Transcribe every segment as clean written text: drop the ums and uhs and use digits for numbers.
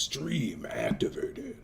Stream activated.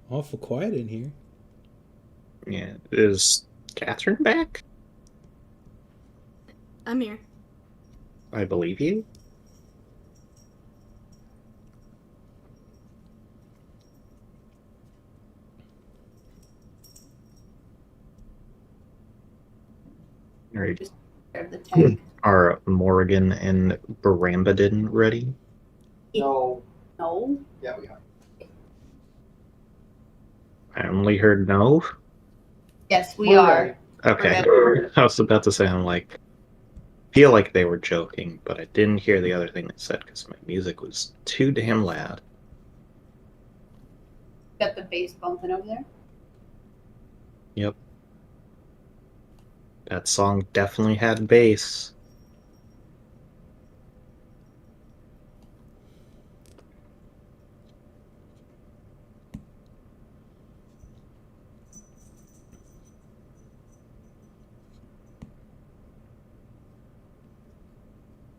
Awful quiet in here. Yeah, is Catherine back? I'm here. I believe you. Alright. The tank. Are Morrigan and Barambadin ready? No. No. Yeah, we are. I only heard no. Yes, we We're are. ready. Okay. We're I was about to say, I'm like, feel like they were joking, but I didn't hear the other thing they said because my music was too damn loud. Got the bass bumping over there. Yep. That song definitely had bass.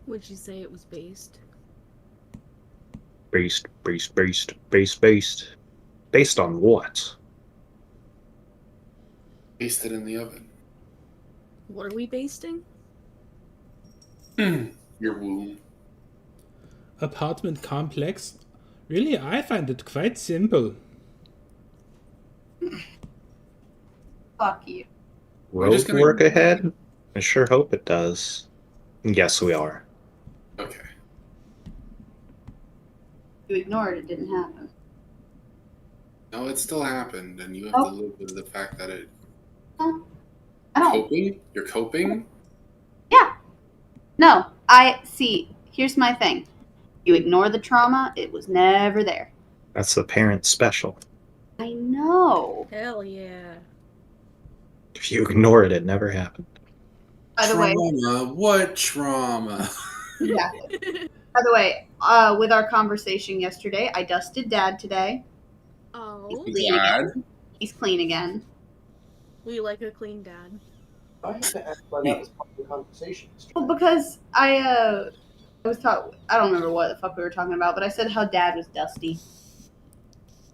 Would you say it was based? Based. Based on what? Baste it in the oven. What are we basting? Your womb. Apartment complex? Really, I find it quite simple. Fuck you. We're just Road gonna- work ahead? I sure hope it does. Yes, we are. Okay. You ignored it. Didn't happen. No, it still happened, and you have Oh. to live with the fact that it. I don't. Coping? You're coping? Yeah. No. I see. Here's my thing. You ignore the trauma. It was never there. That's the parent special. I know. Hell yeah. If you ignore it, it never happened. By the way, Trauma? What trauma? exactly. By the way, with our conversation yesterday, I dusted Dad today. Oh, Clean again. He's clean again. we like a clean dad. I have to ask why that was part of the conversation. Well, because I was talking. I don't remember what the fuck we were talking about, but I said how Dad was dusty. He's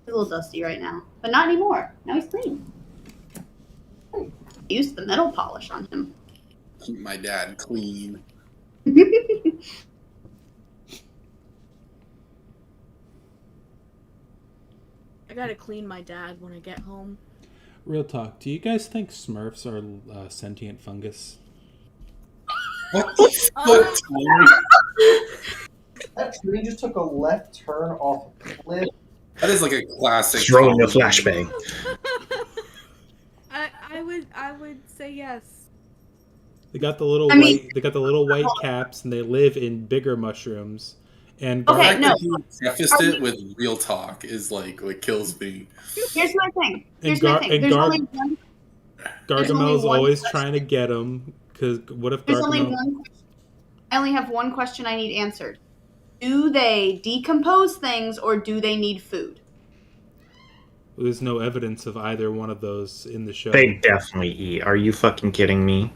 a little dusty right now, but not anymore. Now he's clean. I used the metal polish on him. Keep my dad clean. I gotta clean my dad when I get home. Real talk, do you guys think Smurfs are sentient fungus? What the fuck, Tyler? That tree just took a left turn off a cliff. That is like a classic. Throwing a Tyler. flashbang. I would say yes. They got the little white caps, and they live in bigger mushrooms. And The Okay, fact no. that you prefaced it with real talk is like what kills me. Here's my thing. And Here's my thing. There's only one. there's only Gargamel's one always question. trying to get them. Because what if There's only Gargamel? one. I only have one question I need answered. Do they decompose things or do they need food? There's no evidence of either one of those in the show. They definitely eat. Are you fucking kidding me?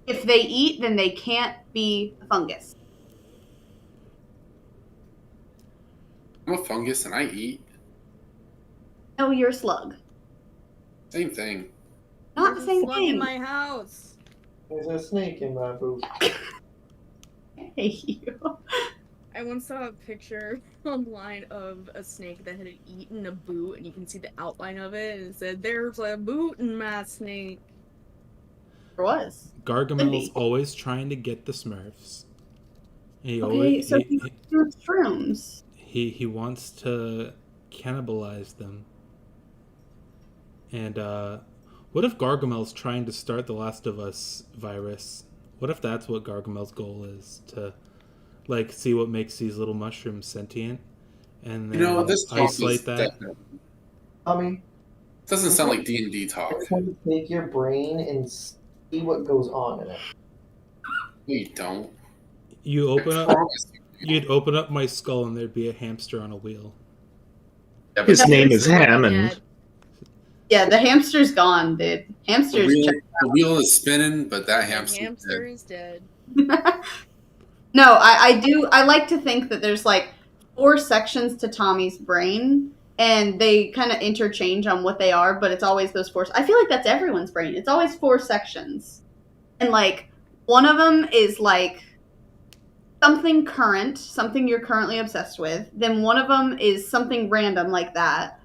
If they eat, then they can't be a fungus. I'm a fungus and I eat. No, you're a slug. Same thing. Not the There's a same slug in thing. my house. There's a snake in my boot. I hate you. I once saw a picture online of a snake that had eaten a boot, and you can see the outline of it, and it said, "There's a boot in my snake." There was. Gargamel's always trying to get the Smurfs. He Okay, always so he's doing shrooms. he wants to cannibalize them. And What if Gargamel's trying to start the Last of Us virus? What if that's what Gargamel's goal is? To, like, see what makes these little mushrooms sentient? And then This talk is isolate that? definitely Tommy, doesn't sound like D&D talk. it's going to take your brain and see what goes on in it. We don't. You open I up... promise you. You'd open up my skull and there'd be a hamster on a wheel. Yeah, but His name is Hamster's Hammond. dead. Yeah, the hamster's gone, dude. the Hamster's wheel is spinning, but that The hamster. hamster is dead. No, I like to think that there's like 4 sections to Tommy's brain, and they kind of interchange on what they are, but it's always those 4. I feel like that's everyone's brain. It's always 4 sections. And like one of them is like something current, something you're currently obsessed with. Then one of them is something random like that.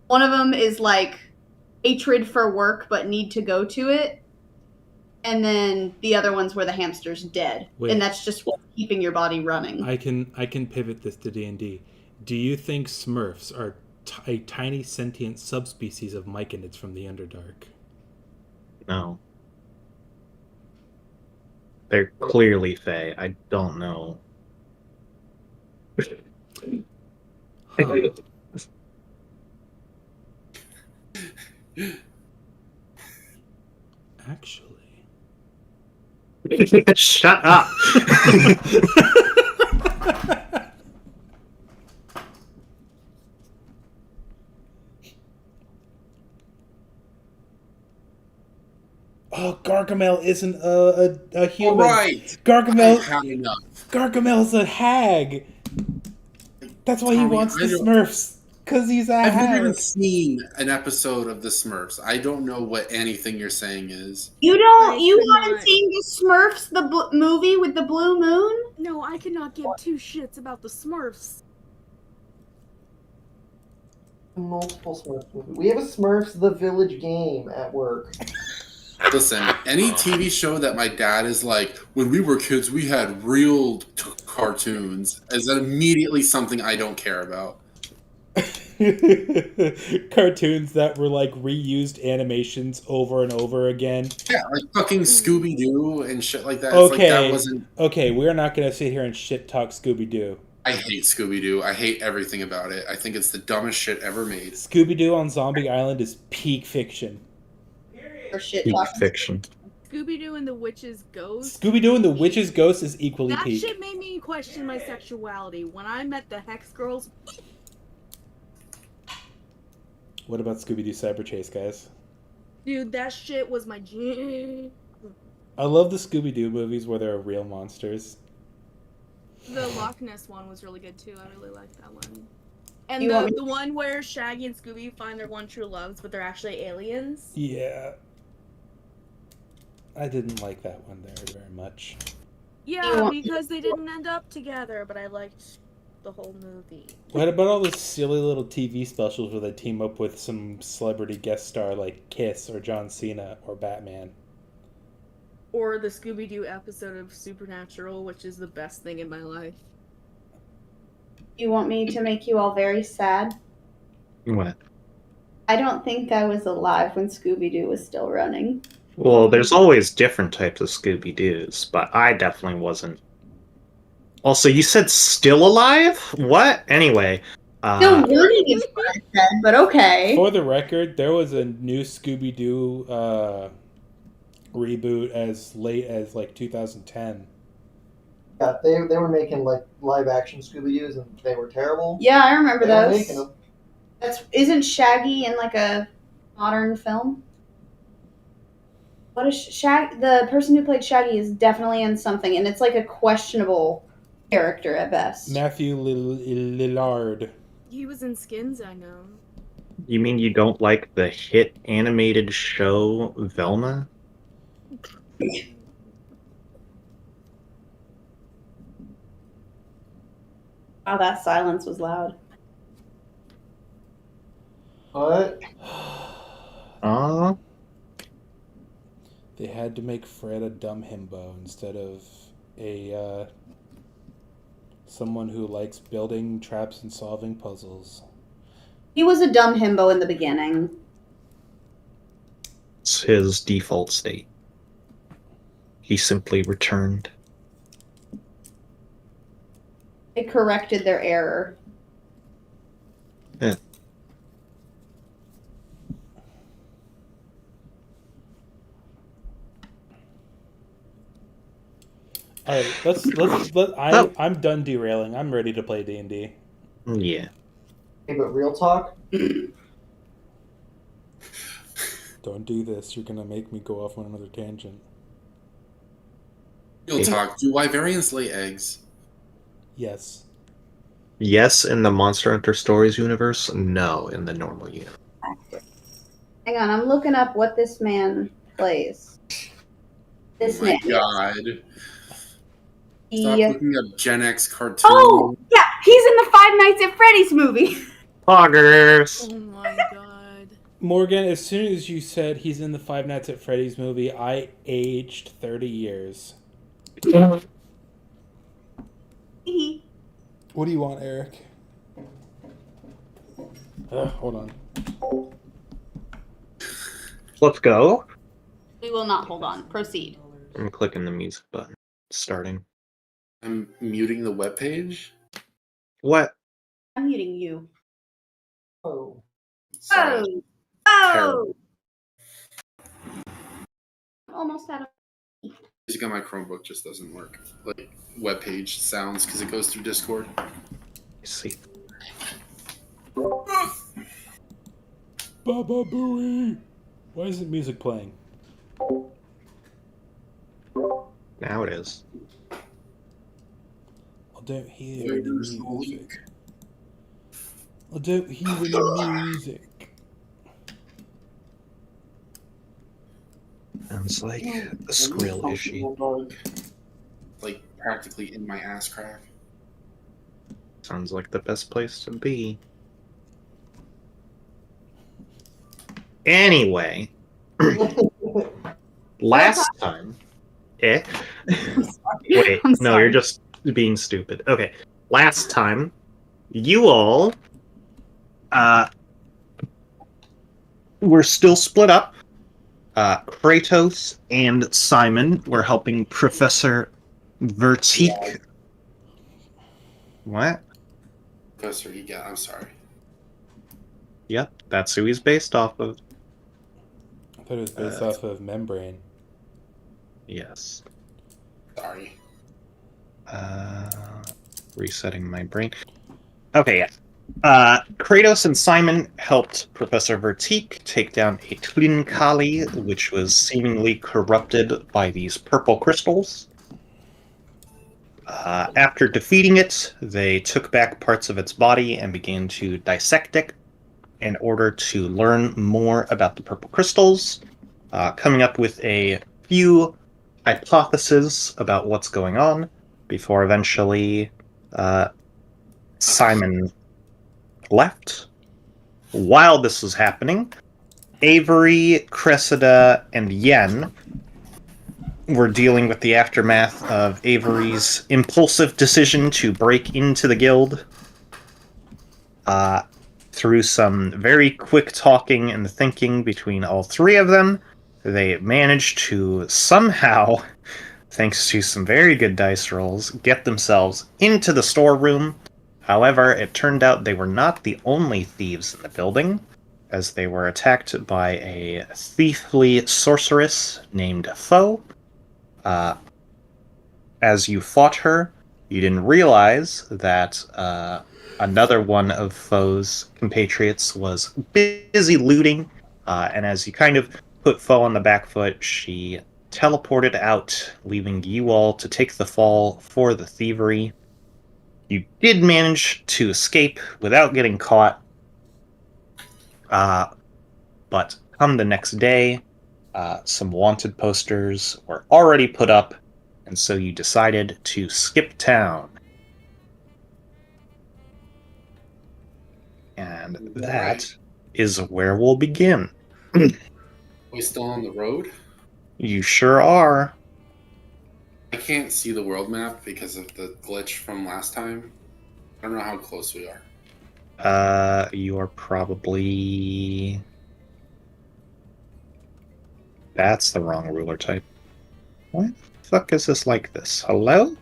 One of them is like hatred for work but need to go to it. And then the other one's where the hamster's dead. Wait. And that's just what's keeping your body running. I can pivot this to D&D. Do you think Smurfs are a tiny sentient subspecies of myconids from the Underdark? No. They're clearly Fae. I don't know. Huh. Actually. Shut up. Oh, Gargamel isn't a human. Right. Gargamel, I've had enough. Gargamel's a hag. That's why he Tommy, wants the I don't- Smurfs. Because he's a I've never even hag. seen an episode of The Smurfs. I don't know what anything you're saying is. You I haven't cannot- seen the Smurfs, the movie with the blue moon? No, I cannot give 2 shits about the Smurfs. Multiple Smurfs movies. We have a Smurfs The Village game at work. Listen, any TV show that my dad is like, when we were kids, we had real cartoons, is that immediately something I don't care about. Cartoons that were like reused animations over and over again. Yeah, like fucking Scooby Doo and shit like that. It's like Okay, that wasn't. okay, we're not gonna sit here and shit talk Scooby Doo. I hate Scooby Doo. I hate everything about it. I think it's the dumbest shit ever made. Scooby Doo on Zombie Island is peak fiction. Or shit Peak talking. fiction. Scooby-Doo and the Witch's Ghost. Scooby Doo and the Witch's Ghost is equally That peak. shit made me question my sexuality. When I met the Hex Girls, What about Scooby Doo Cyber Chase, guys? dude, that shit was my jam. I love the Scooby Doo movies where there are real monsters. The Loch Ness one was really good too. I really liked that one. And You want me- the one where Shaggy and Scooby find their one true loves, but they're actually aliens. Yeah. I didn't like that one very much. Yeah, want- because they didn't end up together, but I liked the whole movie. What about all those silly little TV specials where they team up with some celebrity guest star like Kiss or John Cena or Batman? Or the Scooby-Doo episode of Supernatural, which is the best thing in my life. You want me to make you all very sad? What? I don't think I was alive when Scooby-Doo was still running. Well, there's always different types of Scooby Doos, but I definitely wasn't. Also, you said still alive? What? Anyway, Still running is what I said, but okay. For the record, there was a new Scooby Doo reboot as late as like 2010. Yeah, they were making like live action Scooby Doos and they were terrible. Yeah, I remember They were those. making them. Isn't Shaggy in like a modern film? What is the person who played Shaggy is definitely in something, and it's like a questionable character at best. Matthew Lillard. He was in Skins, I know. you mean you don't like the hit animated show Velma? Wow, that silence was loud. What? They had to make Fred a dumb himbo instead of a someone who likes building traps and solving puzzles. He was a dumb himbo in the beginning. was his default state. He simply returned. They corrected their error. All right, I'm done derailing. I'm ready to play D&D. Yeah. Hey, but real talk, Don't do this. You're gonna make me go off on another tangent. Real talk. Do Wyverians lay eggs? Yes. Yes, in the Monster Hunter Stories universe. No, in the normal universe. Hang on, I'm looking up what this man plays. This Oh my man. god. Stop looking up Gen X cartoons. Oh, yeah, he's in the Five Nights at Freddy's movie. Poggers! Oh my god. Morgan, as soon as you said he's in the Five Nights at Freddy's movie, I aged 30 years. What do you want, Eric? Hold on. Let's go. We will not hold on. Proceed. I'm clicking the music button. Starting. I'm muting the webpage. What? I'm muting you. oh, Sorry. Oh! Terrible. Almost out of. Music on my Chromebook just doesn't work. Like webpage sounds because it goes through Discord. I see. Baba Booey! Why isn't music playing? Now it is. I don't hear any Where's the music. link? I don't hear any music. Sounds like a squirrel issue. Like practically in my ass crack. Sounds like the best place to be. Anyway, last time. Wait, I'm no, sorry. you're just being stupid. Okay, last time, you all were still split up. Kratos and Simon were helping Professor Vertique. Yeah. What? Professor Egat, I'm sorry. Yep, that's who he's based off of. I thought it was based off of Membrane. Yes. Sorry. Resetting my brain. Okay, yeah. Kratos and Simon helped Professor Vertique take down a Tlin Kali, which was seemingly corrupted by these purple crystals. After defeating it, they took back parts of its body and began to dissect it in order to learn more about the purple crystals, coming up with a few hypotheses about what's going on, before eventually Simon left. While this was happening, Avery, Cressida, and Yen were dealing with the aftermath of Avery's impulsive decision to break into the guild. Through some very quick talking and thinking between all three of them, they managed to somehow, thanks to some very good dice rolls, get themselves into the storeroom. However, it turned out they were not the only thieves in the building, as they were attacked by a thiefly sorceress named Foe. As you fought her, you didn't realize that another one of Foe's compatriots was busy looting, and as you kind of put Foe on the back foot, she teleported out, leaving you all to take the fall for the thievery. You did manage to escape without getting caught, but come the next day, some wanted posters were already put up, and so you decided to skip town. And that is where we'll begin. We still on the road? You sure are. I can't see the world map because of the glitch from last time. I don't know how close we are. You are probably That's the wrong ruler type. Why the fuck is this like this? Hello?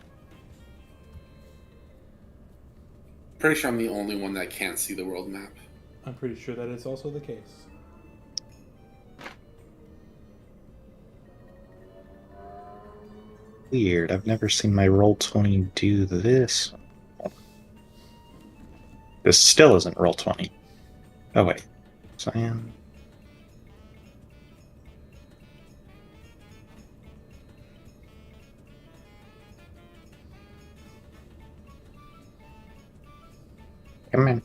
Pretty sure I'm the only one that can't see the world map. I'm pretty sure that is also the case. Weird. I've never seen my Roll20 do this. This still isn't Roll20. Oh, wait. Cyan. Come in.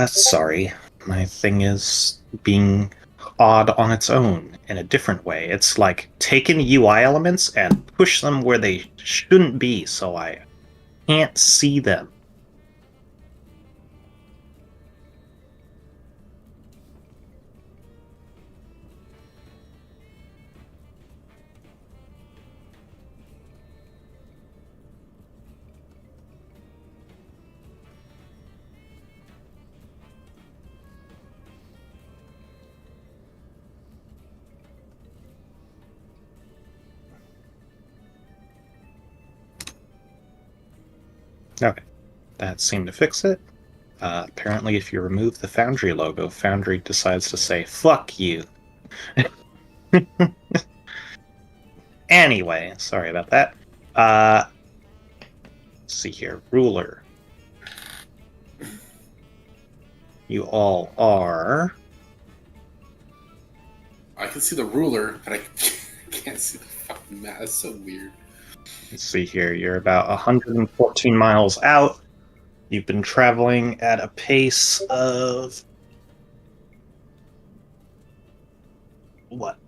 Sorry. My thing is being odd on its own in a different way. It's like taking UI elements and push them where they shouldn't be, so I can't see them. Okay, that seemed to fix it. Apparently, if you remove the Foundry logo, Foundry decides to say, fuck you. Anyway, sorry about that. Let's see here. Ruler. You all are... I can see the ruler, but I can't see the fucking map. That's so weird. Let's see here. You're about 114 miles out. You've been traveling at a pace of... what?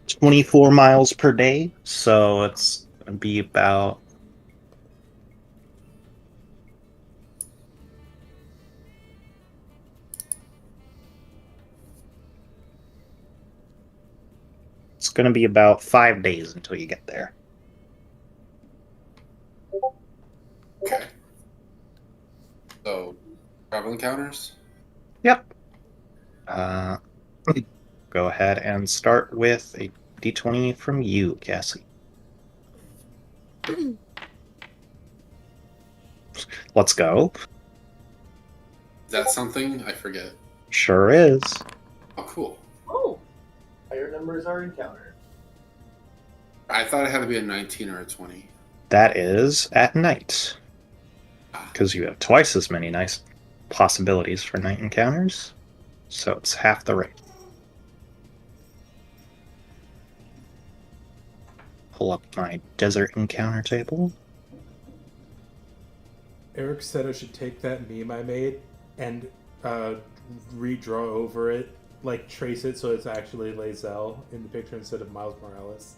24 miles per day. So it's going to be about... it's going to be about 5 days until you get there. Okay. So, travel encounters? Yep. Go ahead and start with a d20 from you, Cassie. Let's go. Is that something? I forget. Sure is. Oh, cool. Oh, higher numbers are encountered. I thought it had to be a 19 or a 20. That is at night. Because you have twice as many nice possibilities for night encounters. So it's half the rate. Pull up my desert encounter table. Eric said I should take that meme I made and redraw over it, like trace it so it's actually Lae'zel in the picture instead of Miles Morales.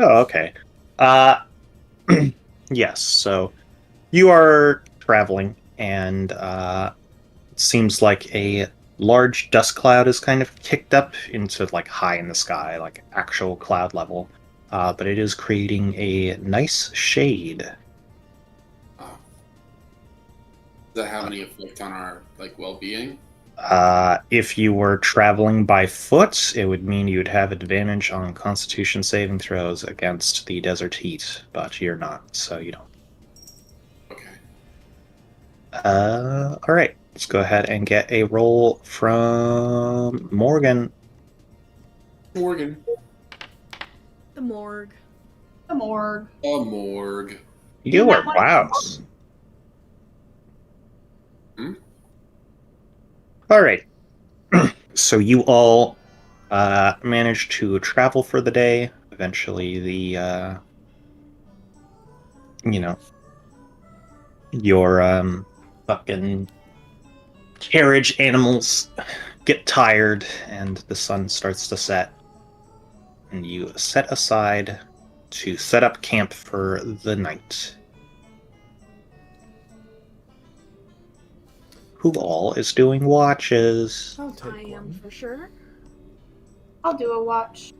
Oh, okay. Yes, so you are traveling, and it seems like a large dust cloud is kind of kicked up into like high in the sky, like actual cloud level. But it is creating a nice shade. Oh. Does that have any effect on our well-being? If you were traveling by foot, it would mean you'd have advantage on Constitution saving throws against the desert heat, but you're not, so you don't. Okay. All right. Let's go ahead and get a roll from Morgan. Morgan. The morgue. The morgue. A morgue. You are Not wow. Hmm? All right. So you all managed to travel for the day. Eventually, the your fucking carriage animals get tired, and the sun starts to set, and you set aside to set up camp for the night. Who all is doing watches? I'll take I am one. for sure. I'll do a watch.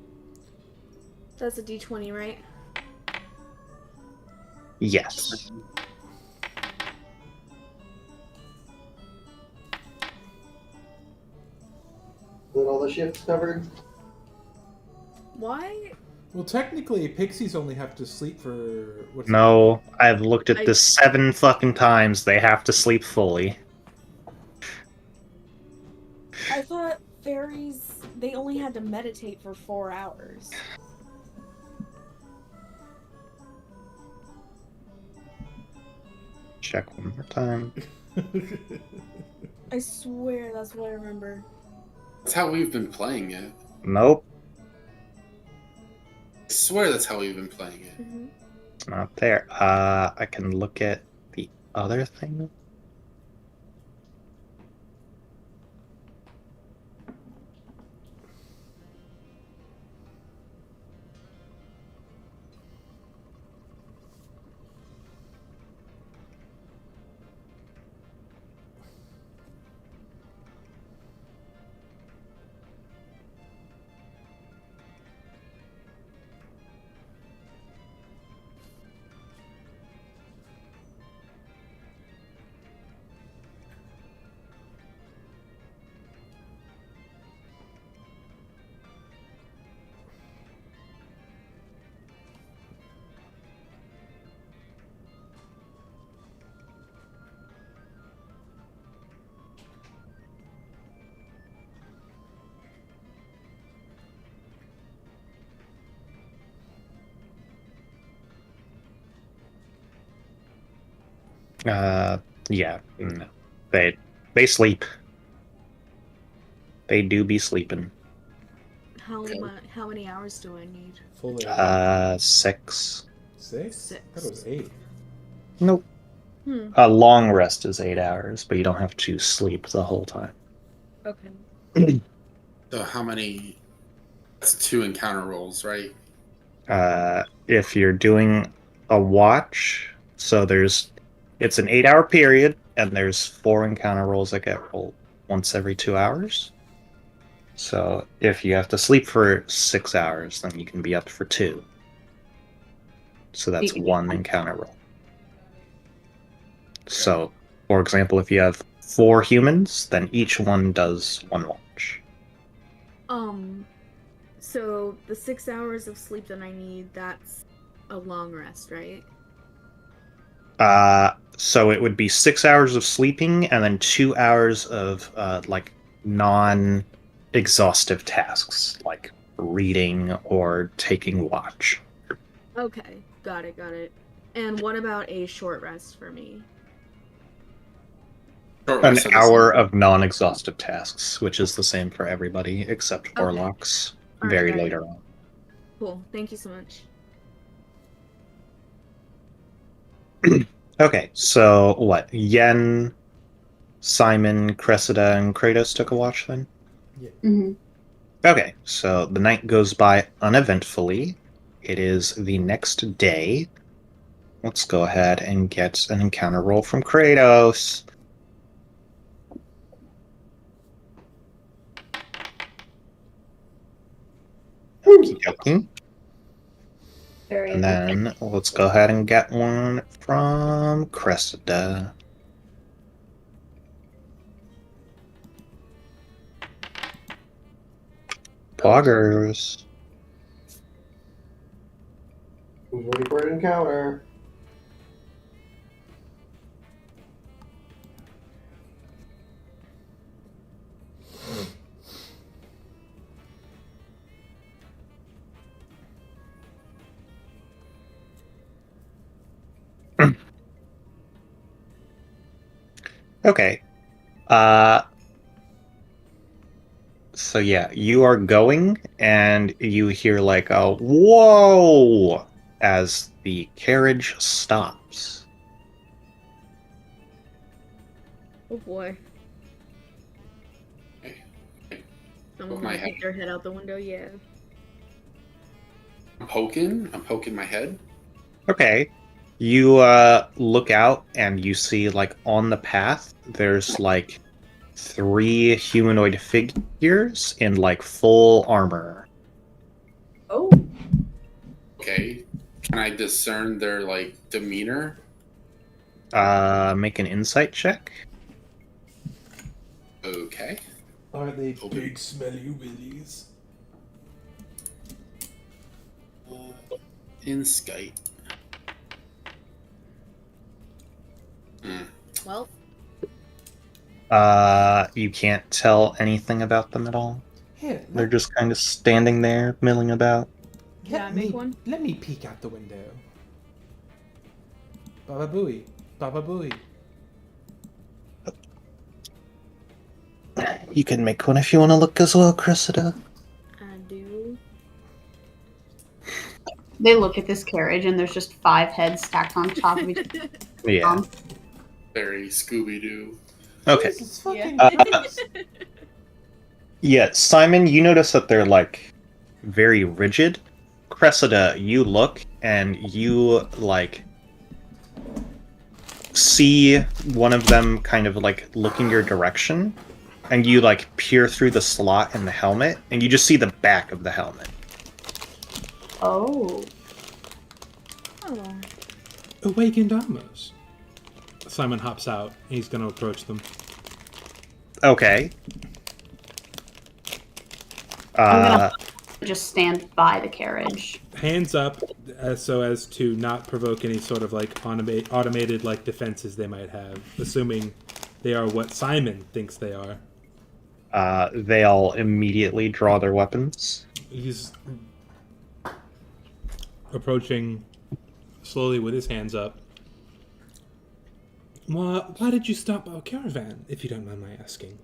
That's a D20, right? Yes. With all the shifts covered. Why? Well, technically, pixies only have to sleep for... what's No, I've looked at this 7 fucking times. They have to sleep fully. I thought fairies, they only had to meditate for 4 hours. Check one more time. I swear that's what I remember. That's how we've been playing it. Nope, I swear that's how we've been playing it. Mm-hmm. it's not there. I can look at the other thing. Yeah, no. They sleep. They do be sleeping. How many hours do I need? Fully. 6. 6? I thought it was 8. Nope. A long rest is 8 hours, but you don't have to sleep the whole time. Okay. So how many? That's 2 encounter rolls, right? If you're doing a watch, so it's an 8-hour period, and there's 4 encounter rolls that get rolled once every 2 hours. So if you have to sleep for 6 hours, then you can be up for 2. So that's 1 encounter roll. So, for example, if you have 4 humans, then each one does 1 watch. So the 6 hours of sleep that I need, that's a long rest, right? So it would be 6 hours of sleeping and then 2 hours of like non-exhaustive tasks, like reading or taking watch. Okay, got it. And what about a short rest for me? An hour of non-exhaustive tasks, which is the same for everybody except Okay. warlocks. All Very right, later on. Cool. Thank you so much. Okay, so what? Yen, Simon, Cressida, and Kratos took a watch then? Yeah. Mm-hmm. Okay, so the night goes by uneventfully. It is the next day. Let's go ahead and get an encounter roll from Kratos. Okey-dokey. Very And then let's go ahead and get one from Cressida. Poggers. Who's ready for an encounter? Okay. So yeah, you are going, and you hear like a whoa as the carriage stops. Oh boy. Okay. Someone My gonna head. peek their head out the window, yeah. I'm poking my head. Okay. You look out and you see like on the path there's like 3 humanoid figures in like full armor. Oh, Okay. Can I discern their like demeanor? Make an insight check. Okay. Are they Okay. big smelly willies? Insight. Hmm. Well, You can't tell anything about them at all. Here, They're just kind of standing there, milling about. Can I make one? Let me peek out the window. Baba Booey. Baba Booey. You can make one if you want to look as well, Cressida. I do. they look at this carriage and there's just 5 heads stacked on top of each other. Yeah. Very Scooby Doo. Okay. Jesus fucking Yeah. Christ. Yeah, Simon, you notice that they're like very rigid. Cressida, you look and you like see one of them kind of like looking your direction, and you like peer through the slot in the helmet, and you just see the back of the helmet. Oh. Oh. Awakened Amos. Simon hops out. He's going to approach them. Okay. I'm gonna just stand by the carriage. Hands up so as to not provoke any sort of like automated like defenses they might have, assuming they are what Simon thinks they are. They all immediately draw their weapons. He's approaching slowly with his hands up. Why did you stop our caravan, if you don't mind my asking?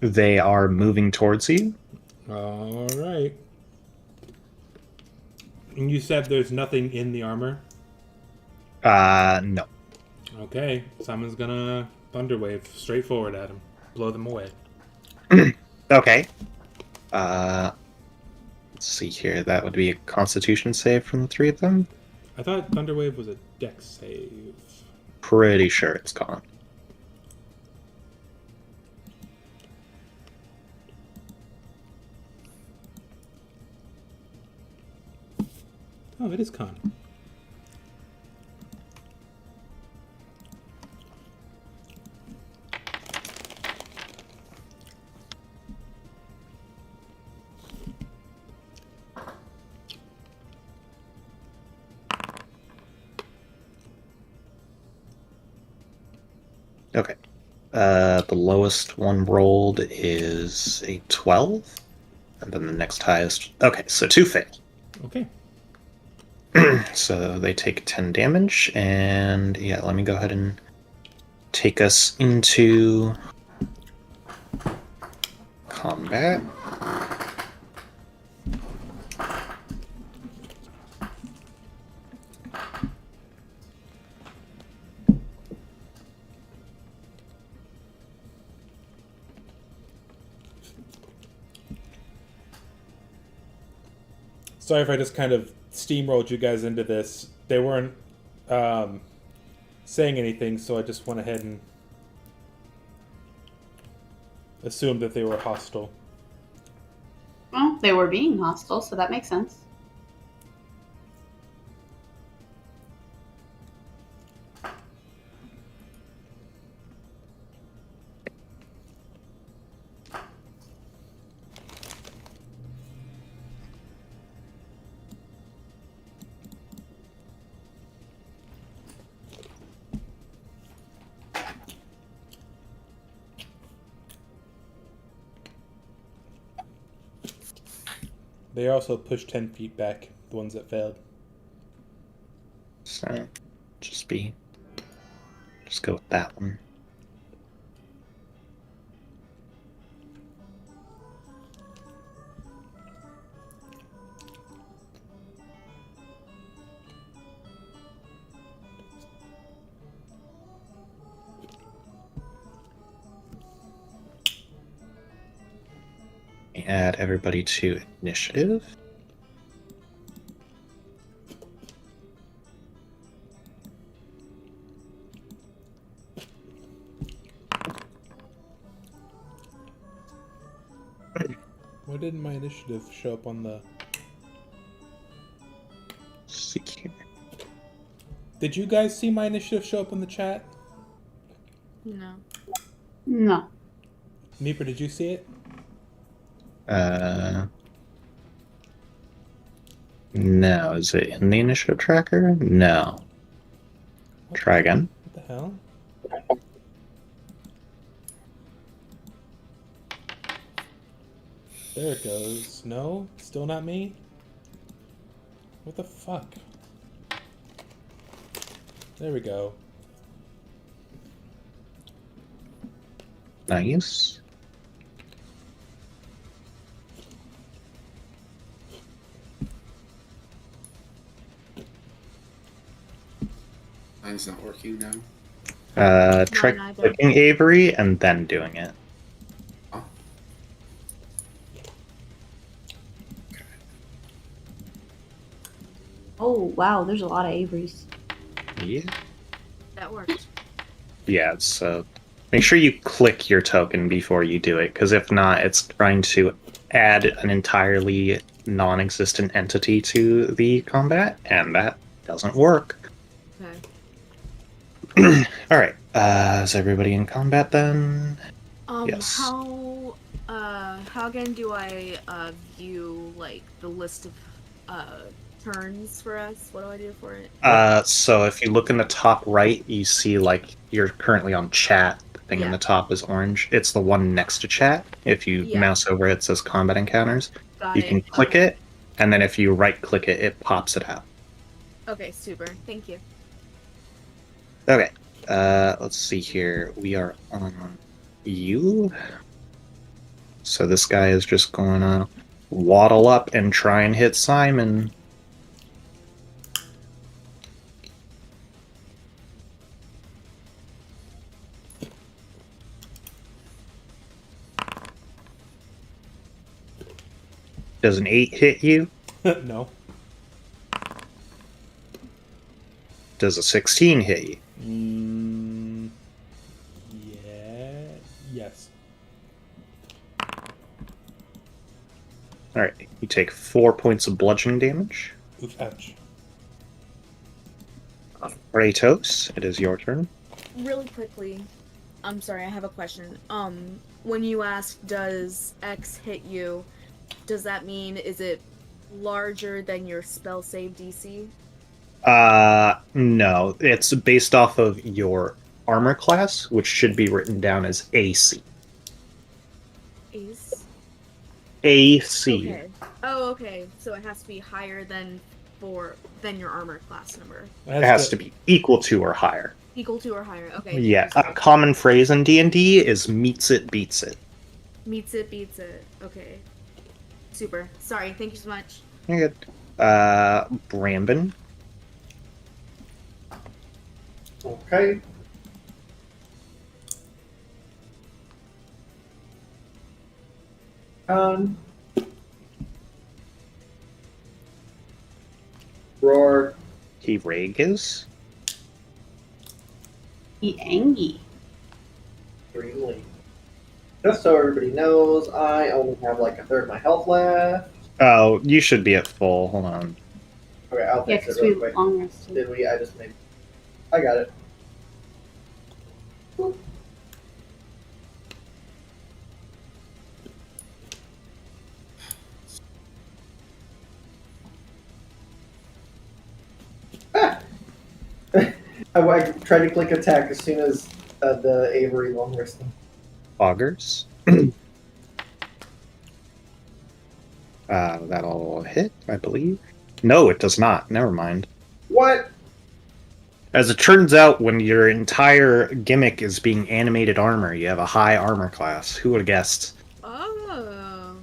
They are moving towards you. All right. And you said there's nothing in the armor? No. Okay. Simon's gonna thunderwave straight forward at him. Blow them away. Okay. Let's see here. That would be a Constitution save from the 3 of them. I thought thunderwave was a dex save. Pretty sure it's gone. Oh, it is con. Okay. The lowest one rolled is a 12. And then the next highest. Okay, so 2 fail. Okay. So they take 10 damage. And yeah, let me go ahead and take us into combat. Sorry if I just kind of steamrolled you guys into this. They weren't saying anything, so I just went ahead and assumed that they were hostile. Well, they were being hostile, so that makes sense. They also pushed 10 feet back, the ones that failed. So, just go with that one. Add everybody to initiative. Why didn't my initiative show up on the... Let's see here. Did you guys see my initiative show up in the chat? No. No. Meeper, did you see it? No. Is it in the initiative tracker? No. Try again. What the hell? There it goes. No? Still not me? What the fuck? There we go. Nice. Mine's not working now. Try Mine either. clicking Avery and then doing it. Oh. Oh, wow, there's a lot of Averys. Yeah. That worked. Yeah, so make sure you click your token before you do it, because if not, it's trying to add an entirely non-existent entity to the combat, and that doesn't work. Okay. Alright, is everybody in combat then? Yes. How again do I view like the list of turns for us? What do I do for it? So if you look in the top right, you see like you're currently on chat. The thing in Yeah. the top is orange. It's the one next to chat. If you Yeah. mouse over it, it says combat encounters. Got You it. can click Okay. it, and then if you right click it, it pops it out. Okay, super. Thank you. Okay. Let's see here. We are on you. So this guy is just going to waddle up and try and hit Simon. Does an 8 hit you? No. Does a 16 hit you? Yeah. Yes. Alright, you take 4 points of bludgeoning damage. Oof, ouch. Kratos, it is your turn. Really quickly, I'm sorry, I have a question. When you ask, does X hit you, does that mean is it larger than your spell save DC? No. It's based off of your armor class, which should be written down as AC. Ace. AC. Okay. Oh, okay. So it has to be higher than your armor class number. It has to be equal to or higher. Equal to or higher. Okay. Yeah, a common phrase in D&D is meets it, beats it. Meets it, beats it. Okay. Super. Sorry. Thank you so much. You're good. Brambin. Okay. Roar. He rages. He angy. Extremely. Just so everybody knows, I only have like a third of my health left. Oh, you should be at full. Hold on. Okay, I'll Yeah, fix because it we real quick. long rested. Did we? I just made. I got it. Boop. Ah! I tried to click attack as soon as the Avery long resting. Augers. That'll hit, I believe. No, it does not. Never mind. What? As it turns out, when your entire gimmick is being animated armor, you have a high armor class. Who would have guessed? Oh.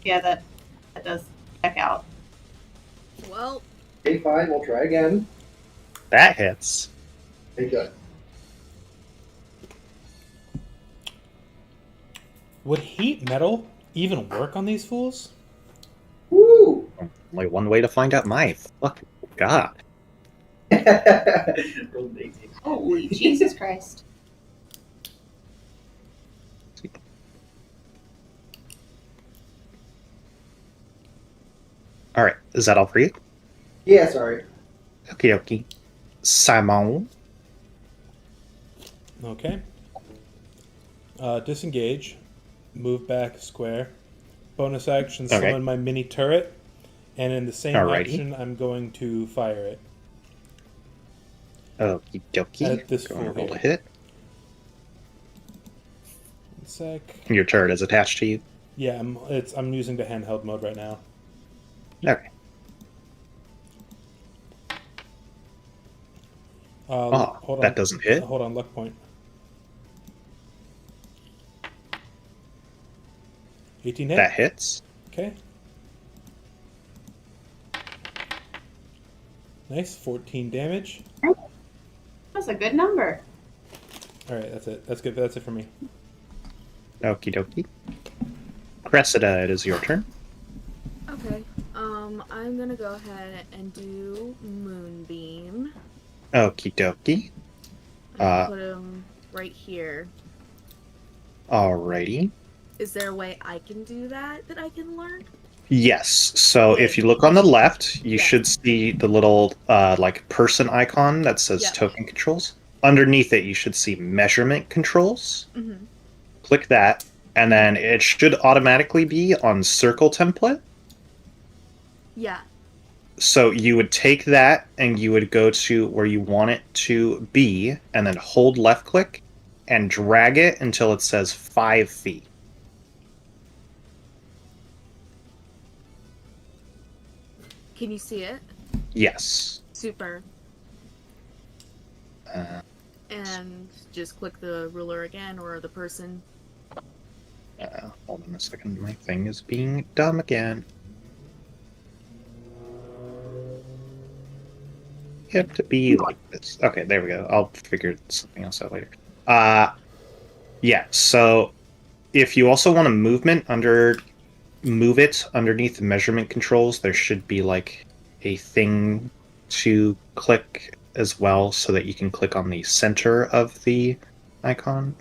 Yeah, that does check out. Well, Okay, fine. We'll try again. That hits. Okay, good. Would heat metal even work on these fools? Woo! Only one way to find out. My fucking god. Rolled an 18. Holy Jesus Christ. Alright, is that all for you? Yeah, sorry. Okie dokie. Simon. Okay. Disengage. Move back square. Bonus action, Okay. summon my mini turret. And in the same Alrighty. action, I'm going to fire it. Okie dokie. At this Going to full roll a hit. hit. 1 sec. Your turret is attached to you. Yeah, I'm using the handheld mode right now. Okay. Oh, hold that on. doesn't hit. Hold on, luck point. 18 hit. That hits. Okay. Nice, 14 damage. That's a good number. All right, that's it. That's good. That's it for me. Okie dokie. Cressida, it is your turn. okay. I'm gonna go ahead and do Moonbeam. Okie dokie. I'm gonna put him right here. Alrighty. Is there a way I can do that I can learn? Yes. So if you look on the left, you should see the little like person icon that says Yeah. token controls. Underneath it, you should see measurement controls. Mm-hmm. Click that, and then it should automatically be on circle template. Yeah. So you would take that and you would go to where you want it to be, and then hold left click and drag it until it says 5 feet. Can you see it? Yes. Super. And just click the ruler again or the person. Hold on a second. My thing is being dumb again. You have to be like this. Okay, there we go. I'll figure something else out later. Yeah, so if you also want a movement move it underneath the measurement controls, there should be like a thing to click as well so that you can click on the center of the icon.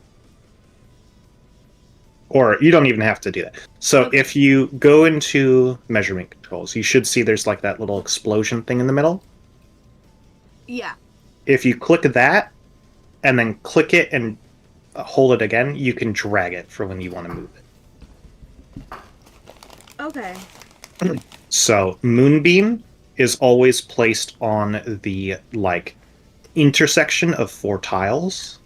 Or you don't even have to do that. So Okay. if you go into measurement controls, you should see there's like that little explosion thing in the middle. Yeah. If you click that and then click it and hold it again, you can drag it for when you want to move it. Okay. So Moonbeam is always placed on the like intersection of 4 tiles.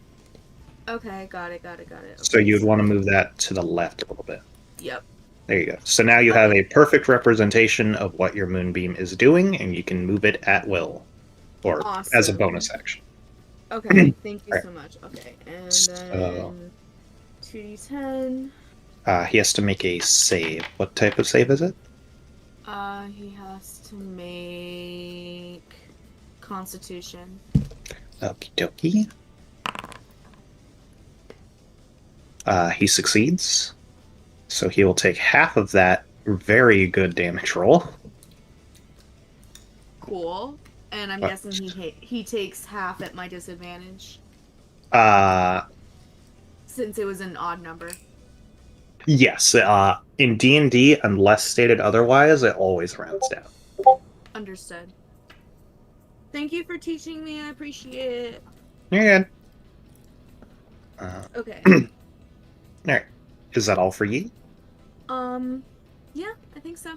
Okay, got it. Okay, So you'd want to move that to the left a little bit. Yep. There you go. So now you have a perfect representation of what your Moonbeam is doing, and you can move it at will. Or as a Awesome. bonus action. Okay, thank you Alright. so much. Okay, and So- then 2d10. He has to make a save. What type of save is it? He has to make Constitution. Okie dokie. He succeeds. So he will take half of that very good damage roll. Cool. And I'm guessing he takes half at my disadvantage since it was an odd number. Yes. In D&D, unless stated otherwise, it always rounds down. Understood. Thank you for teaching me. I appreciate it. You're good. Okay. Alright. Is that all for you? Yeah, I think so.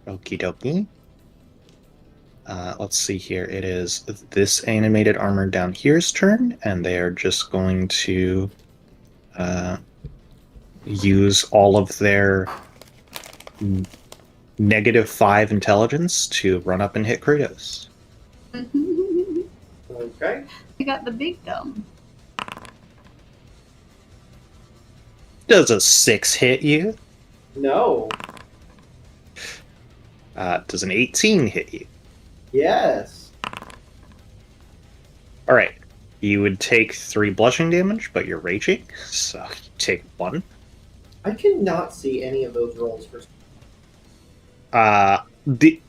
Okie dokie. Let's see here. It is this animated armor down here's turn, and they are just going to use all of their -5 intelligence to run up and hit Kratos. Okay. You got the big gun. Does a 6 hit you? No. Does an 18 hit you? Yes. Alright. You would take 3 blushing damage, but you're raging, so you take 1. I cannot see any of those rolls for.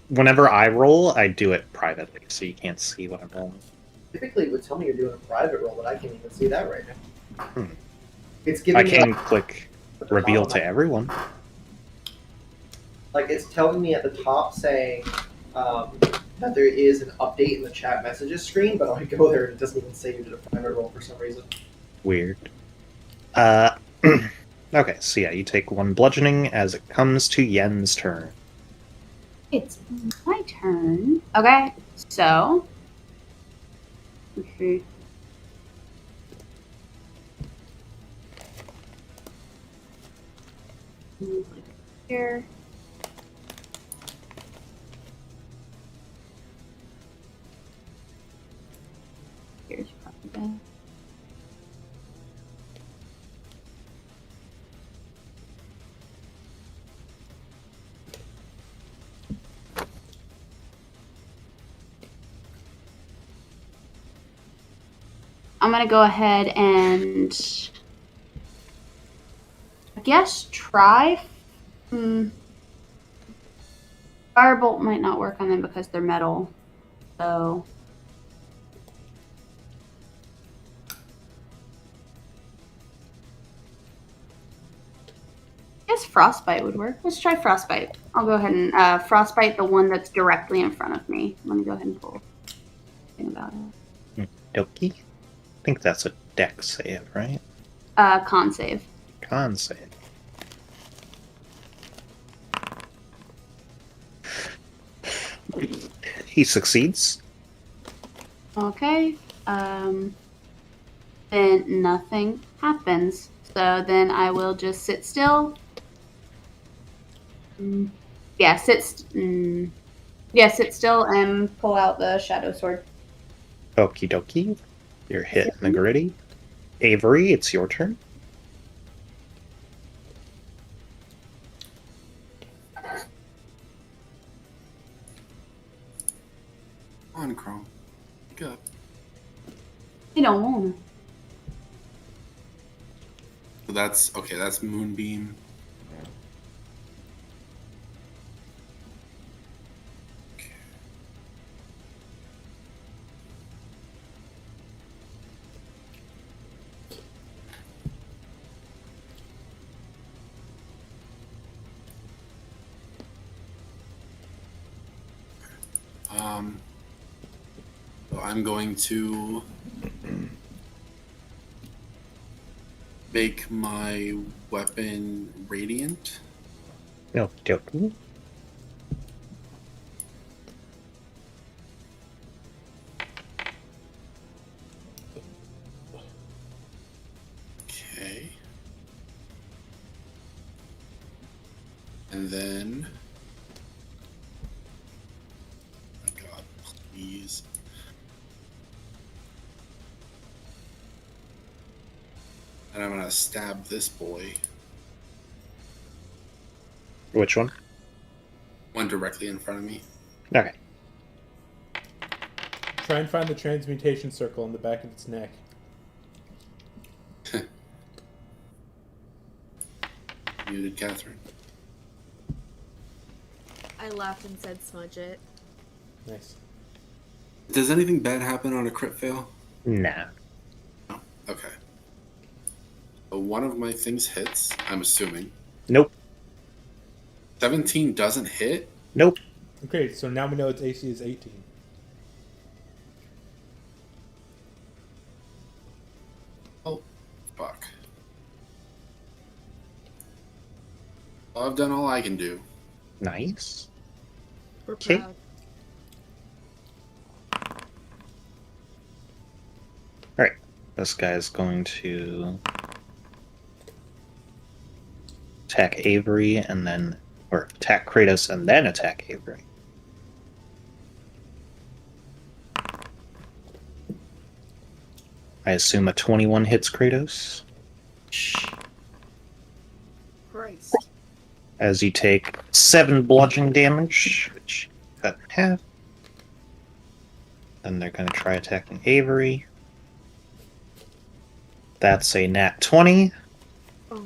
Whenever I roll, I do it privately, so you can't see what I'm rolling. Typically, it would tell me you're doing a private roll, but I can't even see that right now. It's giving I me can click at the reveal top of to my- everyone. Like it's telling me at the top saying that there is an update in the chat messages screen, but I go there and it doesn't even say you did a private roll for some reason. Weird. Okay, so yeah, you take 1 bludgeoning as it comes to Yen's turn. It's my turn. Okay, so. Okay. Here. Here's probably that. I'm gonna go ahead and I guess try. Firebolt might not work on them because they're metal. So I guess Frostbite would work. Let's try Frostbite. I'll go ahead and Frostbite the one that's directly in front of me. Let me go ahead and pull. Think about it. Doki? I think that's a deck save, right? Con save. Con save. He succeeds. Okay. Then nothing happens. So then I will just sit still. Yeah, sit still and pull out the shadow sword. Okie dokie. You're hit in the gritty. Avery, it's your turn. Come on, Chrome. Wake up. I don't want to. So that's okay. That's Moonbeam. Okay. So I'm going to make my weapon radiant. Okie dokie. Okay. And then, oh my God, please. And I'm gonna stab this boy. Which one? One directly in front of me. Okay. Try and find the transmutation circle on the back of its neck. Muted, Catherine. I laughed and said smudge it. Nice. Does anything bad happen on a crit fail? Nah. No. Okay. So one of my things hits, I'm assuming. Nope. 17 doesn't hit? Nope. Okay, so now we know its AC is 18. Oh, fuck. Well, I've done all I can do. Nice. We're Okay. proud. Alright. This guy's going to attack Avery and then Or attack Kratos and then attack Avery. I assume a 21 hits Kratos. Christ. As you take 7 bludgeoning damage, which you cut in half. Then they're going to try attacking Avery. That's a nat 20. Oh.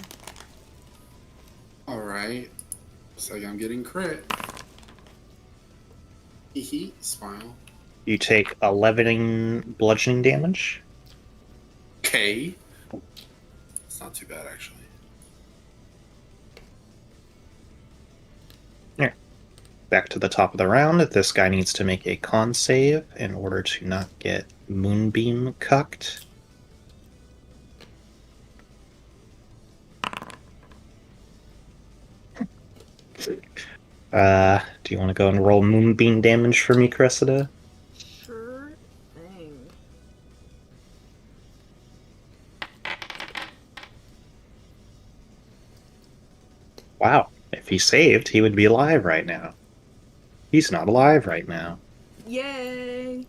Alright. Looks like I'm getting crit. Hee smile. You take 11 bludgeoning damage. Okay. It's not too bad, actually. Back to the top of the round. This guy needs to make a con save in order to not get moonbeam cucked. Do you want to go and roll moonbeam damage for me, Cressida? Sure thing. Wow. If he saved, he would be alive right now. He's not alive right now. Yay!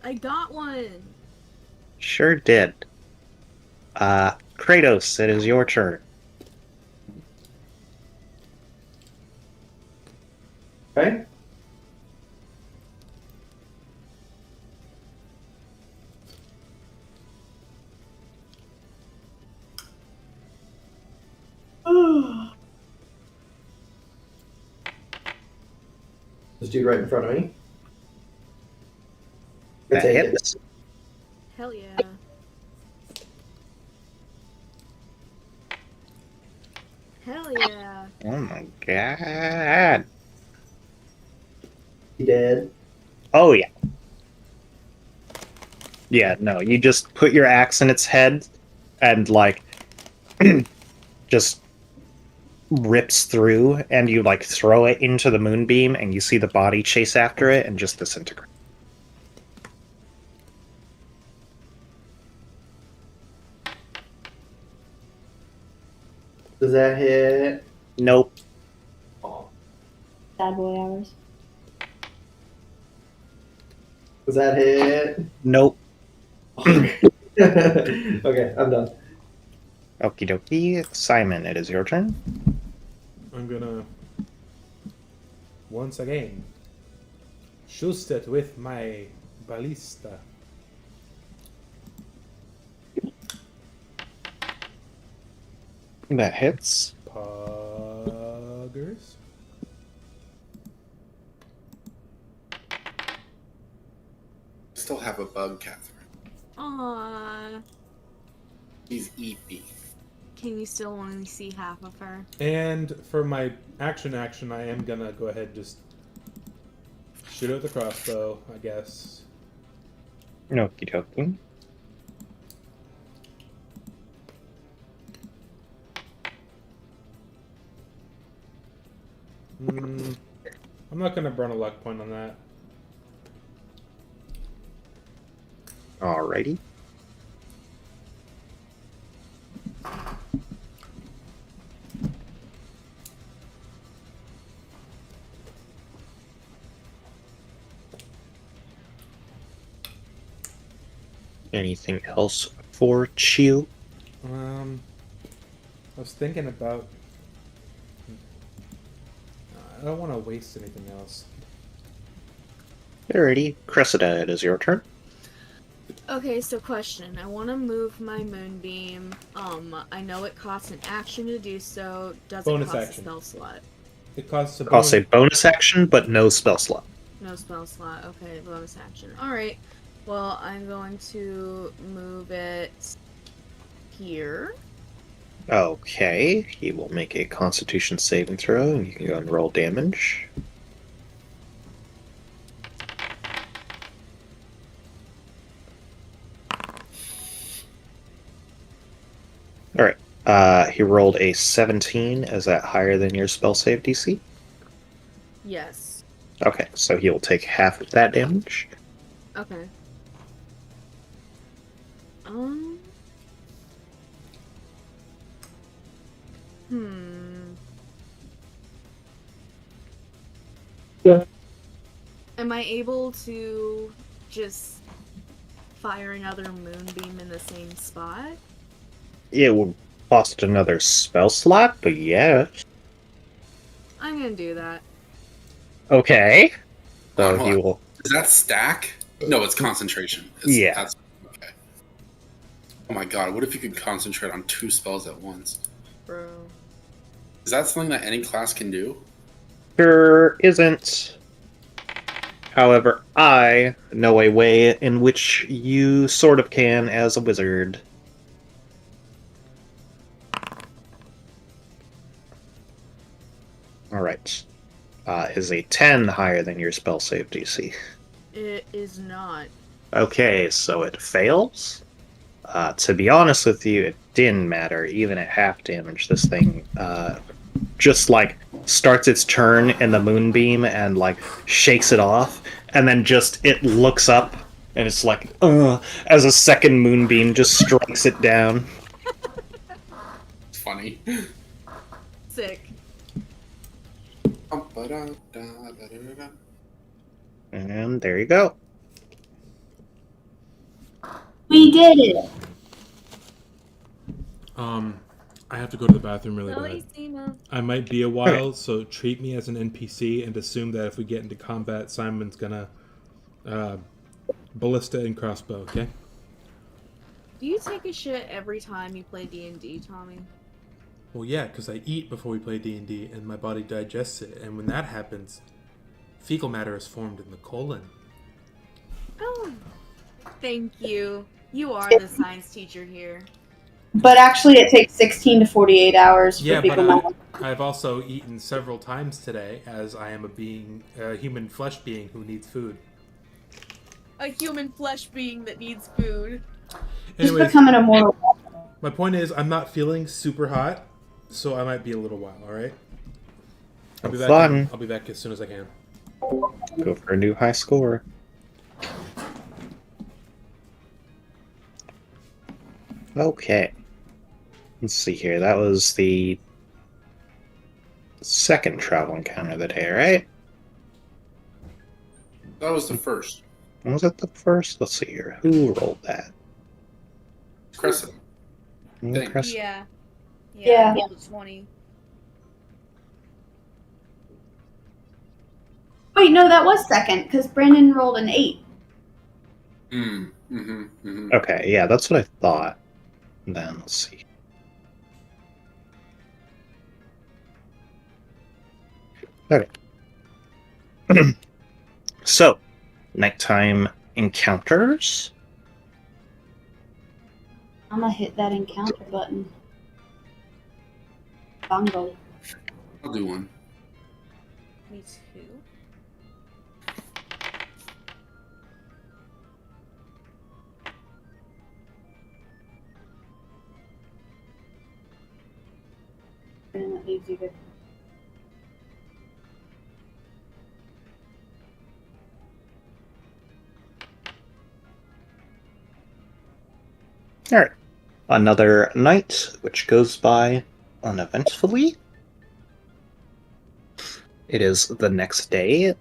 I got one! Sure did. Kratos, it is your turn. Okay. This dude right in front of me. I That take it. hits. Hell yeah. Hell yeah. Oh my god. He did. Oh yeah. Yeah, no, you just put your axe in its head and like just rips through and you like throw it into the moonbeam and you see the body chase after it and just disintegrate. Does that hit? Nope. Oh. Bad boy hours. Does that hit? Nope. Okay, I'm done. Okie dokie. Simon, it is your turn. I'm gonna once again shoot it with my ballista. That hits. Poggers. Still have a bug, Catherine. Aww. He's eepy. Can you still only see half of her? And for my action, I am gonna go ahead and just shoot it with the crossbow, I guess. Okie dokie. I'm not gonna burn a luck point on that. Alrighty. Anything else for Chew? I was thinking about. I don't want to waste anything else. Alrighty. Cressida, it is your turn. Okay, so question. I want to move my moonbeam. I know it costs an action to do so. Does Bonus it cost action. a spell slot? It costs a I'll say bonus action, but no spell slot. No spell slot. Okay, bonus action. Alright. Well, I'm going to move it here. Okay, he will make a Constitution saving throw, and you can go and roll damage. Alright, he rolled a 17. Is that higher than your spell save DC? Yes. Okay, so he will take half of that damage. Okay. Am I able to just fire another moonbeam in the same spot? It would cost another spell slot, but yeah. I'm gonna do that. Okay. So Hold you on. will. Is that stack? No, it's concentration. Yeah. That's okay. Oh my god, what if you could concentrate on 2 spells at once? Bro. Is that something that any class can do? Sure isn't. However, I know a way in which you sort of can as a wizard. Alright. Is a 10 higher than your spell save DC? It is not. Okay, so it fails. To be honest with you, it didn't matter. Even at half damage, this thing just like starts its turn in the moonbeam and like shakes it off, and then just it looks up and it's like, as a second moonbeam just strikes it down. It's funny. Sick. And there you go. We did it. I have to go to the bathroom really Sorry, bad. Seema. I might be a while, so treat me as an NPC and assume that if we get into combat, Simon's gonna ballista and crossbow. Okay. Do you take a shit every time you play D&D, Tommy? Well, yeah, because I eat before we play D&D, and my body digests it, and when that happens, fecal matter is formed in the colon. Oh. Thank you. You are the science teacher here. But actually, it takes 16 to 48 hours for Yeah, fecal but matter. I've also eaten several times today, as I am a human flesh being who needs food. A human flesh being that needs food. Just Anyways, become an immortal. my point is, I'm not feeling super hot, so I might be a little while. All right. I'll be back. Fun. I'll be back as soon as I can. Go for a new high score. Okay. Let's see here. That was the second travel encounter of the day, right? That was the first. Was it the first? Let's see here. Who rolled that? Crescent. Thank- Chris? Yeah. Yeah. I rolled a 20. Wait, no, that was second, because Brandon rolled an 8. Okay, yeah, that's what I thought. Then let's see. Okay. So, nighttime encounters. I'm gonna hit that encounter button. Bongo. I'll do one. Me too. And that leaves you good. Alright. Another night, which goes by uneventfully. It is the next day.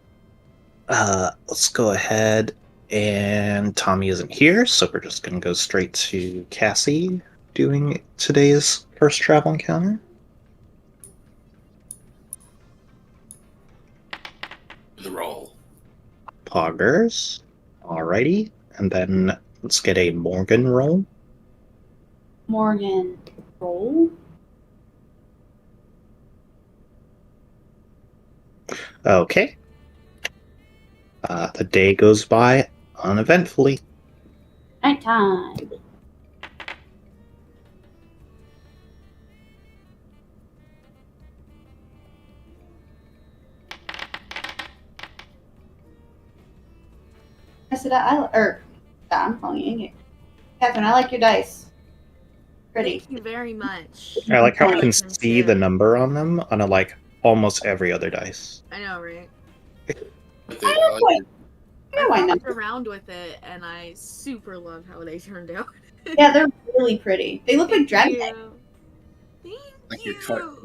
Let's go ahead, and Tommy isn't here, so we're just going to go straight to Cassie doing today's first travel encounter. The roll. Poggers. Alrighty. And then let's get a Morgan roll. Morgan, roll. Okay. The day goes by uneventfully. Nighttime. I said, I'm calling you Inge. Catherine, I like your dice. Pretty. Thank you very much. I like how I you can like them see too. the number on them on like almost every other dice. I know, right? I I know why I not. fucked around with it, and I super love how they turned out. Yeah, they're really pretty. They look like dragon eggs. Thank like you. your cut.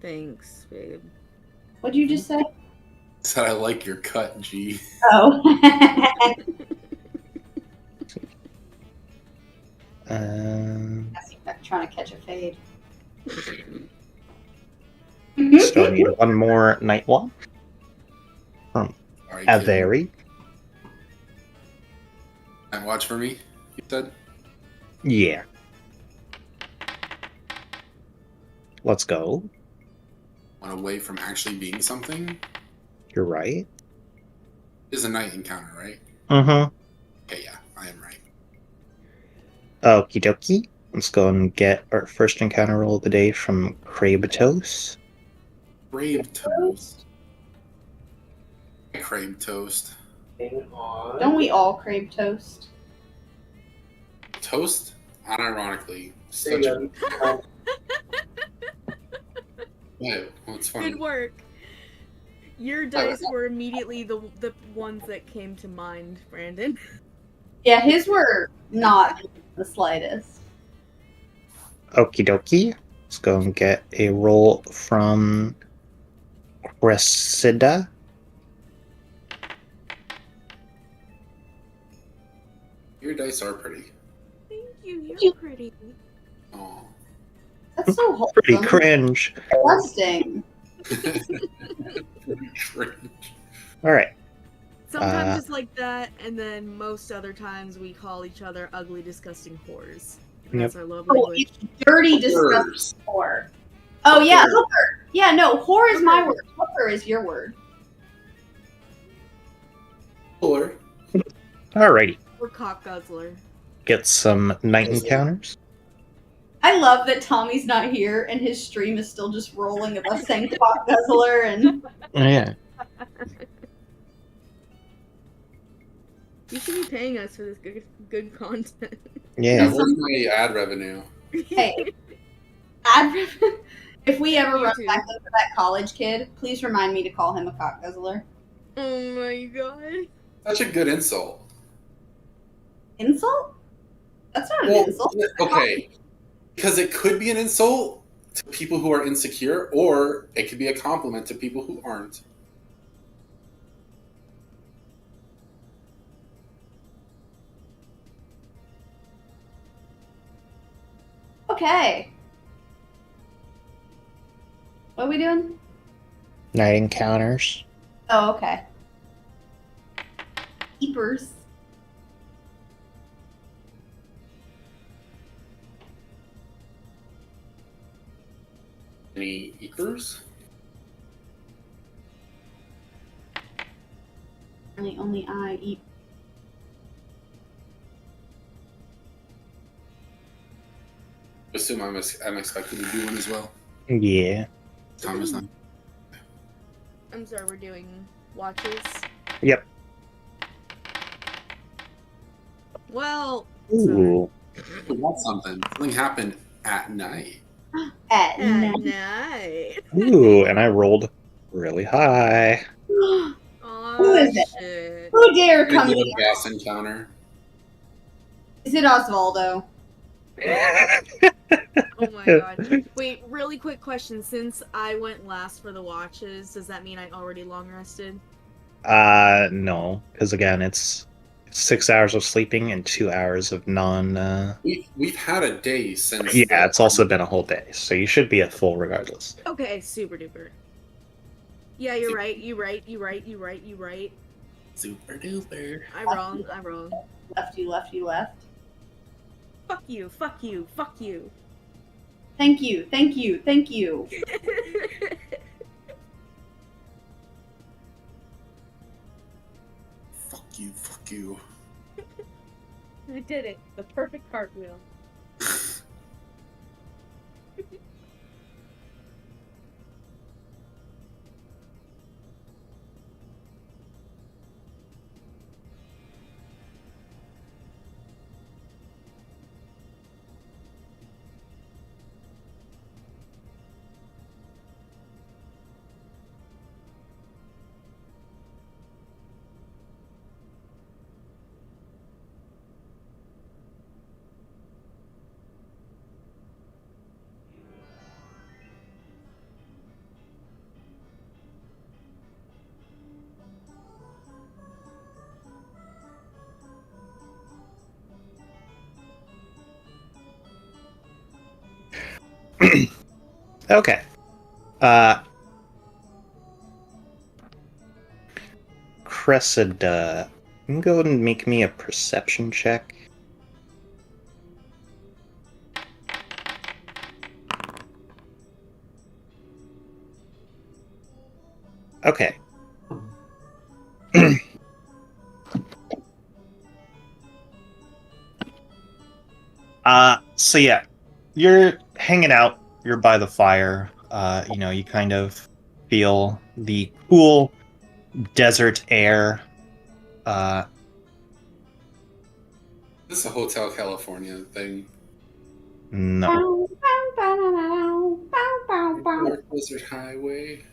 Thanks, babe. What'd you just say? Said I like your cut, G. Oh. Um, Trying to catch a fade. Still need one more night one from Alright, kid. Avery. And watch for me, you said? Yeah. Let's go. One away from actually being something? You're right. Is a night encounter, right? Mm-hmm. Okay, yeah, I am right. Okie dokie. Let's go and get our first encounter roll of the day from Krabatos. Crave toast. I crave toast. Hang on. Don't we all crave toast? Toast? Unironically. Say Such a... again. Yeah, well, it's funny. Good work. Your dice were immediately the ones that came to mind, Brandon. Yeah, his were not the slightest. Okie dokie. Let's go and get a roll from Cressida. Your dice are pretty. Thank you. You're pretty. Aw. That's so wholesome. Pretty cringe. Disgusting. Cringe. Alright. Sometimes it's like that, and then most other times we call each other ugly, disgusting whores. And that's our love Oh, language. it's dirty, disgusting whore. Oh, yeah, hooker. Yeah, no, whore is my word. Hooker is your word. Or Alrighty. We're cock guzzler. Get some night encounters. I love that Tommy's not here and his stream is still just rolling of us saying cock guzzler and Yeah. You should be paying us for this good content. Yeah. where's my ad revenue? hey. If we ever run back into that college kid, please remind me to call him a cock guzzler. Oh my god. Such a good insult. Insult? That's not an Well, insult. okay. Because it could be an insult to people who are insecure, or it could be a compliment to people who aren't. Okay. What are we doing? Night encounters. Oh, okay. Keepers. Any eaters? Only I eat. Assume I'm expected to do one as well. Yeah. Tom is not. I'm sorry, we're doing watches. Yep. Well, Ooh. That's something. Something happened at night. At at night. night. Ooh, and I rolled really high. Aw, Who is it? shit. Who dare Gonna come get here? a gas encounter. Is it Osvaldo? Oh my god. Wait, really quick question. Since I went last for the watches, does that mean I already long rested? No, because again, it's 6 hours of sleeping and 2 hours of non. We've had a day since. Yeah, it's also been a whole day, so you should be at full regardless. Okay, super duper. Yeah, you're right. You right. Super duper. I wrong. Left you, left you, left. Fuck you. Thank you, thank you, thank you. Fuck you. I did it. The perfect cartwheel. Okay. Cressida, you can go ahead and make me a perception check. Okay. So yeah, you're hanging out, you're by the fire, you kind of feel the cool desert air. This is a Hotel California thing. No. North Desert Highway.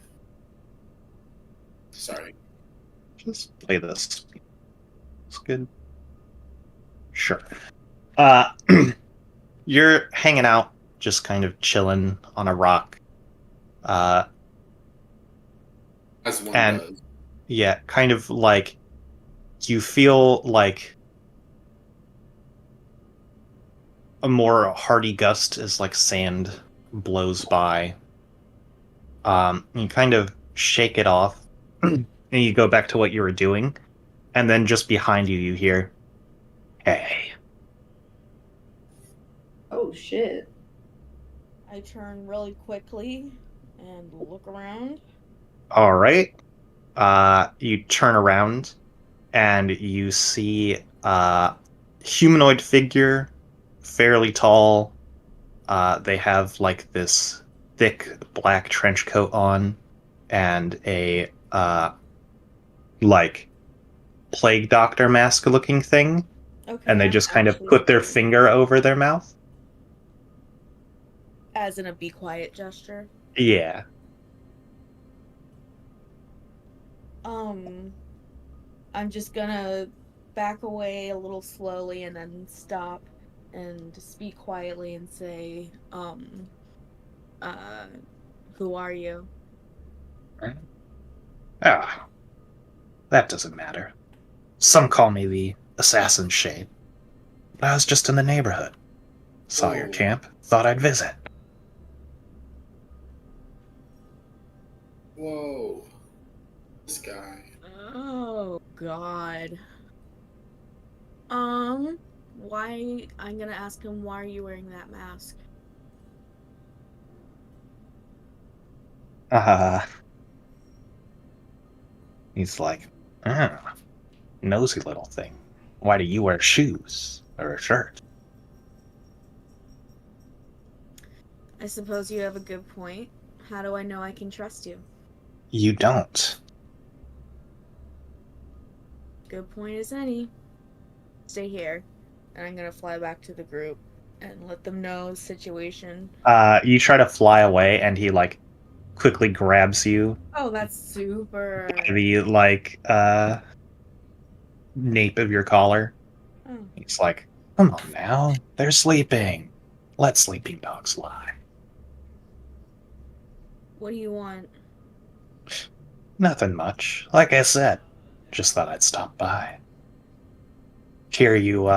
Sorry. Just play this. It's good. Sure. Uh, you're hanging out, just kind of chilling on a rock. As one And does. yeah, kind of like you feel like a more hearty gust as like sand blows by. You kind of shake it off, and you go back to what you were doing, and then just behind you, you hear, "Hey." Oh shit. I turn really quickly and look around. All right. You turn around, and you see a humanoid figure, fairly tall. They have like this thick black trench coat on, and a like plague doctor mask looking thing, Okay, and they I'm just kind of actually put their afraid. finger over their mouth. As in a be quiet gesture. Yeah. I'm just gonna back away a little slowly and then stop and speak quietly and say, uh, who are you? Ah, that doesn't matter. Some call me the Assassin Shade. But I was just in the neighborhood. Saw your Whoa. camp, thought I'd visit. Whoa. This guy. Oh, God. Why? I'm gonna ask him, why are you wearing that mask? Uh, he's like, nosy little thing. Why do you wear shoes or a shirt? I suppose you have a good point. How do I know I can trust you? You don't. Good point as any. Stay here, and I'm gonna fly back to the group and let them know the situation. You try to fly away, and he like quickly grabs you Oh, that's super. by the nape of your collar. Oh. He's like, "Come on now, they're sleeping. Let sleeping dogs lie." What do you want? Nothing much. Like I said, just thought I'd stop by. Hear you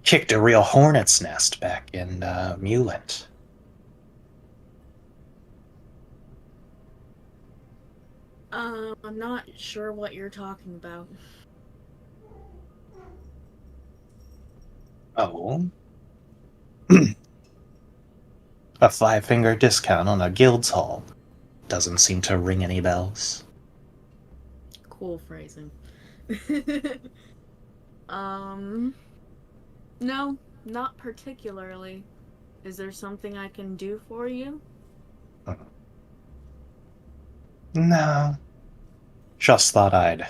kicked a real hornet's nest back in Mulant. I'm not sure what you're talking about. Oh. A 5-finger discount on a guild's hall. Doesn't seem to ring any bells. Cool phrasing. No, not particularly. Is there something I can do for you? No. Just thought I'd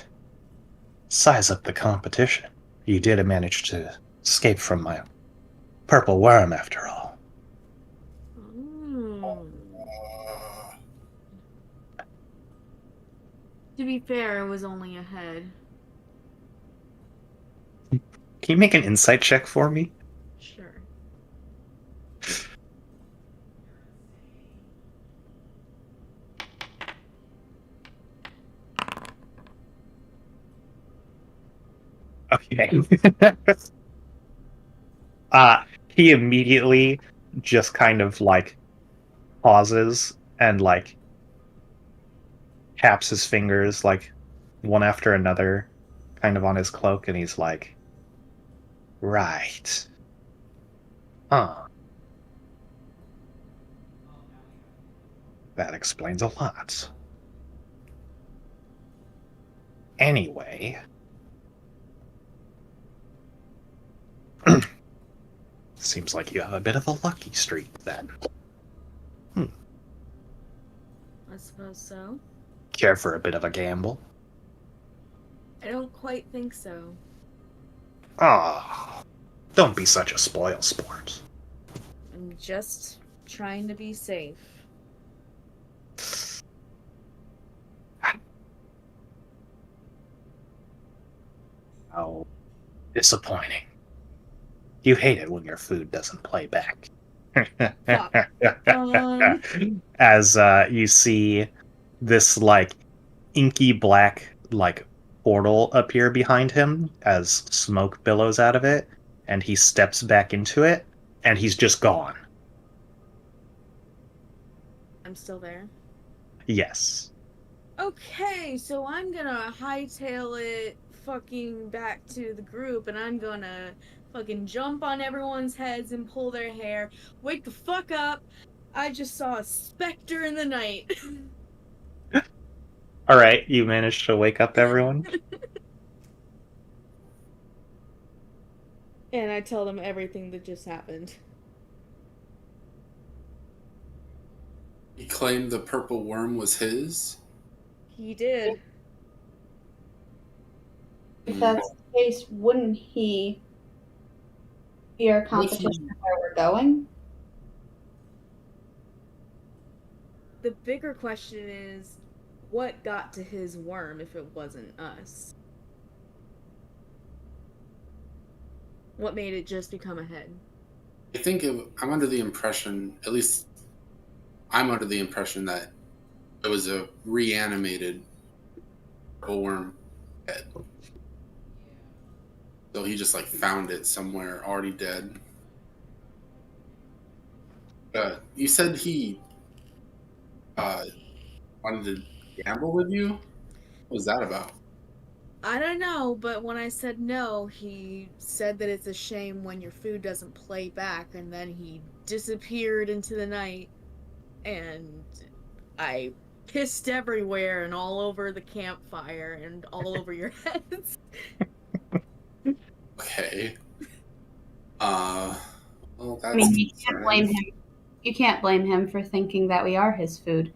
size up the competition. You did manage to escape from my purple worm after all. Mm. Uh, To be fair, it was only a head. Can you make an insight check for me? Sure. Okay. He immediately just kind of like pauses and like taps his fingers like one after another, kind of on his cloak, and he's like, "Right, huh? That explains a lot." Anyway, seems like you have a bit of a lucky streak then. I suppose so. Care for a bit of a gamble? I don't quite think so. Ah, don't be such a spoil sport. I'm just trying to be safe. How disappointing. You hate it when your food doesn't play back. As you see this like inky black like portal appear behind him as smoke billows out of it, and he steps back into it, and he's just gone. I'm still there. Yes. Okay, so I'm gonna hightail it fucking back to the group, and I'm gonna fucking jump on everyone's heads and pull their hair. Wake the fuck up! I just saw a specter in the night. All right, you managed to wake up everyone. And I tell them everything that just happened. He claimed the purple worm was his. He did. If that's the case, wouldn't he be our Would competition he- where we're going? The bigger question is, what got to his worm if it wasn't us? What made it just become a head? I think I'm under the impression, at least I'm under the impression that it was a reanimated purple worm head. So he just like found it somewhere already dead. You said he wanted to gamble with you? What was that about? I don't know, but when I said no, he said that it's a shame when your food doesn't play back, and then he disappeared into the night, and I pissed everywhere and all over the campfire and all over your heads. Okay. Well, that's I mean, you can't blame him. You can't blame him for thinking that we are his food.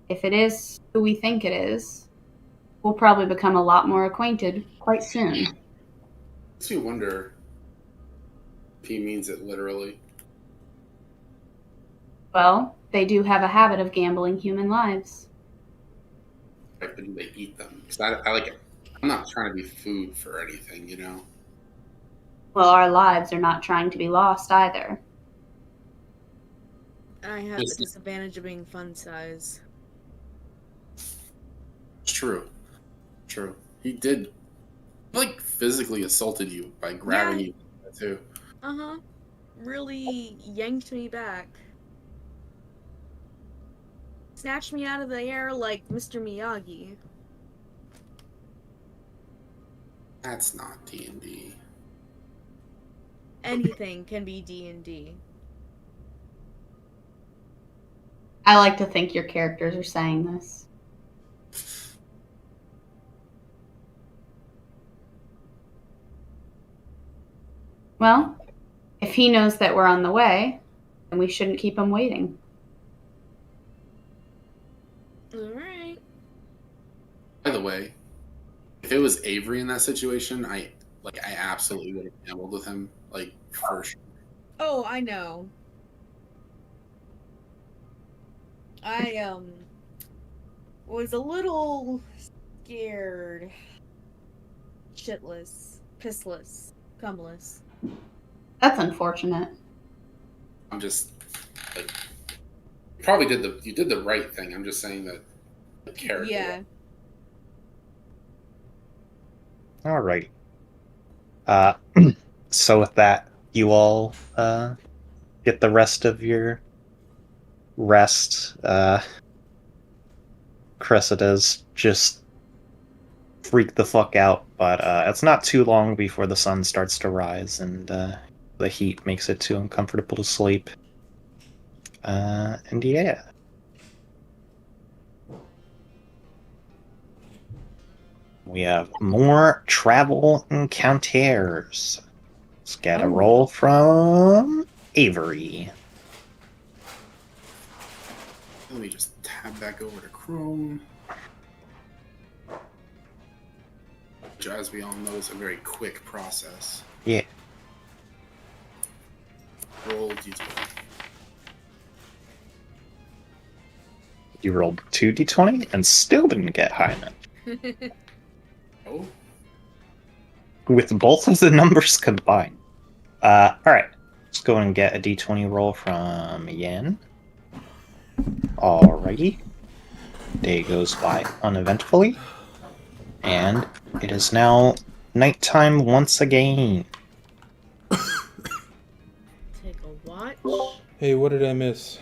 If it is who we think it is, we'll probably become a lot more acquainted quite soon. Makes me wonder if he means it literally. Well, they do have a habit of gambling human lives. Like, do they eat them? Because I like it. I'm not trying to be food for anything, you know? Well, our lives are not trying to be lost either. I have the disadvantage of being fun size. It's true. True. He did, like, physically assaulted you by grabbing you, too. Uh-huh. Really yanked me back. Snatched me out of the air like Mr. Miyagi. That's not D&D. Anything can be D&D. I like to think your characters are saying this. Well, if he knows that we're on the way, then we shouldn't keep him waiting. Alright. By the way, if it was Avery in that situation, I absolutely would have gambled with him, like, for sure. Oh, I know. I, was a little scared. Shitless. Pissless. Cumless. That's unfortunate. I'm just, like, you did the right thing. I'm just saying that the character. Yeah. All right. So with that, you all get the rest of your rest. Cressida's just freak the fuck out, but it's not too long before the sun starts to rise and the heat makes it too uncomfortable to sleep. And yeah. We have more travel encounters. Let's get a roll from Avery. Let me just tab back over to Chrome. Which, as we all know, is a very quick process. Yeah. Roll d20. You rolled 2d20 and still didn't get high enough. Oh, With both of the numbers combined. Alright. Let's go and get a d20 roll from Yen. Alrighty. Day goes by uneventfully. And it is now nighttime once again. Take a watch. Hey, what did I miss?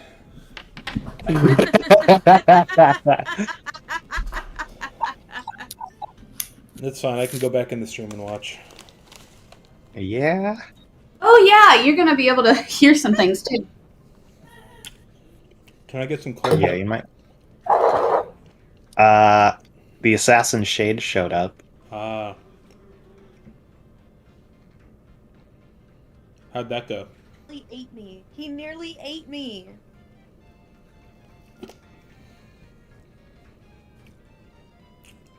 That's fine. I can go back in the stream and watch. Yeah. Oh yeah, you're gonna be able to hear some things too. Can I get some clothes? Yeah, you might. The assassin shade showed up. Ah. How'd that go? He ate me. He nearly ate me.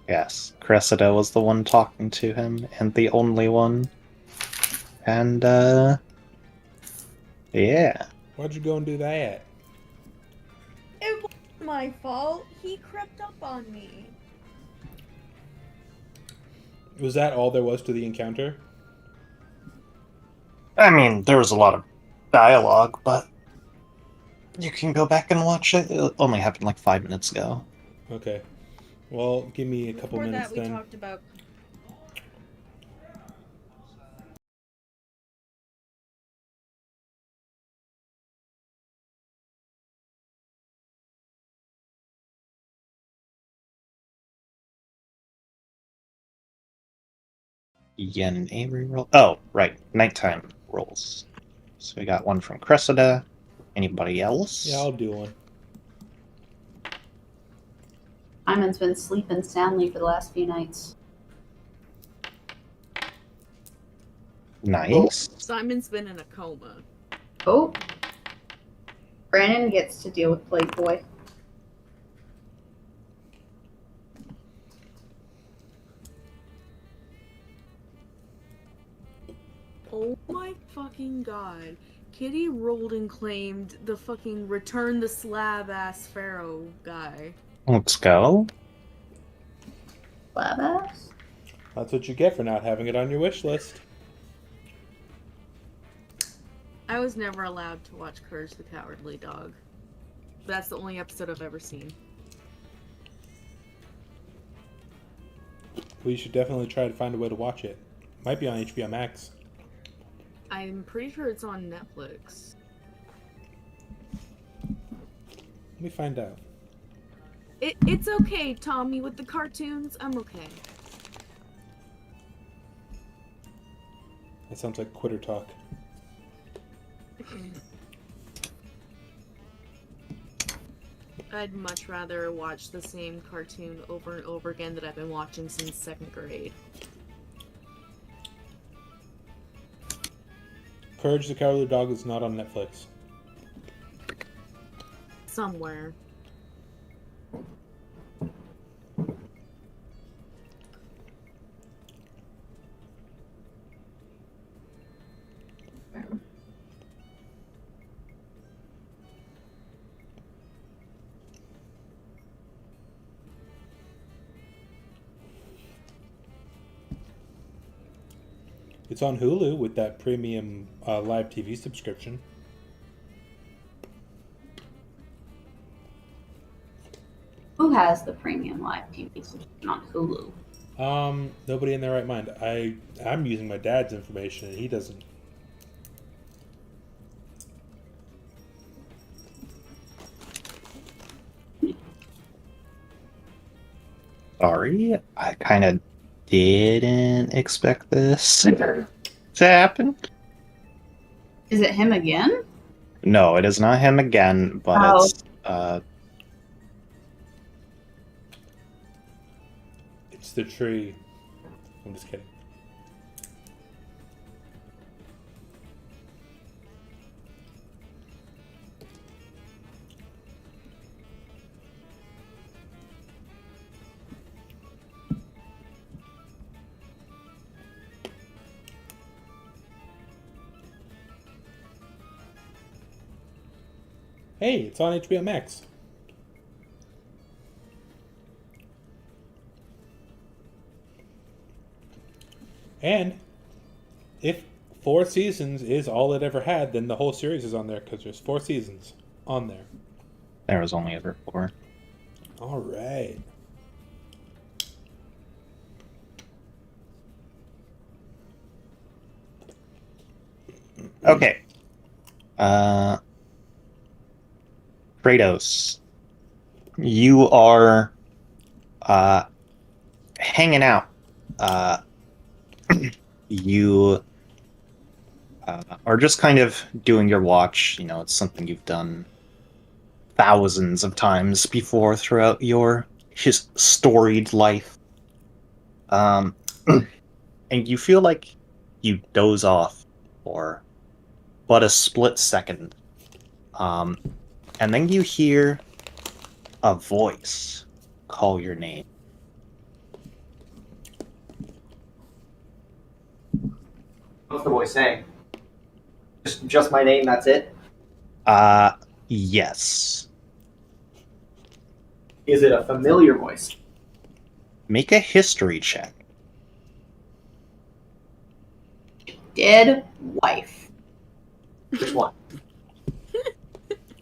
Yes, Cressida was the one talking to him, and the only one. And, yeah. Why'd you go and do that? It wasn't my fault. He crept up on me. Was that all there was to the encounter? I mean, there was a lot of dialogue, but you can go back and watch it. It only happened like 5 minutes ago. Okay. Well, give me a couple Before minutes that, we then. talked about. Yen Avery roll. Oh, right. Nighttime rolls. So we got one from Cressida. Anybody else? Yeah, I'll do one. Simon's been sleeping soundly for the last few nights. Nice. Simon's been in a coma. Oh. Brandon gets to deal with Plague Boy. Oh my fucking god. Kitty rolled and claimed the fucking return the slab ass pharaoh guy. Let's go. Slab ass? That's what you get for not having it on your wish list. I was never allowed to watch Courage the Cowardly Dog. That's the only episode I've ever seen. Well, you should definitely try to find a way to watch it. Might be on HBO Max. I'm pretty sure it's on Netflix. Let me find out. It's okay, Tommy, with the cartoons. I'm okay. That sounds like quitter talk. I'd much rather watch the same cartoon over and over again that I've been watching since 2nd grade. Courage the Cowardly Dog is not on Netflix. Somewhere. It's on Hulu with that premium live TV subscription. Who has the premium live TV subscription on Hulu? Nobody in their right mind. I'm using my dad's information and he doesn't. Sorry, I kind of didn't expect this to happen. Is it him again? No, it is not him again, but Oh. It's the tree. I'm just kidding. Hey, it's on HBO Max. And if 4 seasons is all it ever had, then the whole series is on there because there's 4 seasons on there. There was only ever 4. All right. Okay. Kratos, you are hanging out. You are just kind of doing your watch. You know, it's something you've done thousands of times before throughout your storied life. And you feel like you doze off for but a split second. And then you hear a voice call your name. What's the voice saying? Just my name, that's it? Yes. Is it a familiar voice? Make a history check. Dead wife. Which one?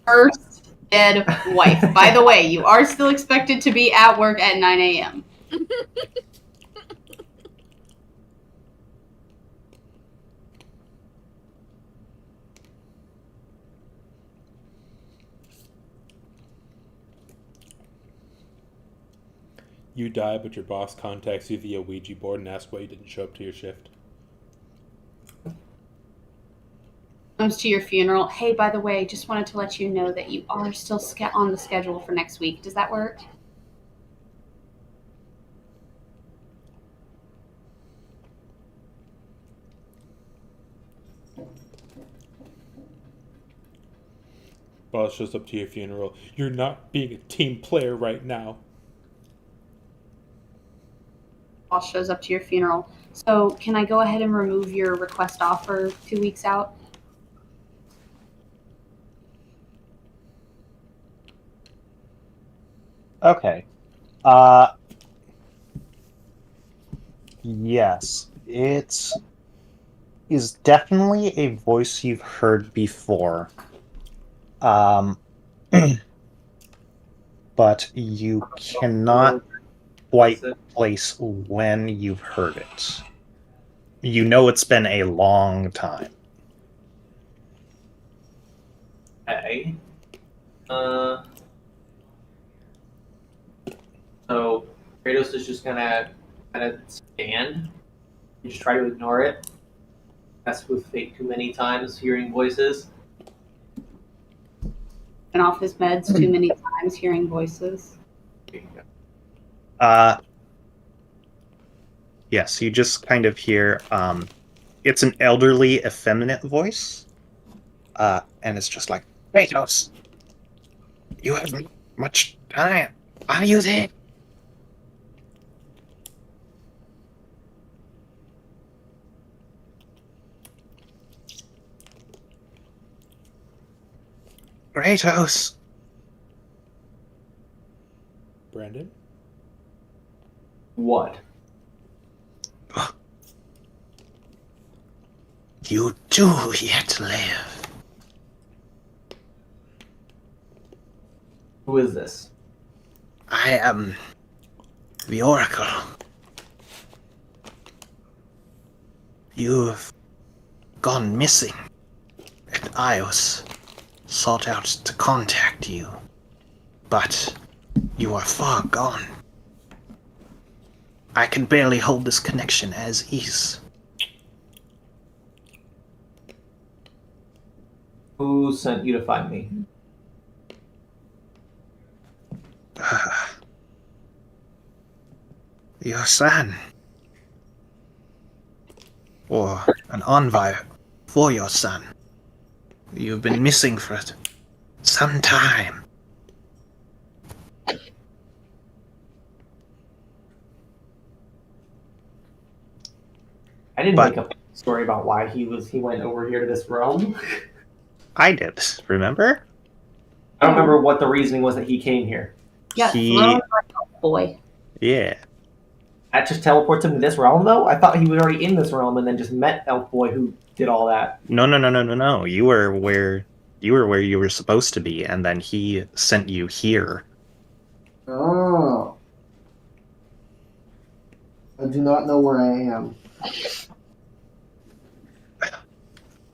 First dead wife. By the way, you are still expected to be at work at 9 a.m. You die, but your boss contacts you via Ouija board and asks why you didn't show up to your shift. Comes to your funeral. Hey, by the way, just wanted to let you know that you are still on the schedule for next week. Does that work? Boss shows up to your funeral. You're not being a team player right now. Boss shows up to your funeral. So can I go ahead and remove your request offer 2 weeks out? Okay. Yes. It is definitely a voice you've heard before. But you cannot quite place when you've heard it. You know it's been a long time. Okay. So Kratos is just gonna kind of stand and just try to ignore it. Mess with fate too many times, hearing voices. Been off his meds too many times, hearing voices. Yes, you just kind of hear, it's an elderly, effeminate voice, and it's just like, Kratos, you have much time. Are you there? Kratos. Brandon? What? You do yet live. Who is this? I am the Oracle. You've gone missing, and I was sought out to contact you, but you are far gone. I can barely hold this connection as is. Who sent you to find me? Your son. Or an envoy for your son. You've been missing for some time. I didn't But- make up a story about why he went over here to this realm. I did, remember? I don't remember what the reasoning was that he came here. Yeah, He- thrown by a boy. Yeah. That just teleports him to this realm, though? I thought he was already in this realm and then just met Elf Boy who did all that. No. You were where you were supposed to be, and then he sent you here. Oh. I do not know where I am.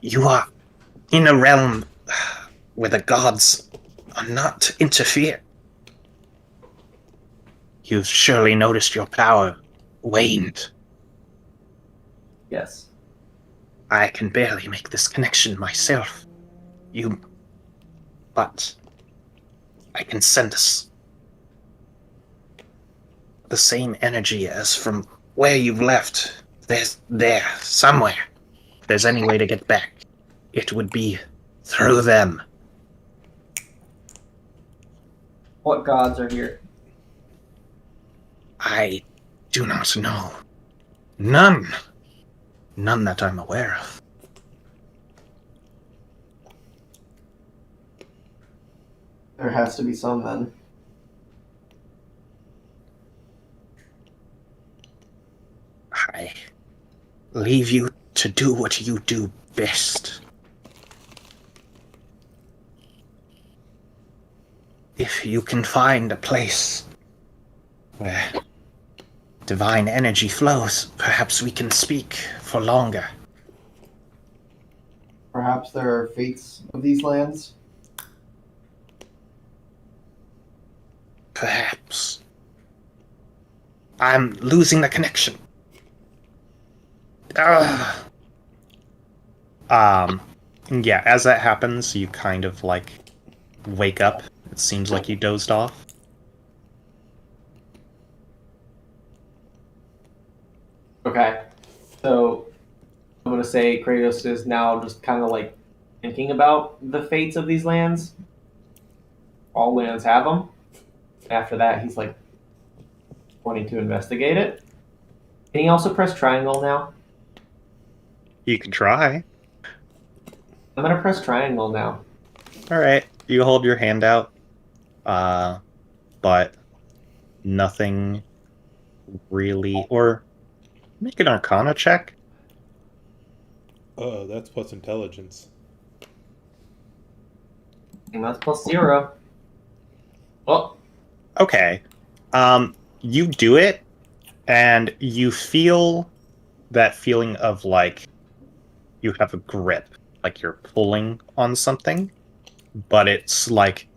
You are in a realm where the gods are not to interfere. You've surely noticed your power waned. Yes. I can barely make this connection myself. But I can sense the same energy as from where you've left. There, somewhere. If there's any way to get back, it would be through them. What gods are here? I do not know. None. None that I'm aware of. There has to be some then. I leave you to do what you do best. If you can find a place where divine energy flows, perhaps we can speak for longer. Perhaps there are fates of these lands. Perhaps. I'm losing the connection. Ugh. Yeah, as that happens, you kind of, like, wake up. It seems like you dozed off. Okay. So, I'm going to say Kratos is now just kind of like thinking about the fates of these lands. All lands have them. After that, he's like wanting to investigate it. Can he also press triangle now? You can try. I'm going to press triangle now. Alright, you hold your hand out. But nothing really... Or make an Arcana check. Oh, that's plus intelligence. And that's plus 0. Oh, Okay. You do it, and you feel that feeling of, like, you have a grip. Like you're pulling on something, but it's, like,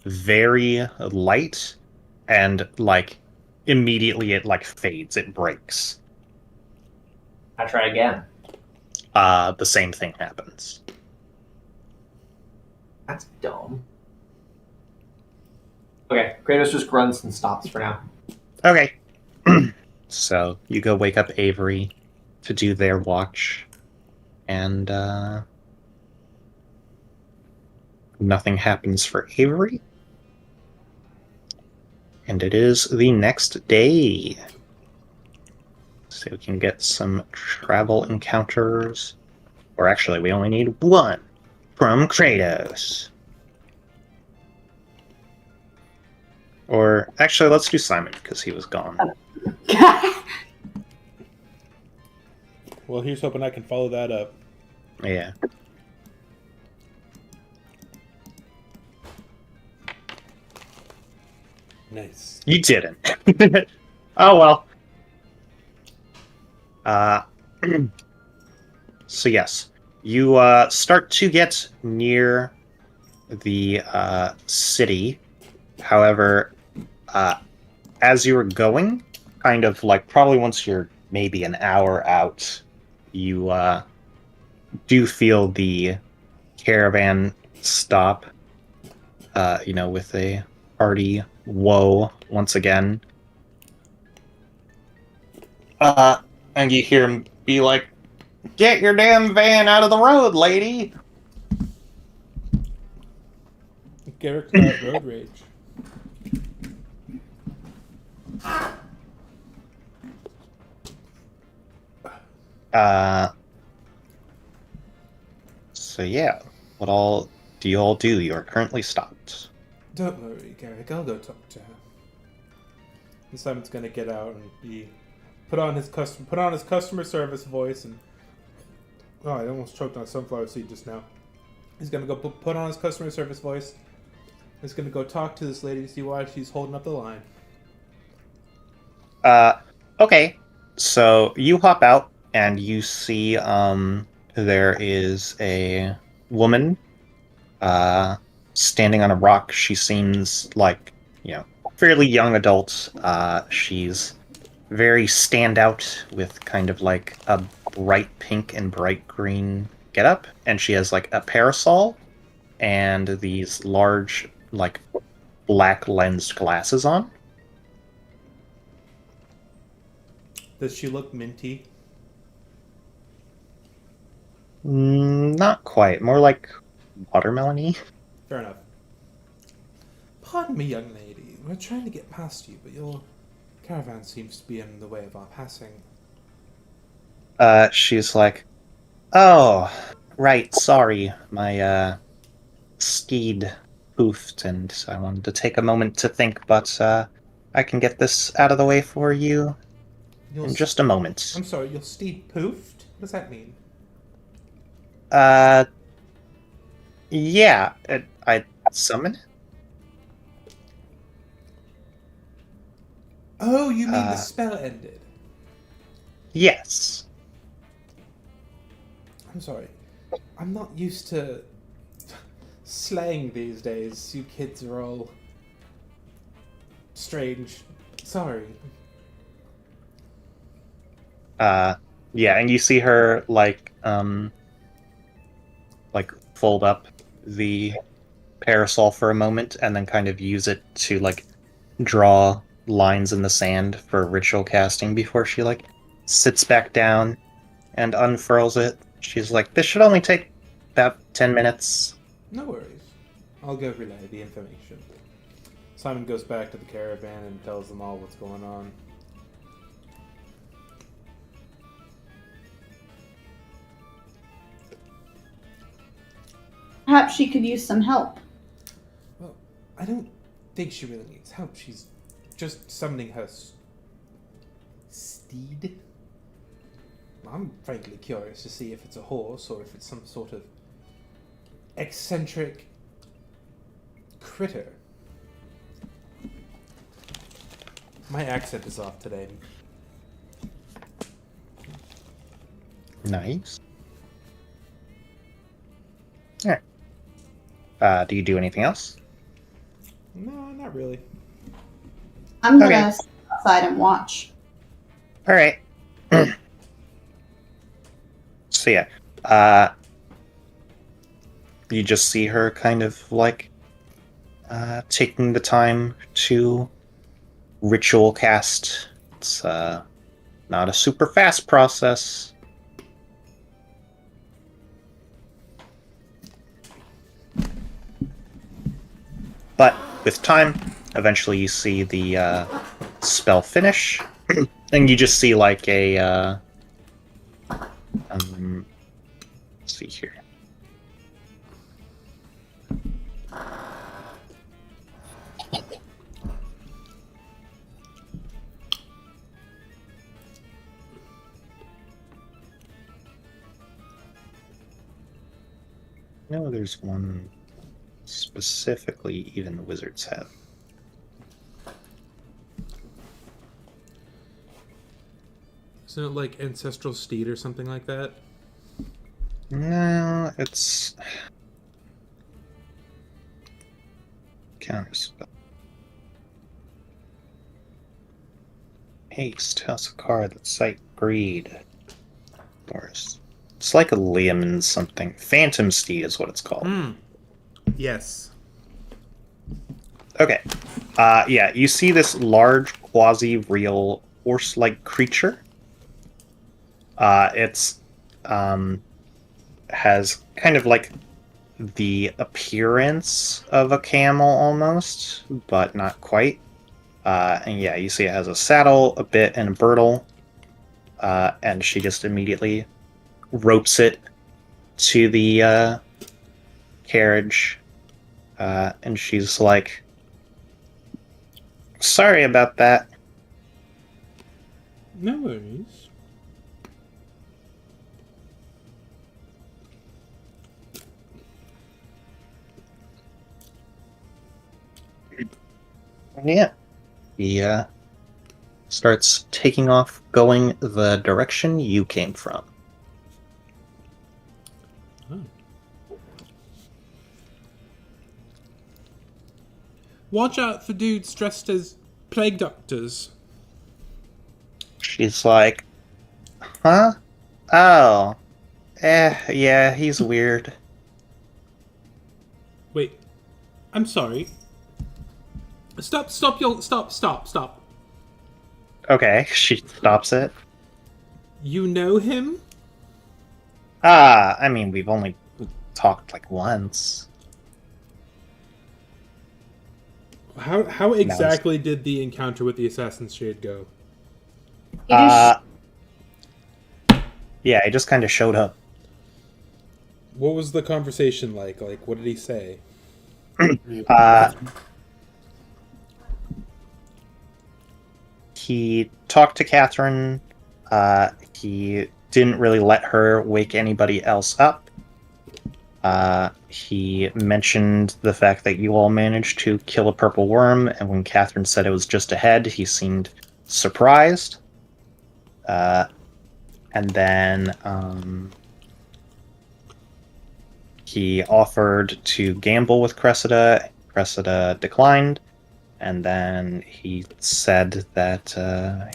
very light, and, like, immediately it, like, fades. It breaks. I try again. The same thing happens. That's dumb. Okay, Kratos just grunts and stops for now. Okay. So, you go wake up Avery to do their watch, and, nothing happens for Avery. And it is the next day. So we can get some travel encounters. Or actually, we only need one from Kratos. Or actually, let's do Simon because he was gone. Well, here's hoping I can follow that up. Yeah. Nice. You didn't. Oh well. So yes, you start to get near the city. However, as you were going, kind of like probably once you're maybe an hour out, you do feel the caravan stop, with a hearty whoa once again. And you hear him be like, "Get your damn van out of the road, lady!" Garrick's got road rage. So yeah, what all do you all do? You are currently stopped. Don't worry, Garrick. I'll go talk to her. And Simon's gonna get out and put on his customer service voice and I almost choked on a sunflower seed just now. He's gonna go put on his customer service voice. He's gonna go talk to this lady to see why she's holding up the line. Okay. So you hop out and you see there is a woman standing on a rock. She seems like, fairly young adult. She's very standout with kind of like a bright pink and bright green getup, and she has like a parasol and these large like black lensed glasses on. Does she look minty? Not quite. More like watermelon-y. Fair enough. Pardon me, young lady. We're trying to get past you, but your caravan seems to be in the way of our passing. She's like, "Oh, right, sorry. My steed poofed, and I wanted to take a moment to think, but I can get this out of the way for you in just a moment." I'm sorry, your steed poofed? What does that mean? Yeah, I summon it. Oh, you mean the spell ended? Yes. I'm sorry. I'm not used to slang these days. You kids are all strange. Sorry. Yeah, and you see her like fold up the parasol for a moment and then kind of use it to like draw lines in the sand for ritual casting before she like sits back down and unfurls it. She's like, "This should only take about 10 minutes. No worries. I'll go relay the information. Simon goes back to the caravan and tells them all what's going on. Perhaps she could use some help. Well, I don't think she really needs help. She's just summoning her steed. I'm frankly curious to see if it's a horse or if it's some sort of eccentric critter. My accent is off today. Nice. Alright. Do you do anything else? No, not really. I'm Okay. gonna sit outside and watch. Alright. So yeah, you just see her kind of like taking the time to ritual cast. It's not a super fast process. But with time, eventually you see the spell finish, and you just see like a let's see here. No, there's one specifically even the wizards have. Isn't it like Ancestral Steed or something like that? No, it's counterspell. Haste, House of Cards, Sight, Greed. It's like a Liam something. Phantom Steed is what it's called. Yes. Okay. Yeah, you see this large, quasi-real, horse-like creature. It's has kind of like the appearance of a camel almost, but not quite. And yeah, you see it has a saddle, a bit, and a birtle. And she just immediately ropes it to the carriage. And she's like, sorry about that. No worries. Yeah. He starts taking off, going the direction you came from. Oh. Watch out for dudes dressed as plague doctors. She's like, huh? Oh. Yeah, he's weird. Wait, I'm sorry. Stop. Okay, she stops it. You know him? I mean, we've only talked like once. How exactly did the encounter with the Assassin's Shade go? Yeah, he just kind of showed up. What was the conversation like? Like, what did he say? He talked to Catherine. He didn't really let her wake anybody else up. He mentioned the fact that you all managed to kill a purple worm, and when Catherine said it was just ahead, he seemed surprised. And then he offered to gamble with Cressida. Cressida declined. And then he said that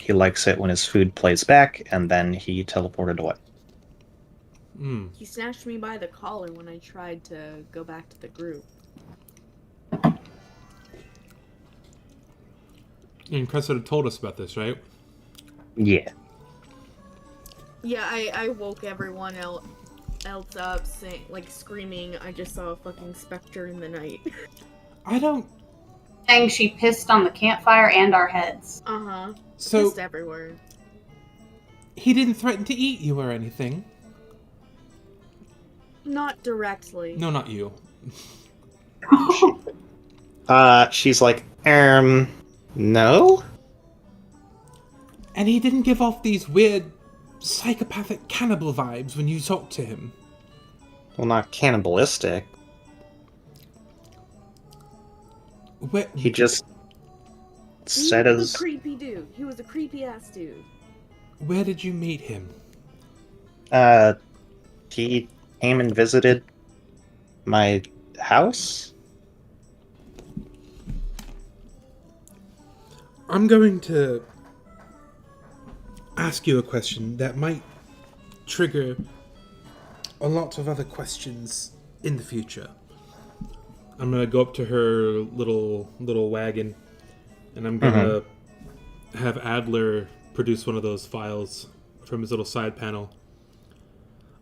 he likes it when his food plays back, and then he teleported away. He snatched me by the collar when I tried to go back to the group. And Cressida told us about this, right? Yeah. Yeah, I woke everyone else up, saying, like, screaming, I just saw a fucking specter in the night. I don't... Saying she pissed on the campfire and our heads. Uh-huh. So, Just everywhere. he didn't threaten to eat you or anything? Not directly. No, not you. She's like, no? And he didn't give off these weird psychopathic cannibal vibes when you talked to him? Well, not cannibalistic. Where... He just said He was as... a creepy dude. He was a creepy ass dude. Where did you meet him? He came and visited my house? I'm going to ask you a question that might trigger a lot of other questions in the future. I'm gonna go up to her little wagon, and I'm gonna have Adler produce one of those files from his little side panel.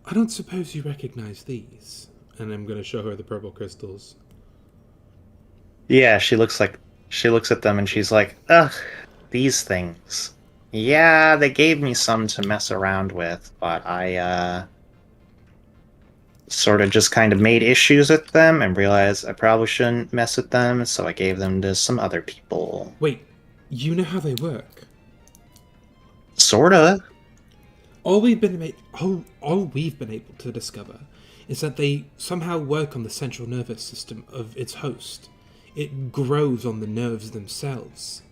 I don't suppose you recognize these. And I'm gonna show her the purple crystals. Yeah, she looks at them and she's like, ugh, these things. Yeah, they gave me some to mess around with, but I, sort of just kind of made issues with them and realized I probably shouldn't mess with them, so I gave them to some other people. Wait, you know how they work? Sorta. All we've been able to discover is that they somehow work on the central nervous system of its host. It grows on the nerves themselves.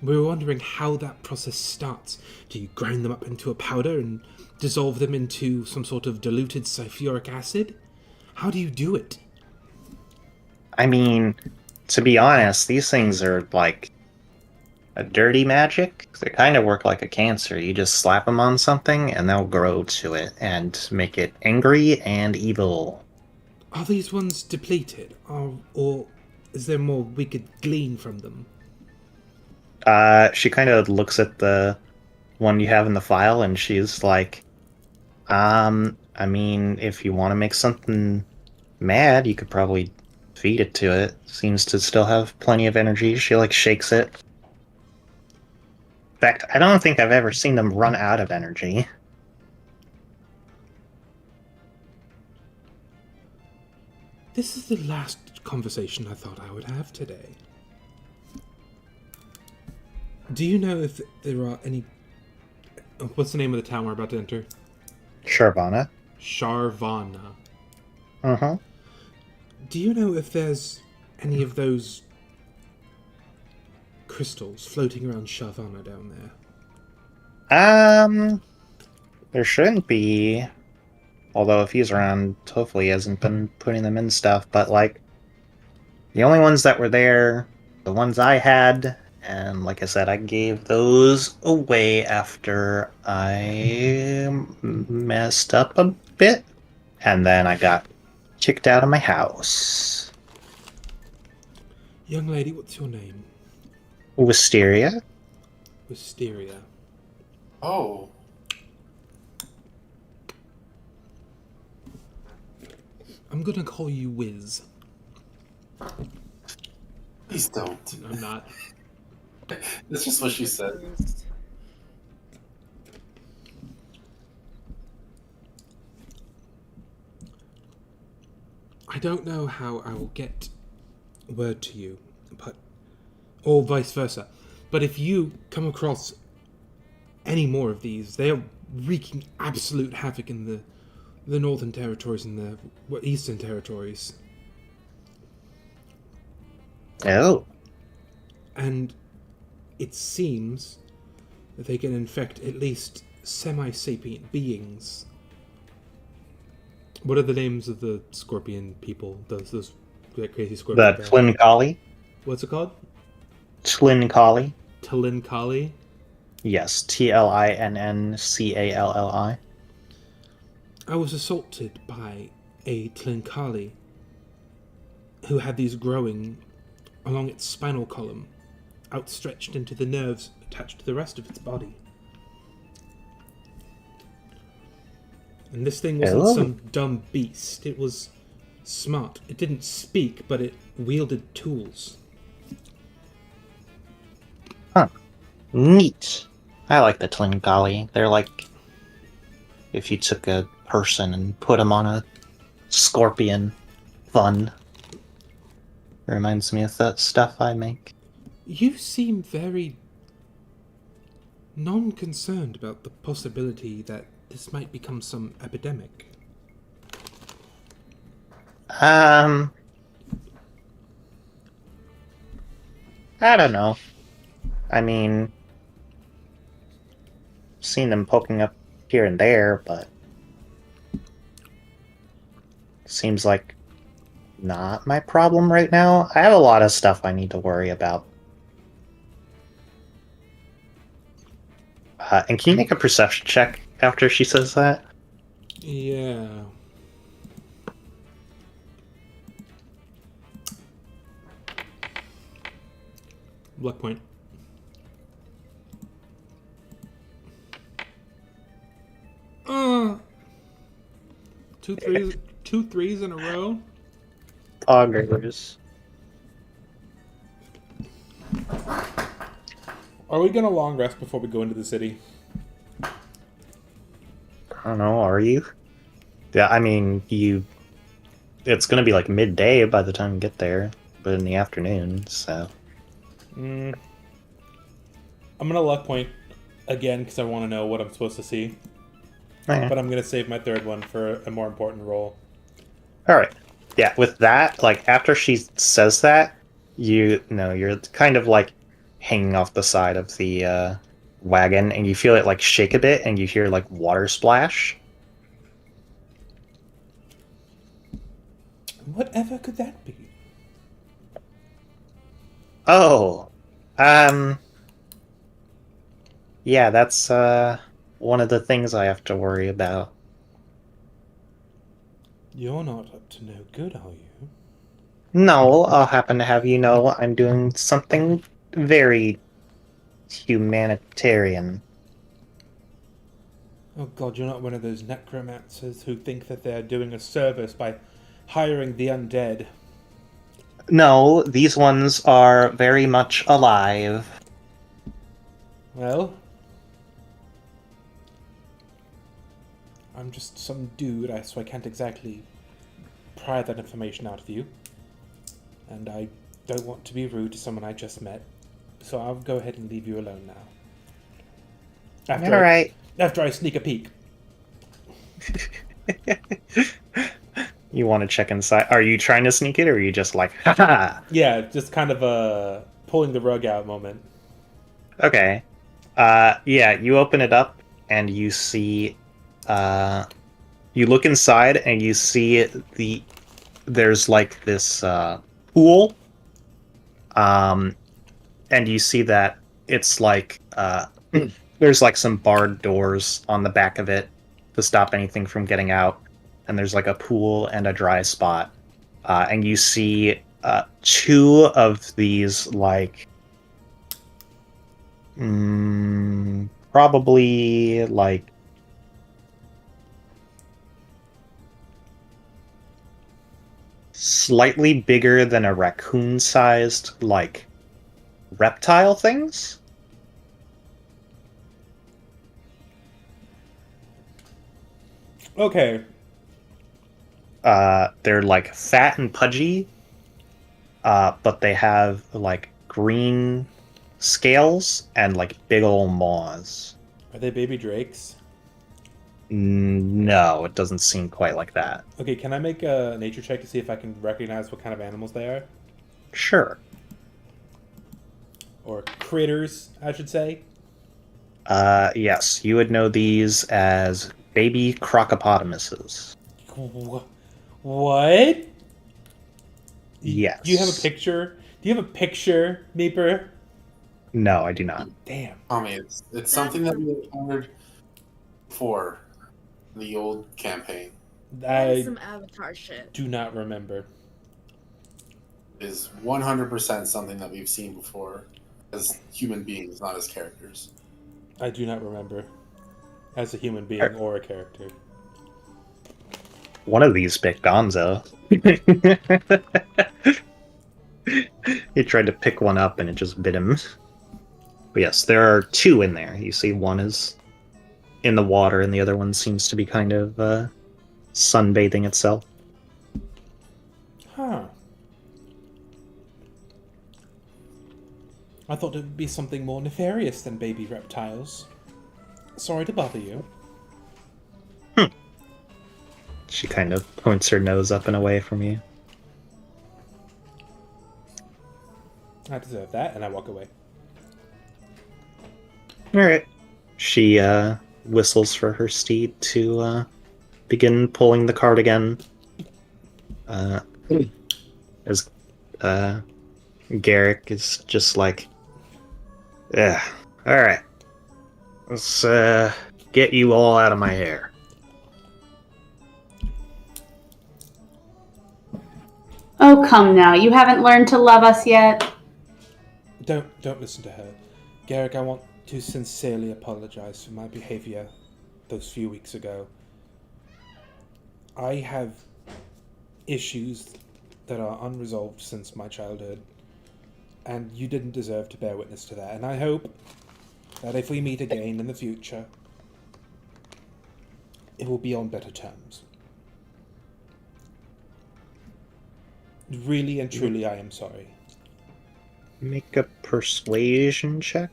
We were wondering how that process starts. Do you grind them up into a powder and dissolve them into some sort of diluted sulfuric acid? How do you do it? I mean, to be honest, these things are like a dirty magic. They kind of work like a cancer. You just slap them on something, and they'll grow to it and make it angry and evil. Are these ones depleted, or is there more we could glean from them? She kind of looks at the one you have in the file, and she's like, I mean, if you want to make something mad, you could probably feed it to it. Seems to still have plenty of energy. She, like, shakes it. In fact, I don't think I've ever seen them run out of energy. This is the last conversation I thought I would have today. Do you know if there are any... What's the name of the town we're about to enter? Sharvana. Sharvana. Uh-huh. Do you know if there's any of those crystals floating around Sharvana down there? There shouldn't be. Although if he's around, hopefully he hasn't been putting them in stuff. But, like, the only ones that were there, the ones I had, and like I said, I gave those away after I messed up a bit. And then I got kicked out of my house. Young lady, what's your name? Wisteria. Wisteria. Oh. I'm gonna call you Wiz. Please don't. I'm not. That's just what she said. I don't know how I will get word to you, but or vice versa. But if you come across any more of these, they are wreaking absolute havoc in the Northern Territories and the Eastern Territories. Oh. And it seems that they can infect at least semi-sapient beings. What are the names of the scorpion people? Those that crazy scorpion The guy? Tlinkali. What's it called? Tlinkali. Tlinkali? Yes, Tlinnncalli. I was assaulted by a Tlinkali who had these growing along its spinal column, outstretched into the nerves attached to the rest of its body. And this thing wasn't Oh. some dumb beast. It was smart. It didn't speak, but it wielded tools. Huh. Neat. I like the Tlinkali. They're like if you took a person and put them on a scorpion. Fun. Reminds me of that stuff I make. You seem very non-concerned about the possibility that this might become some epidemic. I don't know. I mean, seen them poking up here and there, but seems like not my problem right now. I have a lot of stuff I need to worry about. And can you make a perception check after she says that? Yeah. Luck point. Two threes in a row. Augers. Are we gonna long rest before we go into the city? I don't know, are you? Yeah, I mean, it's gonna be like midday by the time you get there, but in the afternoon, so. I'm gonna luck point again because I want to know what I'm supposed to see. Okay. But I'm gonna save my third one for a more important role. Alright. Yeah, with that, like, after she says that, you're kind of, like, hanging off the side of the wagon, and you feel it, like, shake a bit, and you hear, like, water splash. Whatever could that be? Oh, Yeah, that's one of the things I have to worry about. You're not up to no good, are you? No, I'll happen to have you know I'm doing something very humanitarian. Oh god, you're not one of those necromancers who think that they're doing a service by hiring the undead. No, these ones are very much alive. Well, I'm just some dude, so I can't exactly pry that information out of you. And I don't want to be rude to someone I just met. So I'll go ahead and leave you alone now. Alright. After I sneak a peek. You want to check inside? Are you trying to sneak it, or are you just like, haha? Yeah, just kind of a pulling the rug out moment. Okay. Yeah, you open it up, and you see, you look inside, and you see there's like this, pool, and you see that it's like, there's like some barred doors on the back of it to stop anything from getting out, and there's like a pool and a dry spot, and you see two of these like probably like slightly bigger than a raccoon-sized like reptile things. Okay. They're like fat and pudgy, but they have like green scales and like big ol' maws. Are they baby drakes? No, it doesn't seem quite like that. Okay, can I make a nature check to see if I can recognize what kind of animals they are? Sure. Or critters, I should say. Yes, you would know these as baby crocopotamuses. What? Yes. Do you have a picture? Do you have a picture, Meeper? No, I do not. Damn. Tommy, it's something that we encountered before in the old campaign. That's I some Avatar shit. do not remember. Is 100% something that we've seen before as human beings, not as characters. I do not remember. As a human being or a character. One of these bit Gonzo. He tried to pick one up and it just bit him. But yes, there are two in there. You see one is in the water and the other one seems to be kind of sunbathing itself. Huh. I thought it would be something more nefarious than baby reptiles. Sorry to bother you. She kind of points her nose up and away from you. I deserve that, and I walk away. Alright. She whistles for her steed to begin pulling the cart again. As Garrick is just like, yeah, alright. Let's get you all out of my hair. Oh, come now. You haven't learned to love us yet? Don't listen to her. Garrick, I want to sincerely apologize for my behavior those few weeks ago. I have issues that are unresolved since my childhood, and you didn't deserve to bear witness to that. And I hope that if we meet again in the future, it will be on better terms. Really and truly, I am sorry. Make a persuasion check.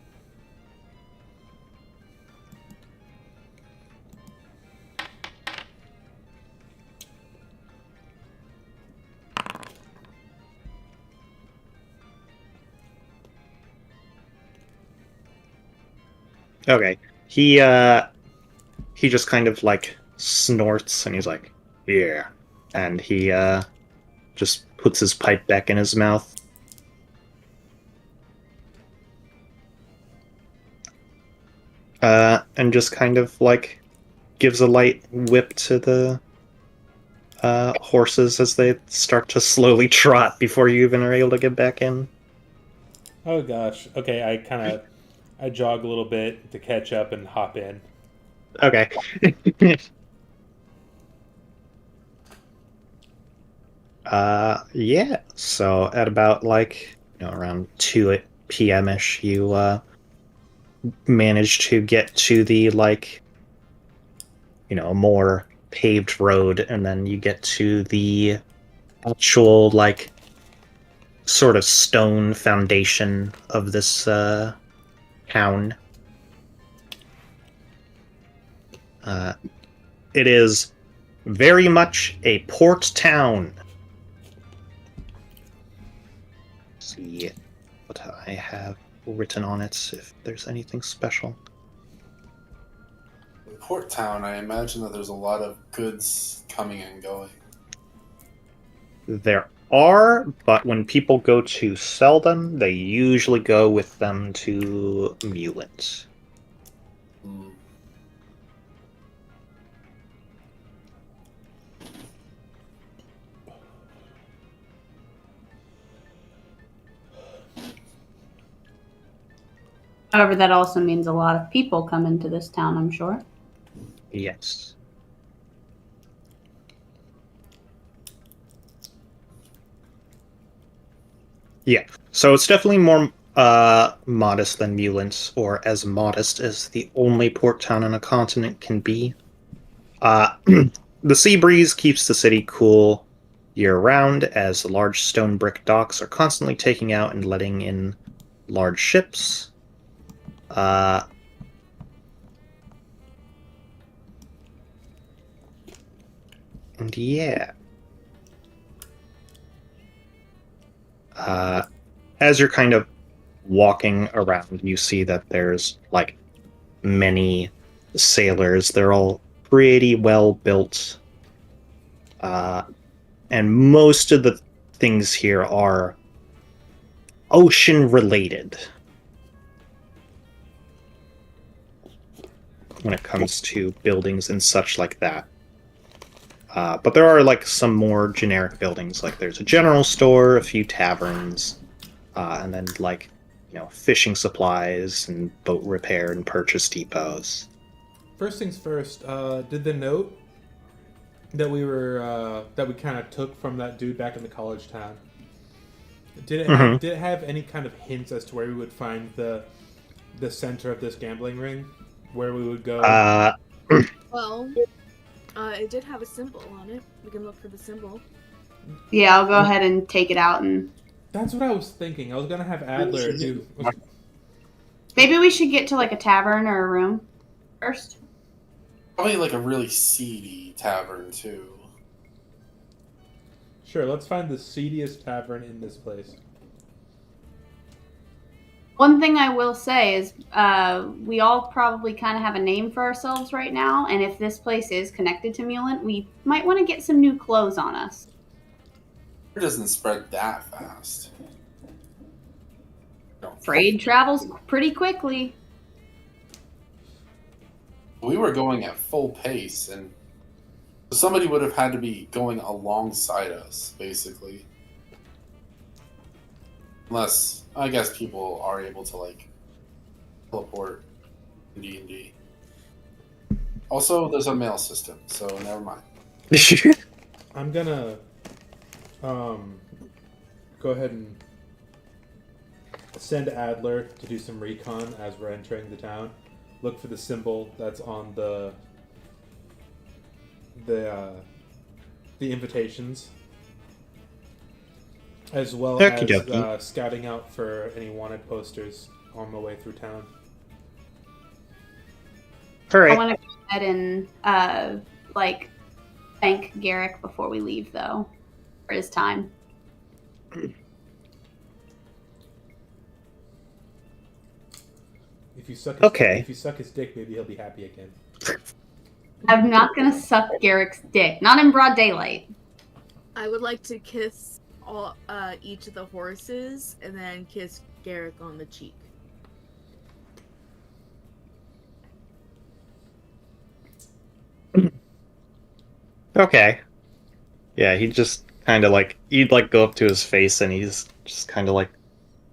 Okay. He just kind of like snorts and he's like, yeah. And he just puts his pipe back in his mouth. and just kind of like gives a light whip to the horses as they start to slowly trot before you even are able to get back in. Oh gosh. Okay, I jog a little bit to catch up and hop in. Okay. Yeah. So at about like around 2 p.m. ish, you manage to get to the like more paved road, and then you get to the actual like sort of stone foundation of this town. It is very much a port town. Let's see what I have written on it, if there's anything special. In Port Town, I imagine that there's a lot of goods coming and going. There are, but when people go to sell them, they usually go with them to Petulant. Hmm. However, that also means a lot of people come into this town, I'm sure. Yes. Yeah, so it's definitely more modest than Petulant, or as modest as the only port town on a continent can be. The sea breeze keeps the city cool year-round, as the large stone brick docks are constantly taking out and letting in large ships. And yeah. As you're kind of walking around, you see that there's like many sailors. They're all pretty well built. And most of the things here are ocean related when it comes to buildings and such like that. But there are like some more generic buildings, like there's a general store, a few taverns, and then like fishing supplies and boat repair and purchase depots. First things first, did the note that we kind of took from that dude back in the college town, did it have any kind of hints as to where we would find the center of this gambling ring, where we would go? Well, it did have a symbol on it. We can look for the symbol. Yeah, I'll go ahead and take it out, and That's what I was thinking. I was gonna have Adler do. maybe we should get to like a tavern or a room first. Probably like a really seedy tavern too. Sure, let's find the seediest tavern in this place. One thing I will say is we all probably kind of have a name for ourselves right now, and if this place is connected to Petulant, we might want to get some new clothes on us. It doesn't spread that fast. Trade travels pretty quickly. We were going at full pace, and somebody would have had to be going alongside us, basically. Unless, I guess people are able to, like, teleport in D&D. Also, there's a mail system, so never mind. I'm gonna go ahead and send Adler to do some recon as we're entering the town. Look for the symbol that's on the invitations, as well as scouting out for any wanted posters on my way through town. All right. I want to go ahead and thank Garrick before we leave, though, for his time. If you suck his dick, maybe he'll be happy again. I'm not gonna suck Garrick's dick, not in broad daylight. I would like to kiss each of the horses and then kiss Garrick on the cheek. Okay. Yeah, he just kind of like you'd like go up to his face and he's just kind of like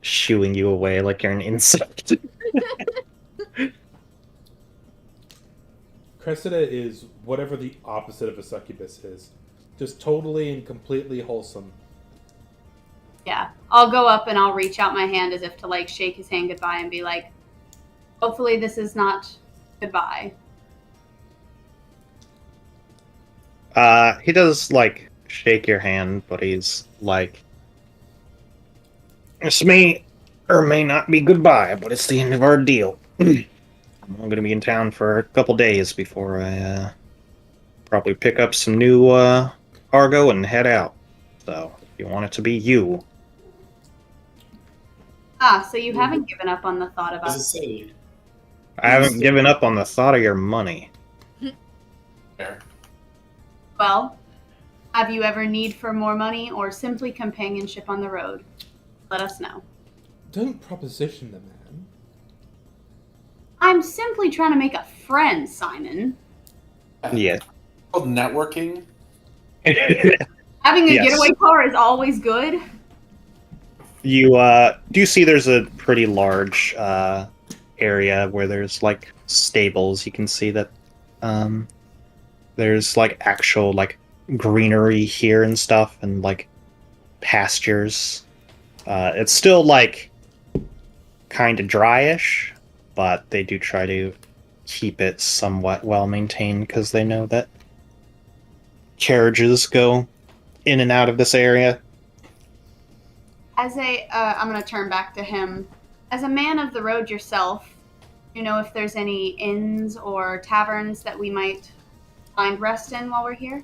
shooing you away like you're an insect. Cressida is whatever the opposite of a succubus is. Just totally and completely wholesome. Yeah. I'll go up and I'll reach out my hand as if to like shake his hand goodbye and be like, hopefully this is not goodbye. He does like shake your hand, but he's like, this may or may not be goodbye, but it's the end of our deal. I'm gonna be in town for a couple days before I probably pick up some new cargo and head out. So if you want it to be you, Ah, so you haven't given up on the thought of As I us. say, I haven't given up on the thought of your money. fair. Well, have you ever need for more money or simply companionship on the road? Let us know. Don't proposition the man. I'm simply trying to make a friend, Simon. Yeah. Called networking. Having a Yes. getaway car is always good. You do see there's a pretty large area where there's like stables. You can see that there's like actual like greenery here and stuff and like pastures. It's still like kind of dryish, but they do try to keep it somewhat well maintained because they know that carriages go in and out of this area. As I'm going to turn back to him. As a man of the road yourself, you know if there's any inns or taverns that we might find rest in while we're here?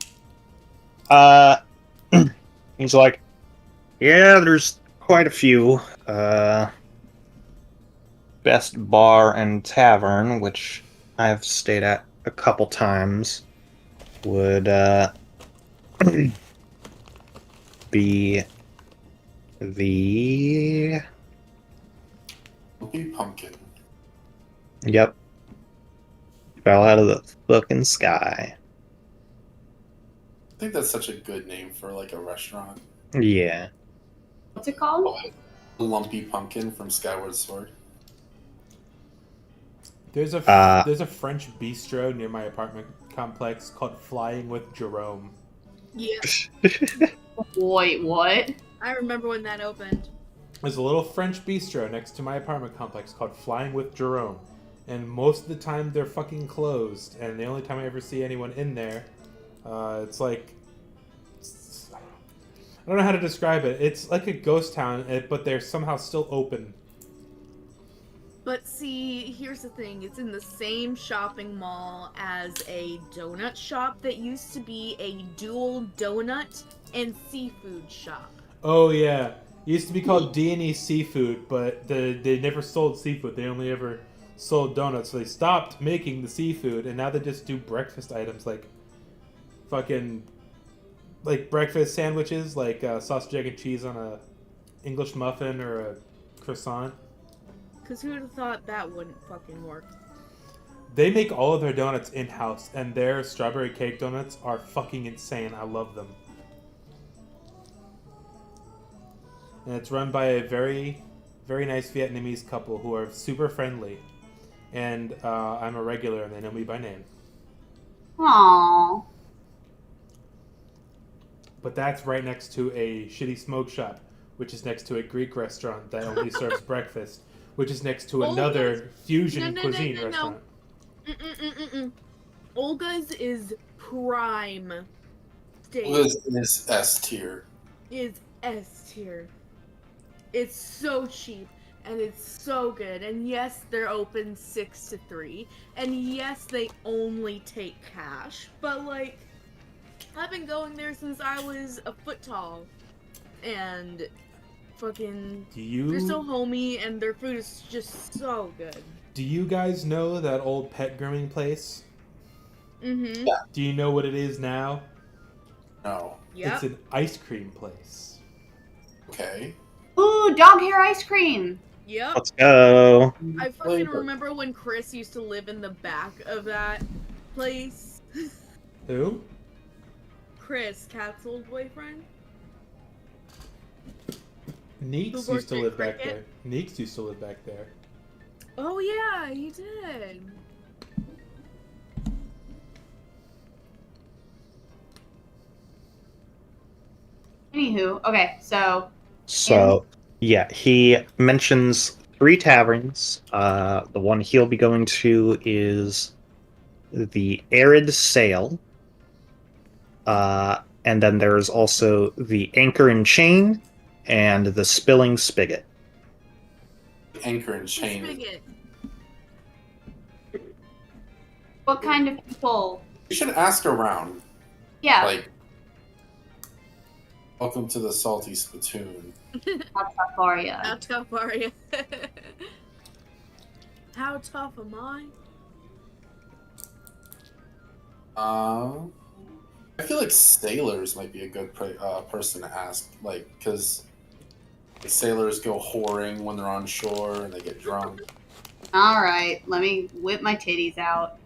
He's like, yeah, there's quite a few. Best Bar and Tavern, which I've stayed at a couple times, would be the... Lumpy Pumpkin. Yep. Fell out of the fucking sky. I think that's such a good name for like a restaurant. Yeah. What's it called? Lumpy Pumpkin from Skyward Sword. There's a Uh, there's a French bistro near my apartment complex called Flying with Jerome. Yeah, Wait, what? I remember when that opened. There's a little French bistro next to my apartment complex called Flying with Jerome, and most of the time they're fucking closed. And the only time I ever see anyone in there, it's like I don't know how to describe it. It's like a ghost town, but they're somehow still open. But see, here's the thing. It's in the same shopping mall as a donut shop that used to be a dual donut and seafood shop. Oh yeah, it used to be called D&E Seafood, but they never sold seafood. They only ever sold donuts. So they stopped making the seafood, and now they just do breakfast items like fucking like breakfast sandwiches, like sausage, egg, and cheese on a English muffin or a croissant. Cause who would have thought that wouldn't fucking work? They make all of their donuts in-house, and their strawberry cake donuts are fucking insane. I love them. And it's run by a very, very nice Vietnamese couple who are super friendly. And I'm a regular, and they know me by name. Aww. But that's right next to a shitty smoke shop, which is next to a Greek restaurant that only serves breakfast, which is next to another fusion cuisine restaurant. Olga's is prime steak. What is S tier? Is S tier. It's so cheap and it's so good. And yes, they're open 6 to 3. And yes, they only take cash. But like, I've been going there since I was a foot tall. And fucking, they're so homey and their food is just so good. Do you guys know that old pet grooming place? Mm-hmm. Yeah. Do you know what it is now? No. Yep. It's an ice cream place. Okay. Ooh, dog hair ice cream. Yep. Let's go. I fucking remember when Chris used to live in the back of that place. Who? Chris, Cat's old boyfriend? Neeks Who used worked to at live back Cricket? there. Neeks used to live back there. Oh yeah, he did. Anywho, okay, so So, yeah, he mentions 3 taverns. The one he'll be going to is the Arid Sail. And then there's also the Anchor and Chain and the Spilling Spigot. Anchor and chain. Spigot. what kind of people? You should ask around. Yeah, Like, welcome to the salty spittoon. how tough are ya? How tough are you? How tough am I? I feel like sailors might be a good person to ask, like, because sailors go whoring when they're on shore and they get drunk. All right, let me whip my titties out.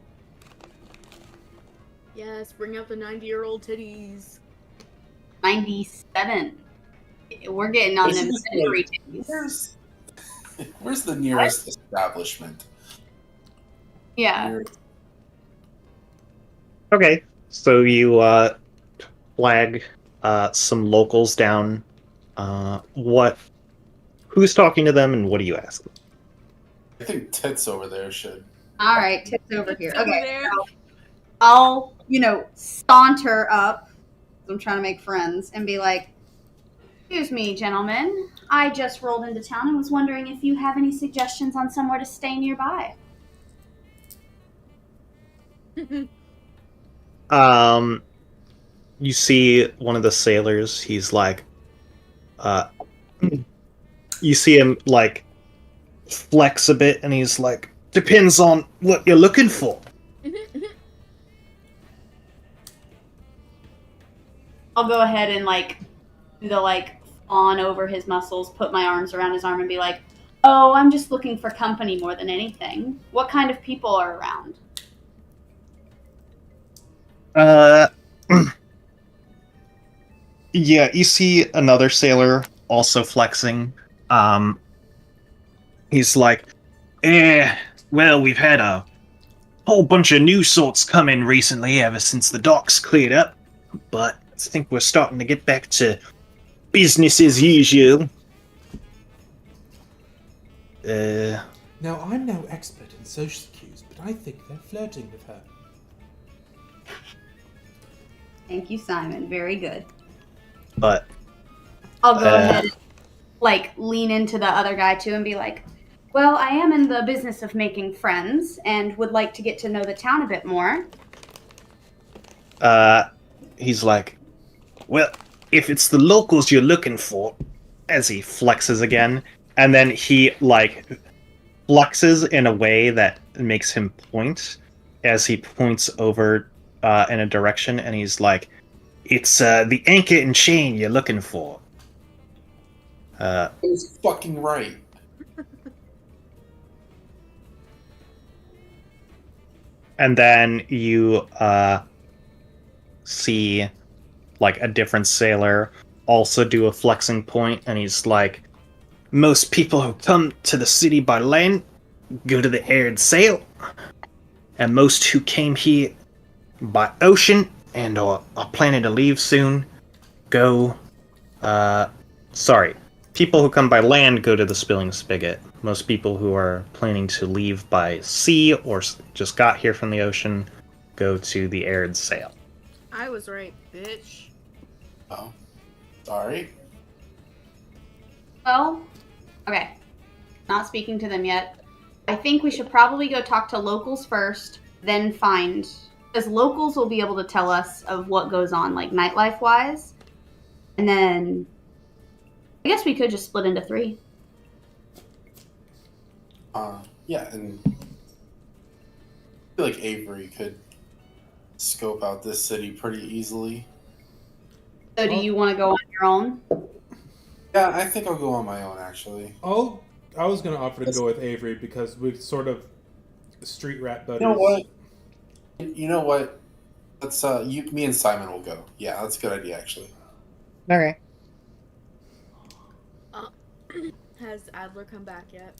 Yes, bring out the 90-year-old titties. 97. We're getting on them century titties. Where's the nearest establishment? Yeah. Nearest- Okay, so you flag some locals down. Who's talking to them, and what do you ask them? I think Tits over there should. All right, tips over here. Over Okay, there. so I'll, saunter up. I'm trying to make friends and be like, "Excuse me, gentlemen. I just rolled into town and was wondering if you have any suggestions on somewhere to stay nearby." You see one of the sailors. He's like, you see him like flex a bit, and he's like, "Depends on what you're looking for." I'll go ahead and do the fawn over his muscles, put my arms around his arm, and be like, "Oh, I'm just looking for company more than anything. What kind of people are around?" Yeah, you see another sailor also flexing. He's like, well, we've had a whole bunch of new sorts come in recently ever since the docks cleared up, but I think we're starting to get back to business as usual. Now, I'm no expert in social cues, but I think they're flirting with her. Thank you, Simon. Very good. But I'll go ahead and lean into the other guy too and be like, "Well, I am in the business of making friends and would like to get to know the town a bit more." he's like, well, if it's the locals you're looking for, as he flexes again, and then he flexes in a way that makes him point as he points over in a direction, and he's like, it's the anchor and chain you're looking for. It was fucking right. And then you see a different sailor also do a flexing point, and he's like, most people who come to the city by land go to the Arid Sail, and most who came here by ocean and are planning to leave soon go people who come by land go to the Spilling Spigot. Most people who are planning to leave by sea or just got here from the ocean go to the Arid Sail. I was right, bitch. Oh, sorry. Well, okay. Not speaking to them yet. I think we should probably go talk to locals first, then find... Because locals will be able to tell us of what goes on, nightlife-wise. And then... I guess we could just split into 3. Yeah, and I feel like Avery could scope out this city pretty easily. So do you want to go on your own? Yeah, I think I'll go on my own, actually. I was going to offer to go with Avery because we're sort of street rat buddies. You know what? Let's me and Simon will go. Yeah, that's a good idea actually. Okay. Has Adler come back yet?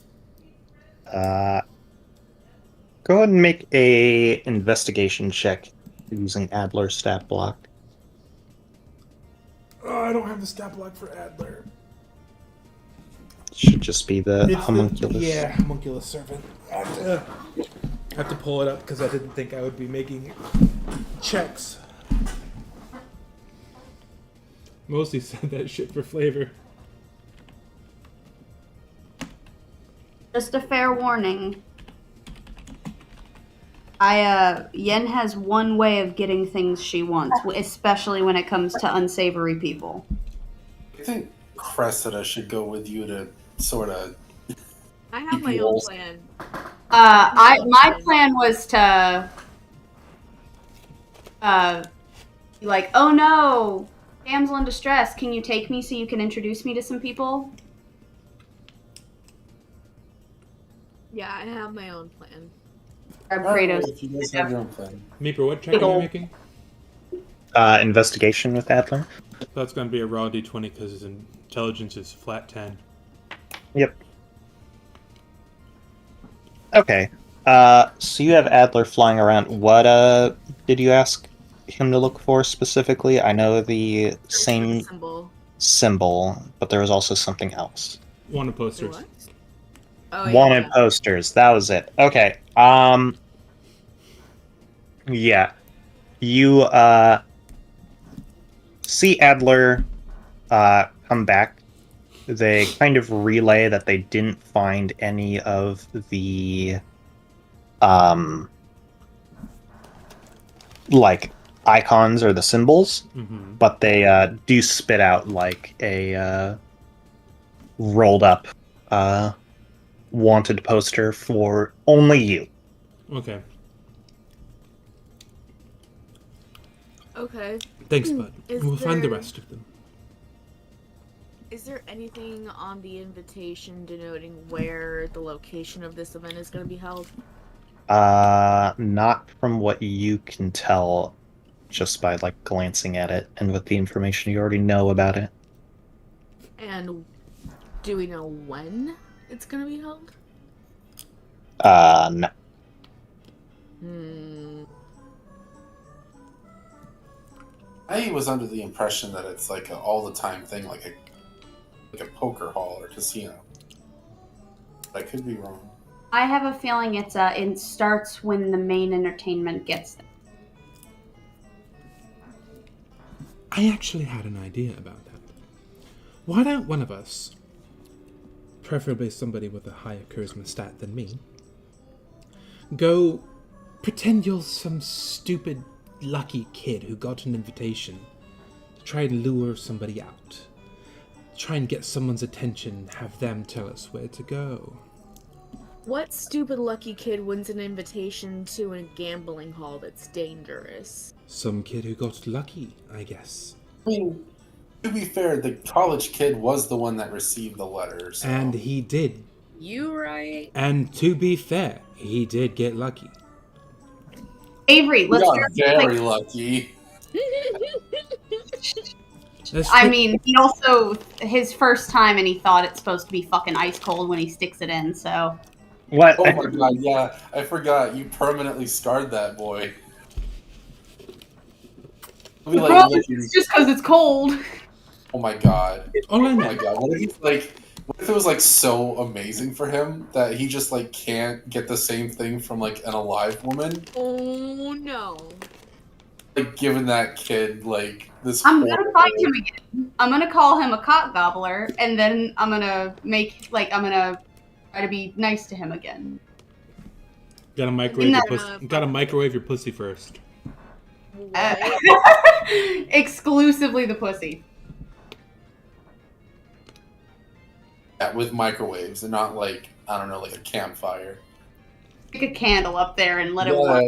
Go ahead and make a investigation check using Adler stat block. Oh, I don't have the stat block for Adler. Should just be the It's homunculus. Yeah, homunculus servant. I have to pull it up because I didn't think I would be making checks. Mostly said that shit for flavor. Just a fair warning. Yen has one way of getting things she wants, especially when it comes to unsavory people. I think Cressida should go with you to sort of. I have my own plan. My plan was to, be like, oh no, damsel in distress, can you take me so you can introduce me to some people? Yeah, I have my own plan. Grab Alright, Kratos. if you guys have your own plan. Meeper, what check are you making? Investigation with Adler. That's going to be a raw d20 because his intelligence is flat 10. Yep. Okay. So you have Adler flying around. What did you ask him to look for specifically? I know the same symbol, but there was also something else. Wanted posters. What? Oh, Wanted posters. That was it. Okay. Yeah. You see Adler come back. They kind of relay that they didn't find any of the like icons or the symbols, but they do spit out like a rolled up wanted poster for only you. Okay. Okay. Thanks, bud. Is We'll find the there- rest of them. Is there anything on the invitation denoting where the location of this event is going to be held? Not from what you can tell, just by like glancing at it and with the information you already know about it. And do we know when it's going to be held? No. I was under the impression that it's like an all the time thing, like a poker hall or casino. But I could be wrong. I have a feeling it starts when the main entertainment gets there. I actually had an idea about that. Why don't one of us, preferably somebody with a higher charisma stat than me, go pretend you're some stupid lucky kid who got an invitation to try and lure somebody out. Try and get someone's attention, have them tell us where to go. What stupid lucky kid wins an invitation to a gambling hall that's dangerous? Some kid who got lucky, I guess. I mean, to be fair, the college kid was the one that received the letter. So. And he did. You right? And to be fair, he did get lucky. Avery, let's got try very lucky. I mean, he also, his first time, and he thought it's supposed to be fucking ice cold when he sticks it in, so. What? Oh my god, yeah, I forgot. You permanently scarred that boy. Be like, Well, it's just because it's cold. oh my god. All I Oh know, my god. What if it was like so amazing for him that he just like can't get the same thing from like an alive woman? Oh no. Like giving that kid like this I'm gonna find him again. I'm gonna call him a cock gobbler, and then I'm gonna try to be nice to him again. gotta microwave your pussy first. Exclusively the pussy. Yeah, with microwaves and not like, I don't know, like a campfire. Stick a candle up there and let it Yeah, warm.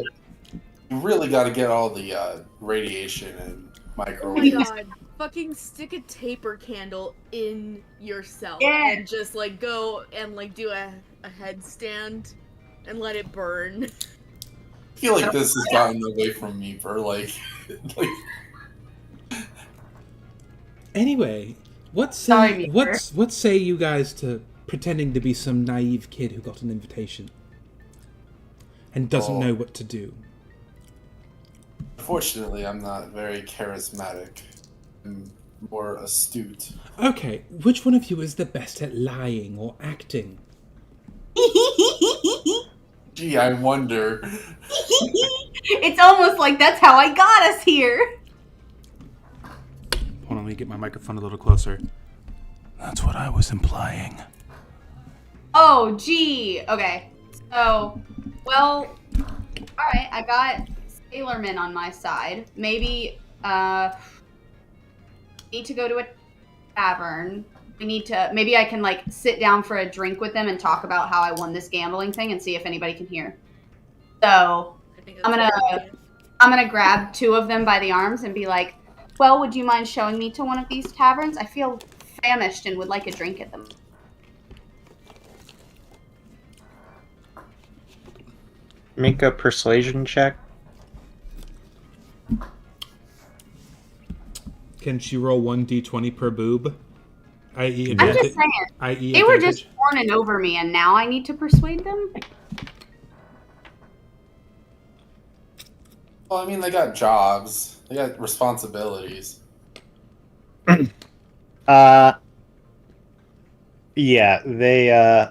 you really got to get all the radiation and Oh my microwave. god. Fucking stick a taper candle in yourself Yeah. and just like go and like do a headstand and let it burn. I feel like this has gotten away from me for like Anyway, what Sorry, say Meeper. what say you guys to pretending to be some naive kid who got an invitation and doesn't know what to do? Unfortunately, I'm not very charismatic. I'm more astute. Okay, which one of you is the best at lying or acting? Gee, I wonder. It's almost like that's how I got us here. Hold on, let me get my microphone a little closer. That's what I was implying. Oh, gee. Okay. So, well, all right. I got Sailorman on my side. Maybe, need to go to a tavern. We need to. Maybe I can like sit down for a drink with them and talk about how I won this gambling thing and see if anybody can hear. So, I think I'm that's gonna- a good idea. I'm gonna grab two of them by the arms and be like, "Well, would you mind showing me to one of these taverns? I feel famished and would like a drink at them." Make a persuasion check. Can she roll 1d20 per boob? I.e. I'm I'm advantage. just saying, I.e. they were advantage. just fawning over me, and now I need to persuade them. Well, I mean, they got jobs. They got responsibilities. Yeah, they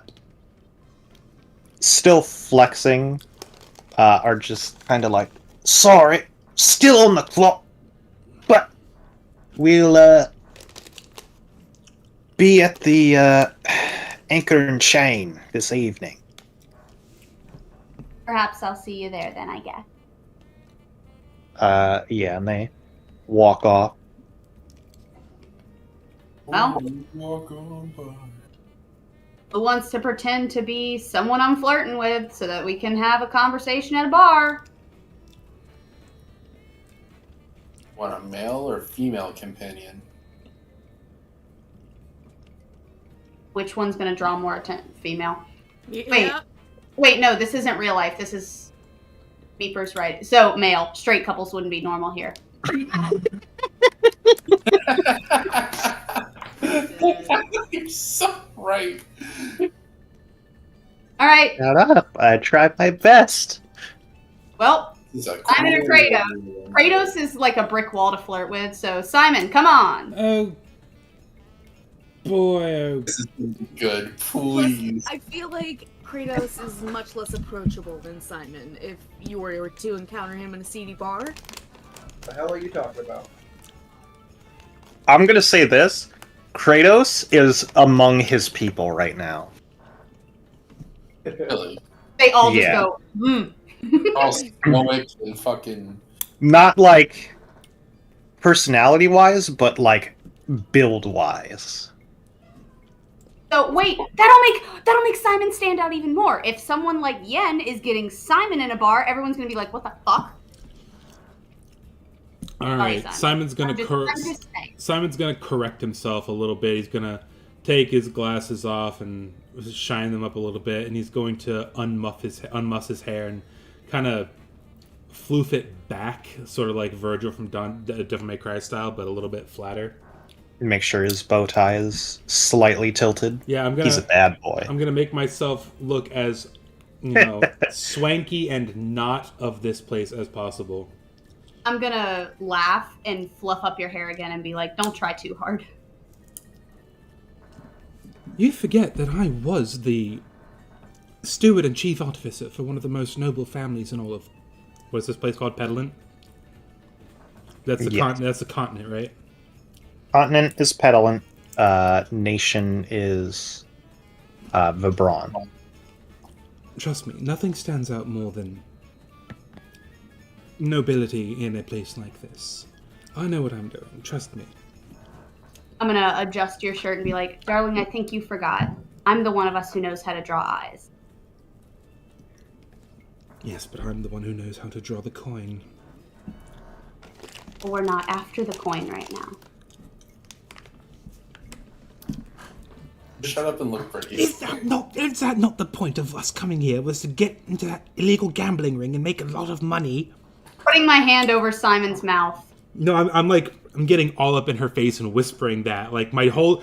still flexing, are just kind of like, sorry, still on the clock, but we'll be at the Anchor and Chain this evening. Perhaps I'll see you there then, I guess. Yeah, and they walk off. Well, Walk on by. who wants to pretend to be someone I'm flirting with so that we can have a conversation at a bar? Want a male or female companion? Which one's going to draw more attention? Female. Yeah. Wait, no, this isn't real life. This is Beeper's right. So, male. Straight couples wouldn't be normal here. You're so right. All right. Shut up! I tried my best. Well, This is a Simon or Kratos? Kratos is like a brick wall to flirt with, so Simon, come on. Oh boy, oh. This is good. Plus, Please. I feel like Kratos is much less approachable than Simon if you were to encounter him in a seedy bar. The hell are you talking about? I'm gonna say this. Kratos is among his people right now. Really. They all just Yeah. go, All stoic and fucking. Not like personality-wise, but like build-wise. So wait, that'll make Simon stand out even more. If someone like Yen is getting Simon in a bar, everyone's gonna be like, "What the fuck?" All right, Simon. Simon's gonna I'm just saying. Simon's gonna correct himself a little bit. He's gonna take his glasses off and shine them up a little bit, and he's going to unmuff his hair and kind of floof it back, sort of like Virgil from Devil May Cry style, but a little bit flatter. Make sure his bow tie is slightly tilted. Yeah, He's a bad boy. I'm gonna make myself look as, swanky and not of this place as possible. I'm gonna laugh and fluff up your hair again and be like, "Don't try too hard." You forget that I was the steward and chief artificer for one of the most noble families in all of... What is this place called? Petillent? That's the Yes. that's the continent, right? Continent is Petulant. Nation is Vibron. Trust me, nothing stands out more than nobility in a place like this. I know what I'm doing, trust me. I'm gonna adjust your shirt and be like, "Darling, I think you forgot. I'm the one of us who knows how to draw eyes." Yes, but I'm the one who knows how to draw the coin. But we're not after the coin right now. Shut up and look pretty. Is that not the point of us coming here? Was to get into that illegal gambling ring and make a lot of money? Putting my hand over Simon's mouth. No, I'm getting all up in her face and whispering that. Like my whole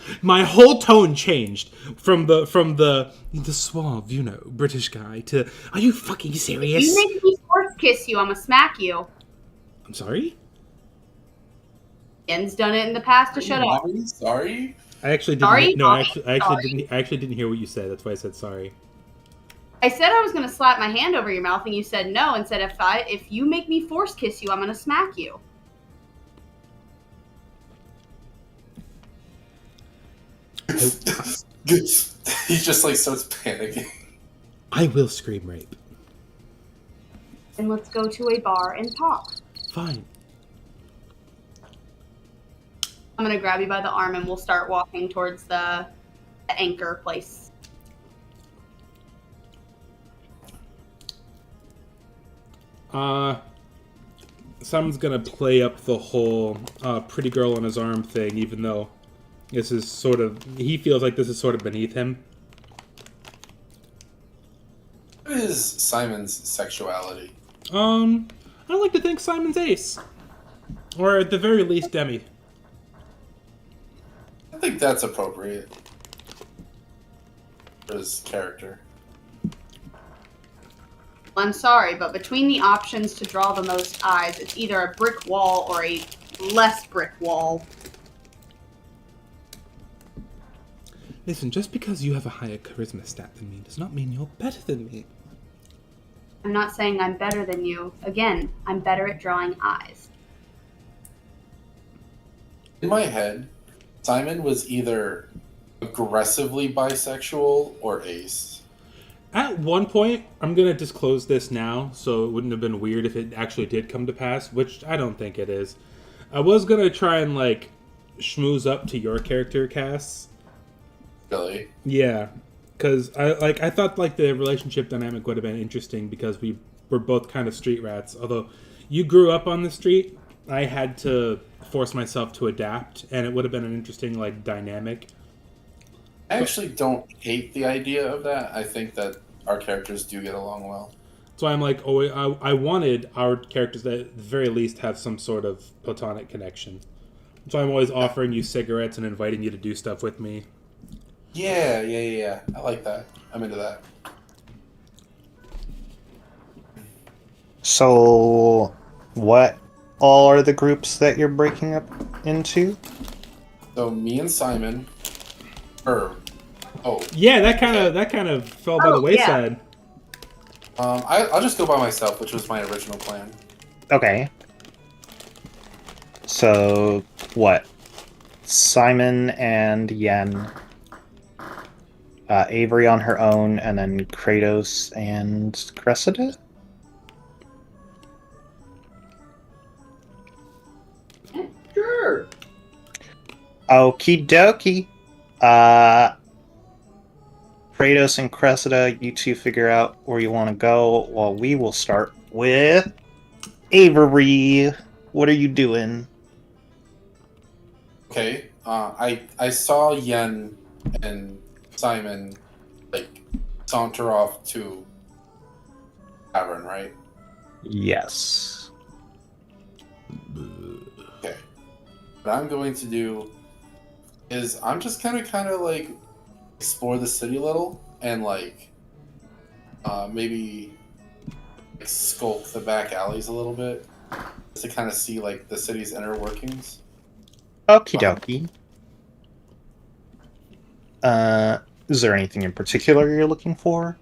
tone changed from the suave, British guy to, are you fucking serious? You make me force kiss you, I'ma smack you. I'm sorry? Yen's done it in the past to shut up. Sorry? I actually didn't. Sorry? No, I Sorry. actually didn't hear what you said. That's why I said sorry. I said I was gonna slap my hand over your mouth, and you said no, and said if you make me force kiss you, I'm gonna smack you. He just like starts panicking. I will scream rape. And let's go to a bar and talk. Fine. I'm gonna grab you by the arm, and we'll start walking towards the anchor place. Someone's gonna play up the whole pretty girl on his arm thing, even though this is he feels like this is sort of beneath him. What is Simon's sexuality? I like to think Simon's ace. Or at the very least, Demi. I think that's appropriate for his character. I'm sorry, but between the options to draw the most eyes, it's either a brick wall or a less brick wall. Listen, just because you have a higher charisma stat than me does not mean you're better than me. I'm not saying I'm better than you. Again, I'm better at drawing eyes. In my head, Simon was either aggressively bisexual or ace. At one point, I'm going to disclose this now, so it wouldn't have been weird if it actually did come to pass, which I don't think it is. I was going to try and, schmooze up to your character, Cass. Really? Yeah, because I thought, the relationship dynamic would have been interesting because we were both kind of street rats. Although you grew up on the street, I had to force myself to adapt, and it would have been an interesting, dynamic. I actually don't hate the idea of that. I think that our characters do get along well. So I'm I wanted our characters to at the very least have some sort of platonic connection. So I'm always offering you cigarettes and inviting you to do stuff with me. Yeah. I like that. I'm into that. So, what all are the groups that you're breaking up into? So me and Simon, Yeah, that kind of fell by the wayside. Yeah. I'll just go by myself, which was my original plan. Okay. So, what? Simon and Yen. Avery on her own, and then Kratos and Cressida? Sure. Okie dokie. Kratos and Cressida, you two figure out where you want to go, while we will start with Avery. What are you doing? Okay. I saw Yen and Simon saunter off to tavern, right? Yes. Okay. What I'm going to do is I'm just gonna kind of explore the city a little and maybe skulk the back alleys a little bit just to kind of see the city's inner workings. Okie dokie. Is there anything in particular you're looking for?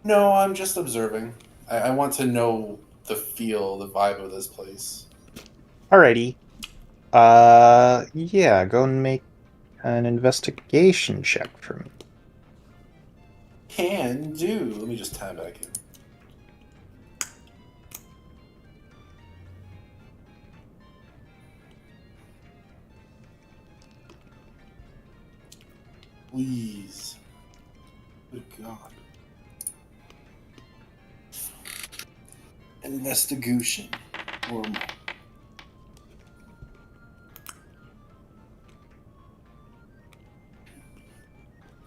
No, I'm just observing. I want to know the feel, the vibe of this place. Alrighty. Yeah, go and make an investigation check for me. Can do. Let me just tab back in. Please. Good God. Investigation. Normal.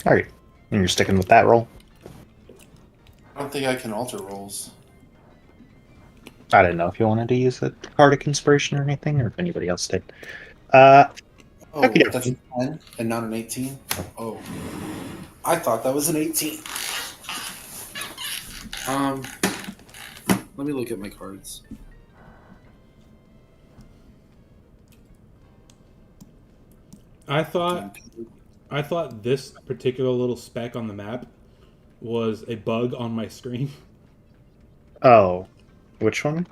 All right, and you're sticking with that roll. I don't think I can alter rolls. I didn't know if you wanted to use a card of conspiration or anything, or if anybody else did. Oh, Okay. that's a 10 and not an 18? Oh. I thought that was an 18. Let me look at my cards. I thought this particular little speck on the map was a bug on my screen. Oh, which one?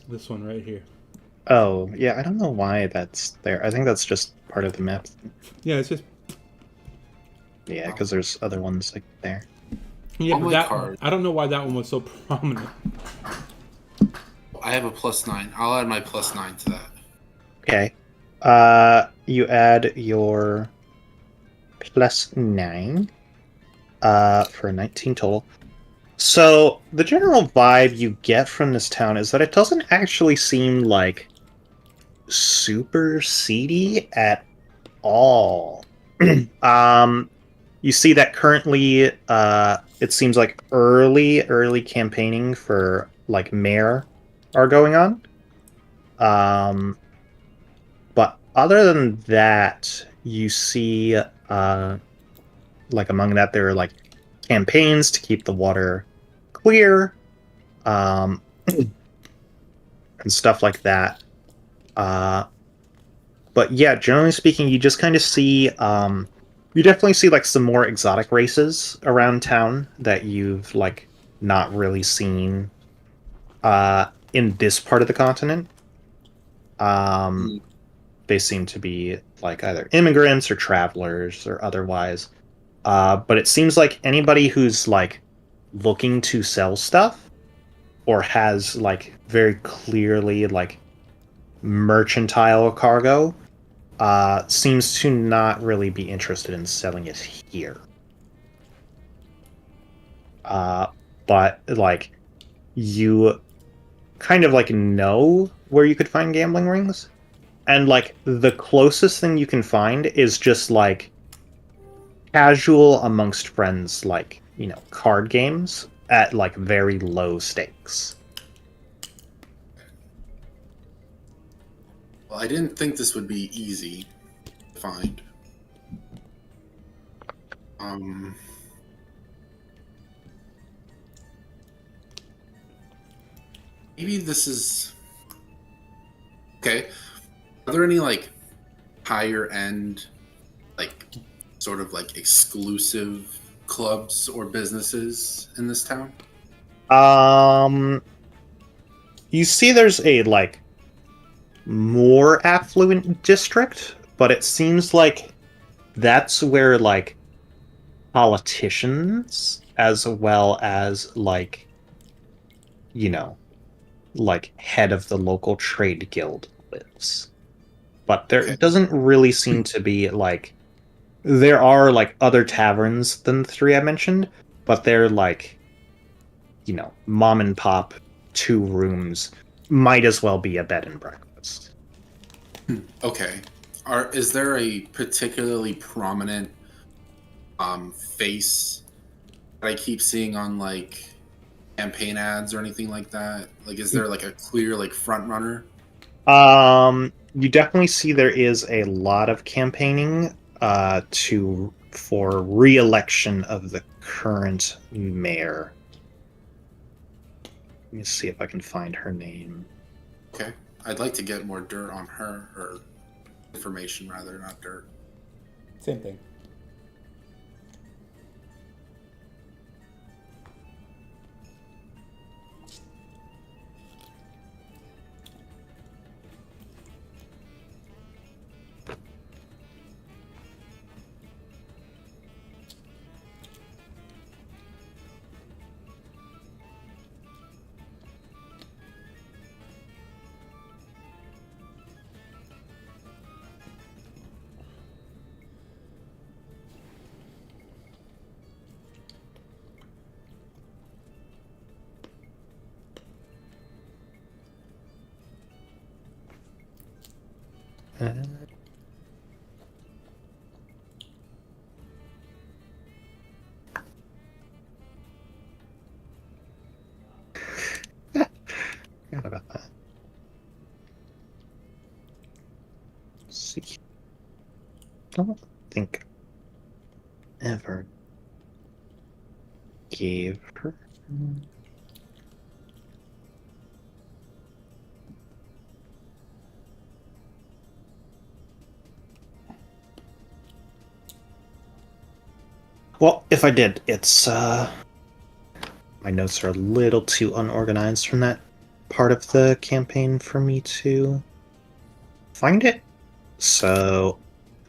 This one right here. Oh, yeah, I don't know why that's there. I think that's just part of the map. Yeah, it's just Yeah, because there's other ones like there. yeah, On but my that card. I don't know why that one was so prominent. I have a +9. I'll add my +9 to that. Okay. You add your +9 for 19 total. So the general vibe you get from this town is that it doesn't actually seem like super seedy at all. You see that currently it seems like early campaigning for like mayor are going on. But other than that, you see like among that there are like campaigns to keep the water clear, and stuff like that. But yeah, generally speaking, you just kind of see you definitely see like some more exotic races around town that you've like not really seen in this part of the continent. They seem to be like either immigrants or travelers or otherwise. But it seems like anybody who's like looking to sell stuff or has like very clearly like mercantile cargo seems to not really be interested in selling it here. But like you kind of like know where you could find gambling rings, and like the closest thing you can find is just like casual amongst friends, like, you know, card games at like very low stakes. Well, I didn't think this would be easy to find. Maybe this is okay. Are there any like higher end, like sort of like exclusive clubs or businesses in this town? You see there's a like more affluent district, but it seems like that's where like politicians as well as like, you know, like head of the local trade guild lives. But there Okay. doesn't really seem to be like there are like other taverns than the three I mentioned, but they're like, you know, mom and pop, 2 rooms, might as well be a bed and breakfast. Okay. Is there a particularly prominent face that I keep seeing on like campaign ads or anything like that? Like, is there like a clear like front runner? You definitely see there is a lot of campaigning for re-election of the current mayor. Let me see if I can find her name. Okay. I'd like to get more dirt on her, or information rather, not dirt. Same thing. see. I don't think I ever gave her. Well, if I did, it's my notes are a little too unorganized from that part of the campaign for me to find it. So,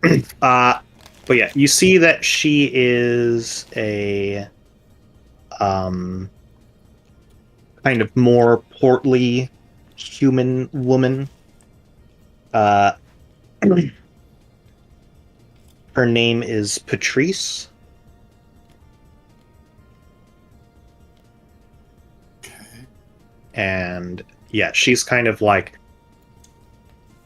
but yeah, you see that she is a kind of more portly human woman. Uh, her name is Patrice. And yeah, she's kind of like,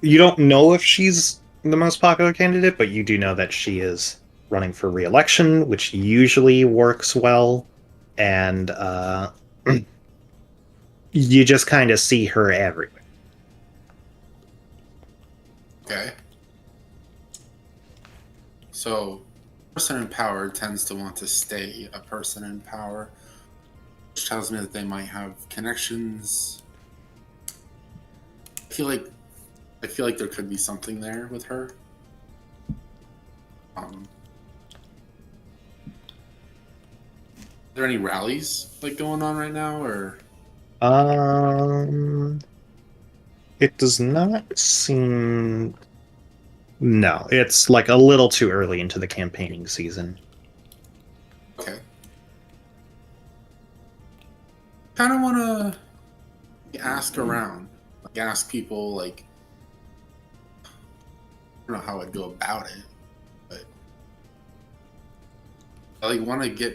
you don't know if she's the most popular candidate, but you do know that she is running for re-election, which usually works well. And you just kind of see her everywhere. Okay. So, a person in power tends to want to stay a person in power, which tells me that they might have connections. I feel like there could be something there with her. Are there any rallies like going on right now, or? It does not seem. No, it's like a little too early into the campaigning season. Okay. Kind of want to ask around, like ask people, like I don't know how I'd go about it, but I like want to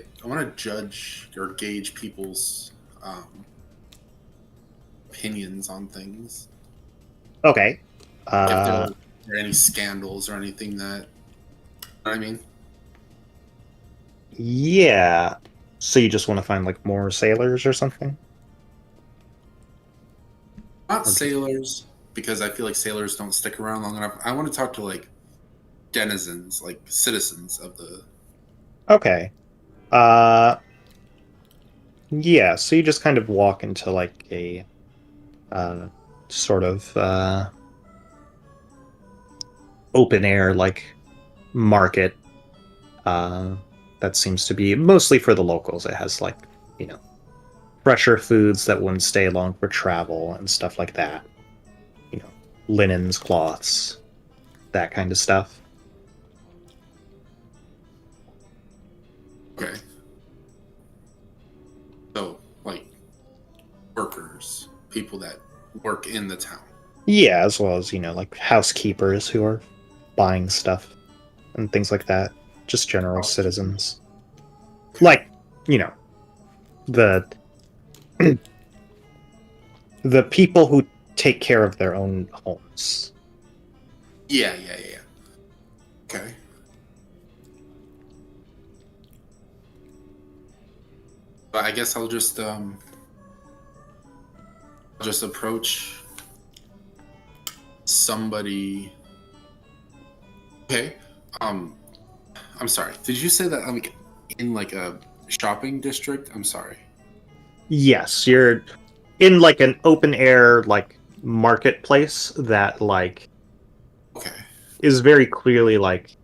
judge or gauge people's opinions on things. Okay. If there are any scandals or anything that, you know what I mean? Yeah. So you just want to find like more sailors or something? Not Or just- sailors, because I feel like sailors don't stick around long enough. I want to talk to like denizens, like citizens of the. Okay. Yeah, so you just kind of walk into like a sort of open air like market that seems to be mostly for the locals. It has like, you know, fresher foods that wouldn't stay long for travel and stuff like that. You know, linens, cloths, that kind of stuff. Okay. So, like, workers, people that work in the town. Yeah, as well as, you know, like housekeepers who are buying stuff and things like that. Just general citizens. Like, you know, the the people who take care of their own homes. Yeah. Okay. But I guess I'll just approach somebody. Okay. I'm sorry. Did you say that I'm like in like a shopping district? I'm sorry. Yes, you're in like an open air like marketplace that like Okay. is very clearly like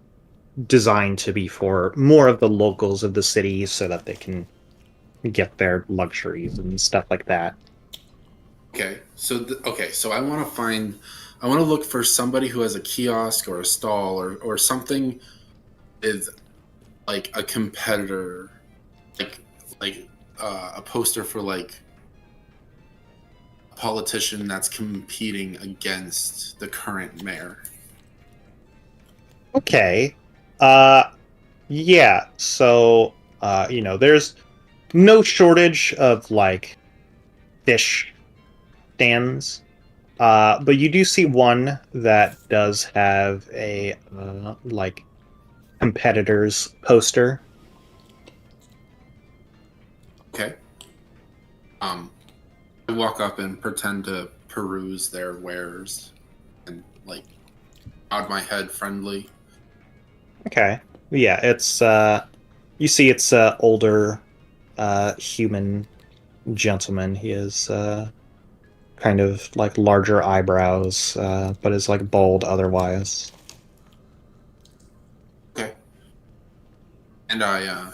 designed to be for more of the locals of the city so that they can get their luxuries and stuff like that. Okay. So So I want to look for somebody who has a kiosk or a stall or something with like a competitor, like a poster for like a politician that's competing against the current mayor. Okay. Yeah, so you know, there's no shortage of like fish stands. But you do see one that does have a like competitors poster. Okay. I walk up and pretend to peruse their wares and like nod my head friendly. Okay. Yeah, it's you see it's older human gentleman. He is kind of like larger eyebrows, but is like bald otherwise. Okay. And I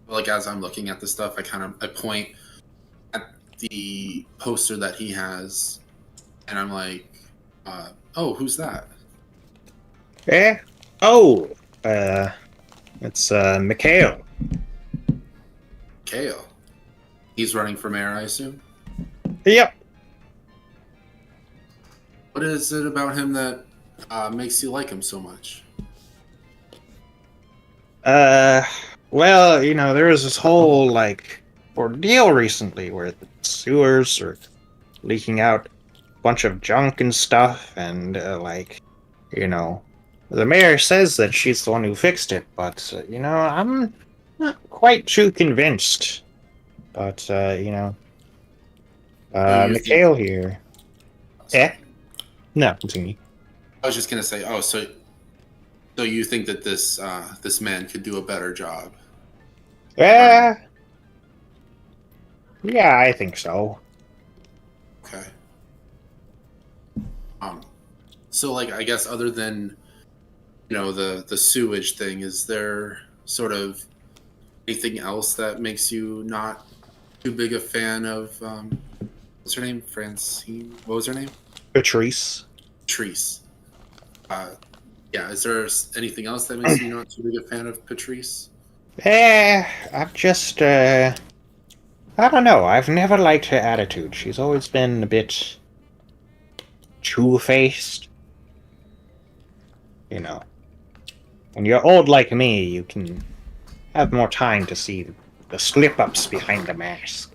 like as I'm looking at the stuff, I point at the poster that he has, and I'm like, oh, who's that? Eh? Oh, it's Mikhail. Kale. He's running for mayor, I assume. Yep. What is it about him that makes you like him so much? Well, you know, there was this whole like ordeal recently where the sewers are leaking out a bunch of junk and stuff, and like, you know, the mayor says that she's the one who fixed it, but you know, I'm not quite too convinced. But you know, So you think- Mikhail here. Eh? No, continue. I was just gonna say, oh, so you think that this man could do a better job? Yeah, I think so. Okay. So like I guess other than the sewage thing, is there sort of anything else that makes you not too big a fan of what's her name? Francine? What was her name? Patrice. Patrice. Yeah, is there anything else that makes you not too big a fan of Patrice? I've just, I don't know. I've never liked her attitude. She's always been a bit two-faced. You know, when you're old like me, you can have more time to see the slip-ups behind the mask.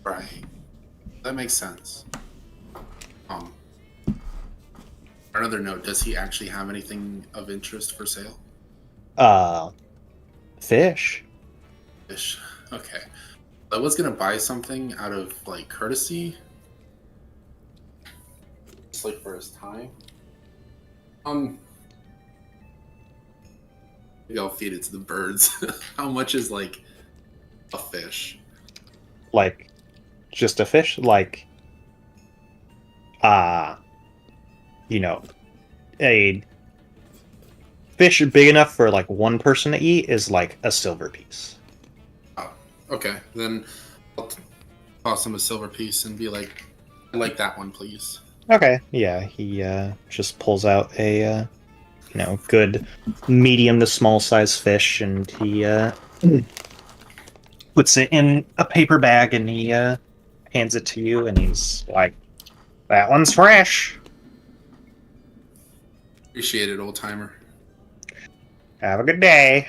Right. That makes sense. On another note, does he actually have anything of interest for sale? Fish. Ish. Okay. I was gonna buy something out of like courtesy. Just like for his time. Maybe I'll feed it to the birds. How much is like a fish? Like, just a fish? Like, you know, a fish big enough for like one person to eat is like a silver piece. Oh, okay. Then I'll toss him a silver piece and be like, I like that one, please. Okay, yeah, he just pulls out a good medium to small size fish, and he puts it in a paper bag, and he hands it to you, and he's like, "That one's fresh. Appreciate it, old timer. Have a good day."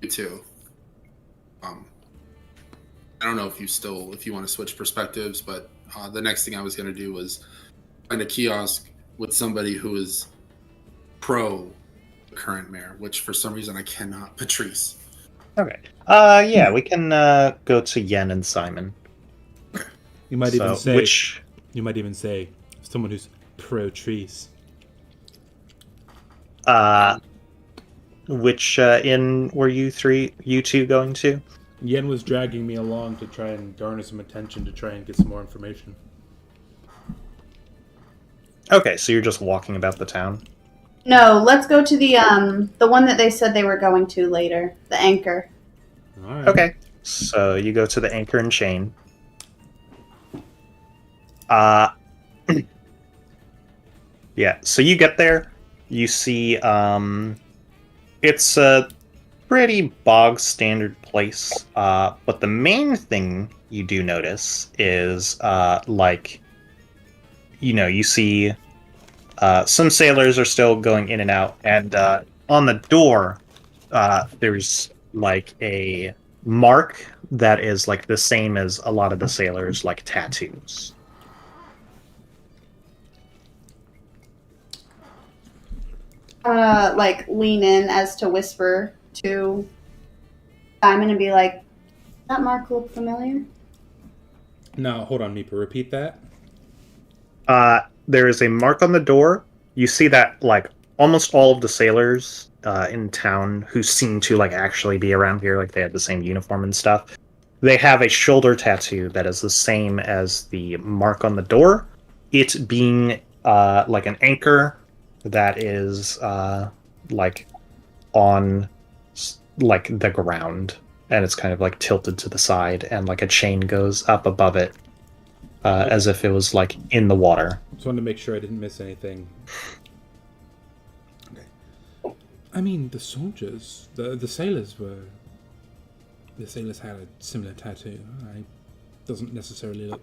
You too. I don't know if you want to switch perspectives, but the next thing I was going to do was find a kiosk with somebody who is pro the current mayor, which for some reason I cannot. Patrice. Okay. Yeah, we can go to Yen and Simon. You might even say which someone who's pro trees. Which inn were you two going to? Yen was dragging me along to try and garner some attention to try and get some more information. Okay, so you're just walking about the town. No, let's go to the one that they said they were going to later, the Anchor. All right. Okay, so you go to the Anchor and Chain. Yeah, so you get there. You see, it's a pretty bog standard place. But the main thing you do notice is, you see some sailors are still going in and out, and on the door, there's like a mark that is like the same as a lot of the sailors, like tattoos. Like lean in as to whisper to Simon and be like, "Does that mark look familiar?" Now, hold on, Meepa. Repeat that. There is a mark on the door. you see that like almost all of the sailors in town who seem to like actually be around here, like they have the same uniform and stuff. They have a shoulder tattoo that is the same as the mark on the door. It being like an anchor that is like on like the ground, and it's kind of like tilted to the side, and like a chain goes up above it as if it was like in the water. Just wanted to make sure I didn't miss anything. Okay. I mean, the soldiers, the sailors had a similar tattoo. It doesn't necessarily look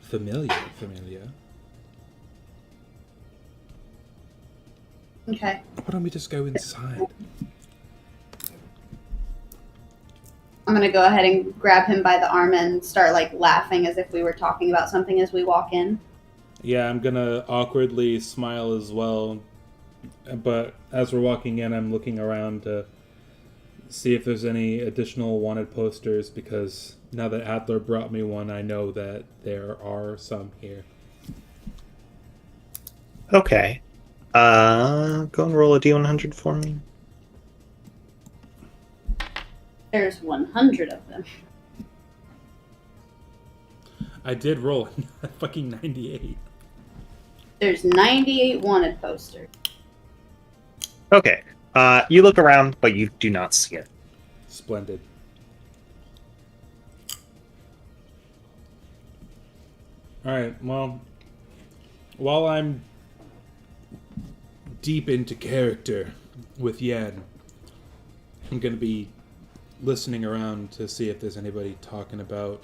familiar. Okay. Why don't we just go inside? I'm gonna go ahead and grab him by the arm and start like laughing as if we were talking about something as we walk in. Yeah, I'm gonna awkwardly smile as well. But as we're walking in, I'm looking around to see if there's any additional wanted posters, because now that Adler brought me one, I know that there are some here. Okay. Go and roll a D100 for me. There's 100 of them. I did roll a fucking 98. There's 98 wanted posters. Okay. You look around, but you do not see it. Splendid. Alright, well, while I'm deep into character with Yan, I'm going to be listening around to see if there's anybody talking about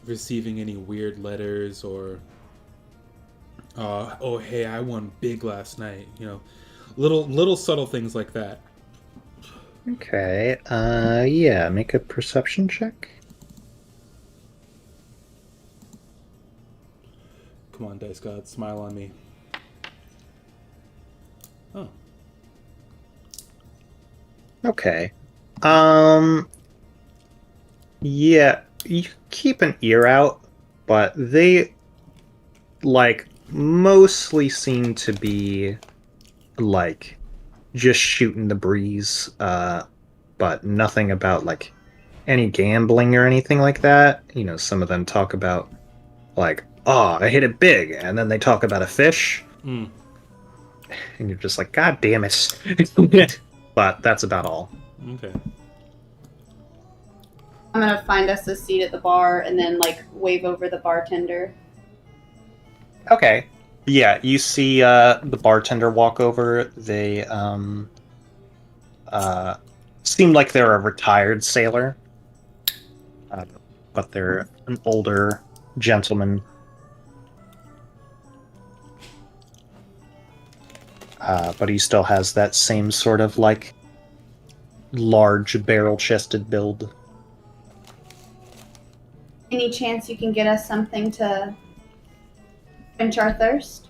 receiving any weird letters or oh hey, I won big last night, you know, little subtle things like that. Okay. Yeah, make a perception check. Come on, Dice God, smile on me. Oh. Okay. Yeah, you keep an ear out, but they like mostly seem to be like just shooting the breeze, but nothing about like any gambling or anything like that. You know, some of them talk about like, oh, I hit it big, and then they talk about a fish, Mm. and you're just like, God damn it. But that's about all. Okay. I'm gonna find us a seat at the bar and then like wave over the bartender. Okay. Yeah, you see the bartender walk over. They seem like they're a retired sailor, but they're an older gentleman. But he still has that same sort of like large barrel-chested build. Any chance you can get us something to quench our thirst?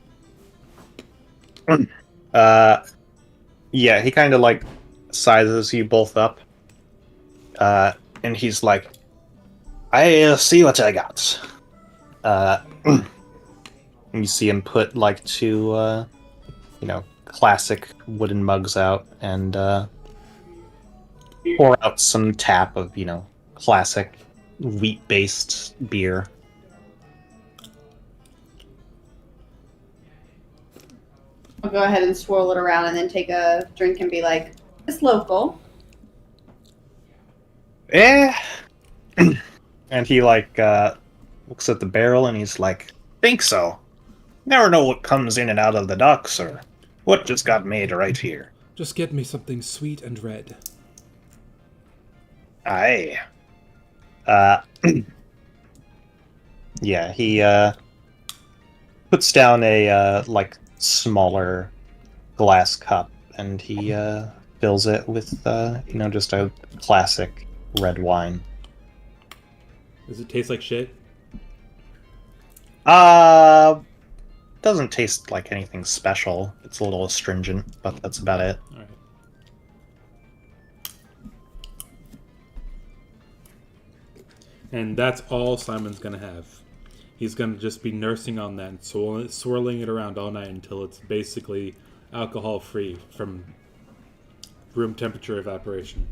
Yeah, he kind of like sizes you both up, and he's like, "I'll see what I got." And you see him put like two, classic wooden mugs out and pour out some tap of, classic wheat-based beer. I'll go ahead and swirl it around and then take a drink and be like, it's local. Eh. And he like looks at the barrel and he's like, "Think so. Never know what comes in and out of the docks or what just got made right here." Just get me something sweet and red. Aye. Yeah, he puts down a like smaller glass cup and he fills it with just a classic red wine. Does it taste like shit? Doesn't taste like anything special. It's a little astringent, but that's about it. Alright. And that's all Simon's gonna have. he's going to just be nursing on that, swirling it around all night until it's basically alcohol-free from room temperature evaporation.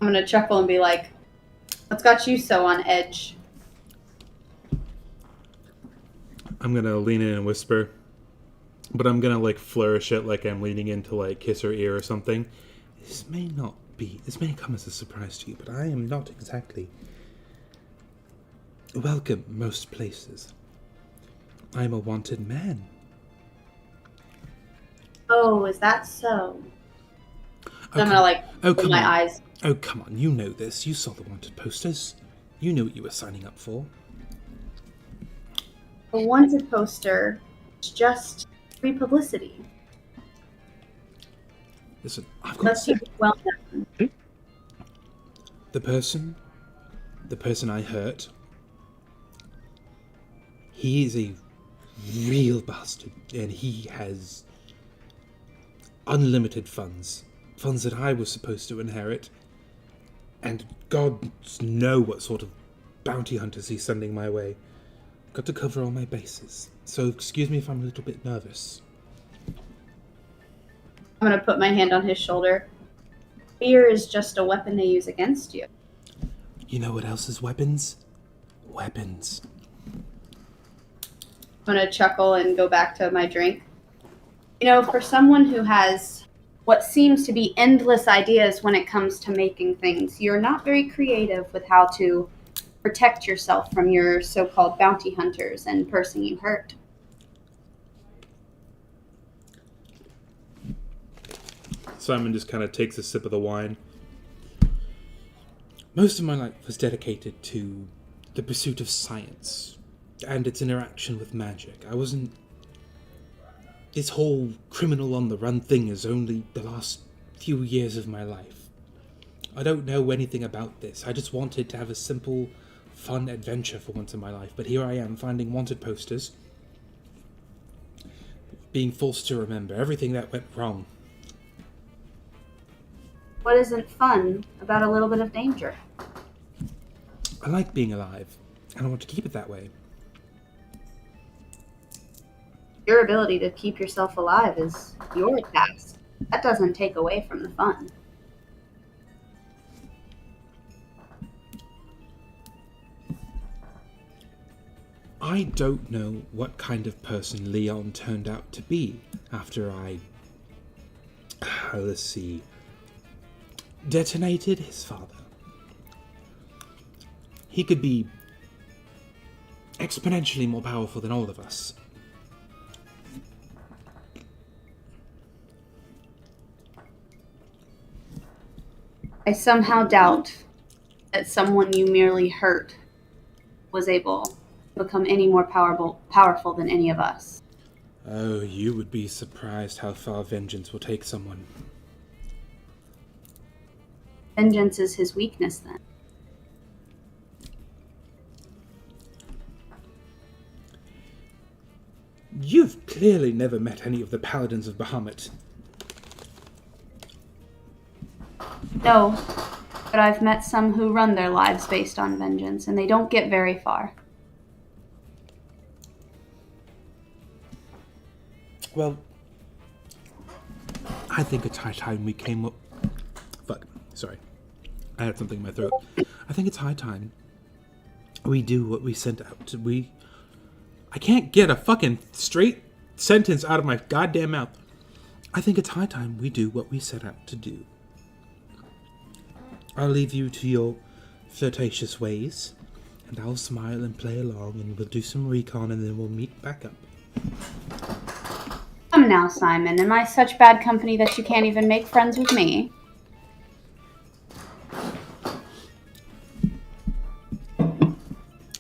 I'm gonna chuckle and be like, "What's got you so on edge?" I'm going to lean in and whisper, but I'm going to, like, flourish it like I'm leaning in to, like, kiss her ear or something. This may come as a surprise to you, but I am not exactly welcome most places. I am a wanted man. Oh, is that so? Oh, I'm gonna like oh, open come my on. eyes. Oh, come on. You know this. You saw the wanted posters. You knew what you were signing up for. A wanted poster is just free publicity. Listen, I've got Let's keep it well done. the person I hurt. He is a real bastard, and he has unlimited funds that I was supposed to inherit, and God knows what sort of bounty hunters he's sending my way. Got to cover all my bases, so excuse me if I'm a little bit nervous. I'm gonna put my hand on his shoulder. Fear is just a weapon they use against you. You know what else is weapons? Weapons. I'm gonna chuckle and go back to my drink. You know, for someone who has what seems to be endless ideas when it comes to making things, you're not very creative with how to protect yourself from your so-called bounty hunters and person you hurt. Simon just kind of takes a sip of the wine. Most of my life was dedicated to the pursuit of science and its interaction with magic. This whole criminal on the run thing is only the last few years of my life. I don't know anything about this. I just wanted to have a simple, fun adventure for once in my life. But here I am, finding wanted posters, being forced to remember everything that went wrong. What isn't fun about a little bit of danger? I like being alive, and I want to keep it that way. Your ability to keep yourself alive is your task. That doesn't take away from the fun. I don't know what kind of person Leon turned out to be after I, let's see, detonated his father. He could be exponentially more powerful than all of us. I somehow doubt that someone you merely hurt was able to become any more powerful than any of us. Oh, you would be surprised how far vengeance will take someone. Vengeance is his weakness, then. You've clearly never met any of the paladins of Bahamut. No, but I've met some who run their lives based on vengeance, and they don't get very far. Well, I think it's high time we came up... Fuck, sorry. I had something in my throat. I think it's high time we do what we sent out to... I can't get a fucking straight sentence out of my goddamn mouth. I think it's high time we do what we set out to do. I'll leave you to your flirtatious ways, and I'll smile and play along, and we'll do some recon, and then we'll meet back up. Come now, Simon. Am I such bad company that you can't even make friends with me?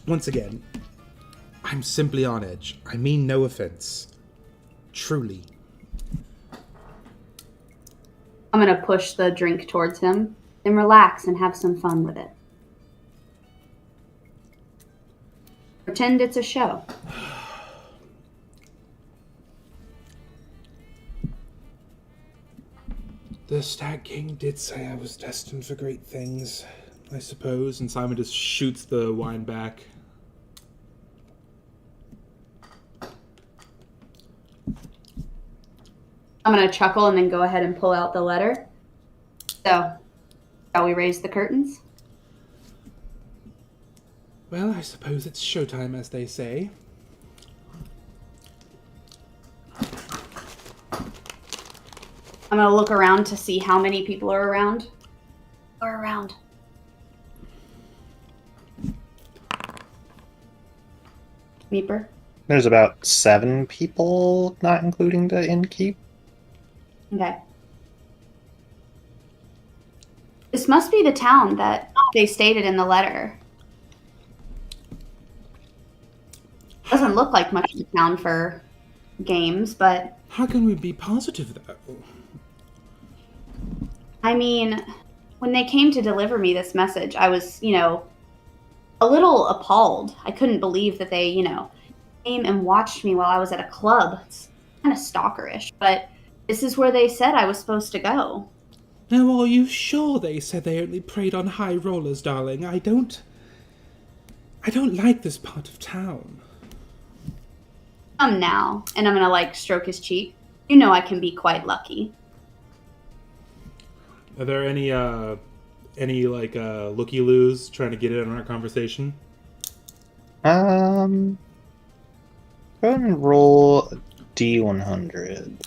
Once again, I'm simply on edge. I mean no offense. Truly. I'm gonna push the drink towards him, then relax and have some fun with it. Pretend it's a show. The Stag King did say I was destined for great things, I suppose. And Simon just shoots the wine back. I'm going to chuckle and then go ahead and pull out the letter. So, shall we raise the curtains? Well, I suppose it's showtime, as they say. I'm going to look around to see how many people are around. Are around. Meeper? There's about 7 people, not including the innkeep. Okay. This must be the town that they stated in the letter. Doesn't look like much of a town for games, but... How can we be positive, though? I mean, when they came to deliver me this message, I was, a little appalled. I couldn't believe that they, came and watched me while I was at a club. It's kind of stalkerish, but this is where they said I was supposed to go. Now, are you sure they said they only preyed on high rollers, darling? I don't like this part of town. Come now, and I'm gonna, stroke his cheek. You know I can be quite lucky. Are there any looky-loos trying to get in on our conversation? Go ahead and roll a D100.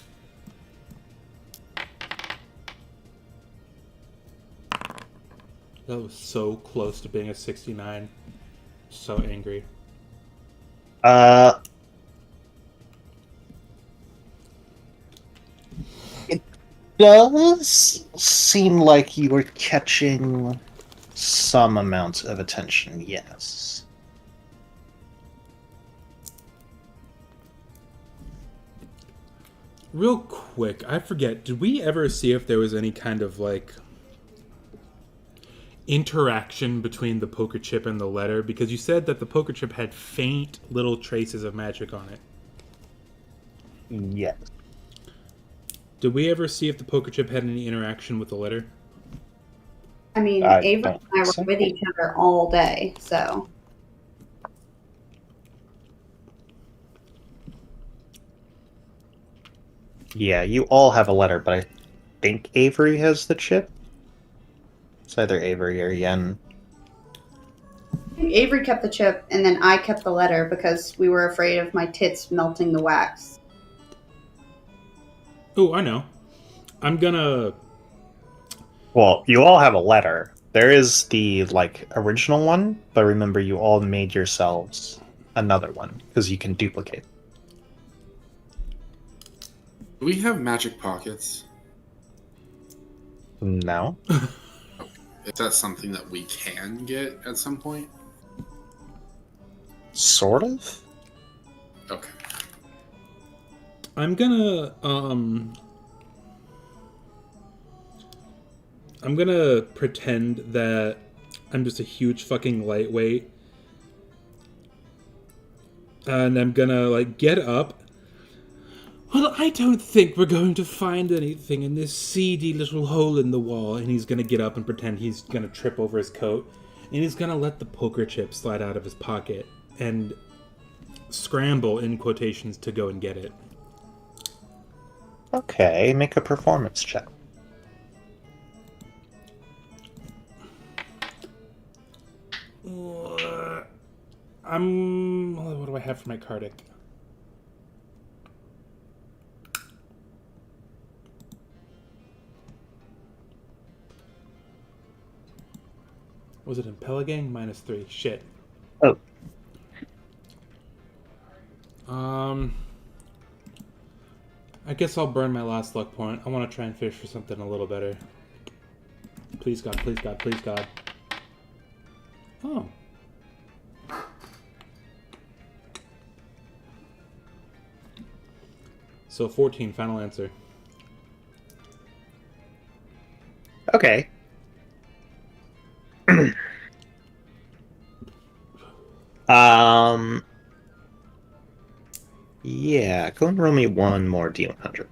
That was so close to being a 69. So angry. It does seem like you were catching some amount of attention, yes. Real quick, I forget, did we ever see if there was any kind of, interaction between the poker chip and the letter? Because you said that the poker chip had faint little traces of magic on it. Yes. Did we ever see if the poker chip had any interaction with the letter? I mean, I Avery don't and I were think so. with each other all day, so... Yeah, you all have a letter, but I think Avery has the chip. It's either Avery or Yen. I think Avery kept the chip, and then I kept the letter because we were afraid of my tits melting the wax. Oh, I know. I'm gonna... Well, you all have a letter. There is the, original one, but remember you all made yourselves another one, because you can duplicate. Do we have magic pockets? No? Is that something that we can get at some point? Sort of? Okay. I'm gonna pretend that I'm just a huge fucking lightweight. And I'm gonna, get up. Well, I don't think we're going to find anything in this seedy little hole in the wall. And he's gonna get up and pretend he's gonna trip over his coat. And he's gonna let the poker chip slide out of his pocket. And scramble, in quotations, to go and get it. Okay, make a performance check. What do I have for my Cardic? Was it in Pelagang? -3. Shit. Oh. I guess I'll burn my last luck point. I want to try and fish for something a little better. Please God, please God, please God. Oh. So 14, final answer. Okay. Yeah, go and roll me one more D100.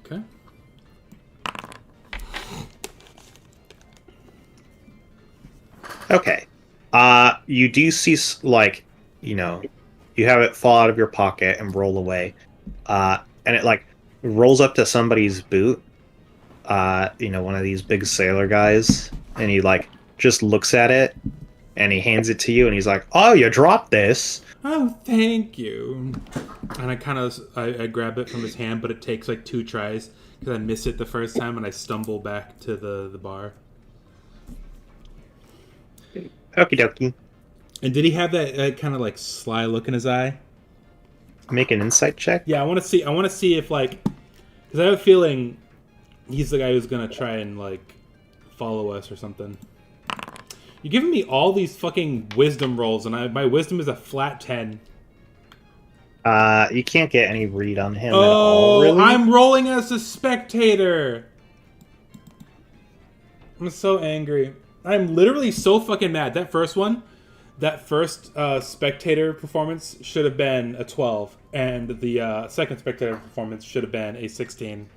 Okay. Okay. You do see, like, you have it fall out of your pocket and roll away. And it, like, rolls up to somebody's boot. One of these big sailor guys. And he, like, just looks at it and he hands it to you and he's like, "Oh, you dropped this." Oh, thank you. And I grab it from his hand, but it takes like 2 tries because I miss it the first time and I stumble back to the bar. Okie dokie. And did he have that kind of like sly look in his eye? Make an insight check. Yeah, I want to see if like, because I have a feeling he's the guy who's gonna try and like follow us or something. You're giving me all these fucking wisdom rolls, and my wisdom is a flat 10. You can't get any read on him at all, really. I'm rolling as a spectator. I'm so angry. I'm literally so fucking mad. That first spectator performance should have been a 12, and the second spectator performance should have been a 16.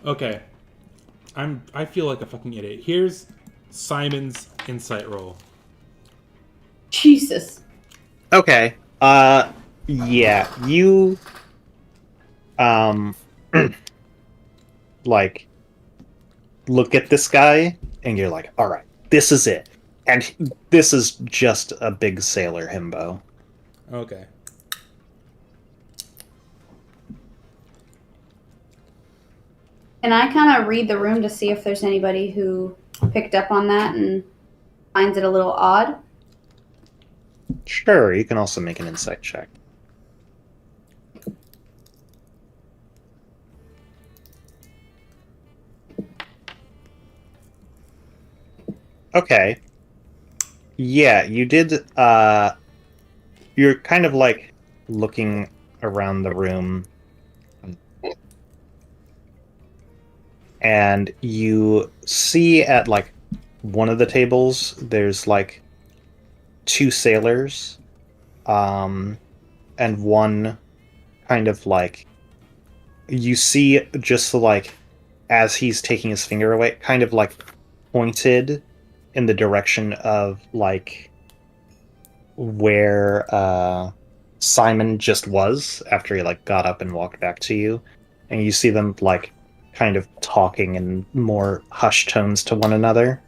Okay. I feel like a fucking idiot. Here's Simon's insight roll. Jesus. Okay. Yeah, you like look at this guy and you're like, "All right, this is it." And this is just a big sailor himbo. Okay. Can I kind of read the room to see if there's anybody who picked up on that and finds it a little odd? Sure, you can also make an insight check. Okay. Yeah, you did, you're kind of like looking around the room and you see at like one of the tables there's like 2 sailors, and one kind of like, you see just like as he's taking his finger away, kind of like pointed in the direction of like where Simon just was after he like got up and walked back to you, and you see them like kind of talking in more hushed tones to one another.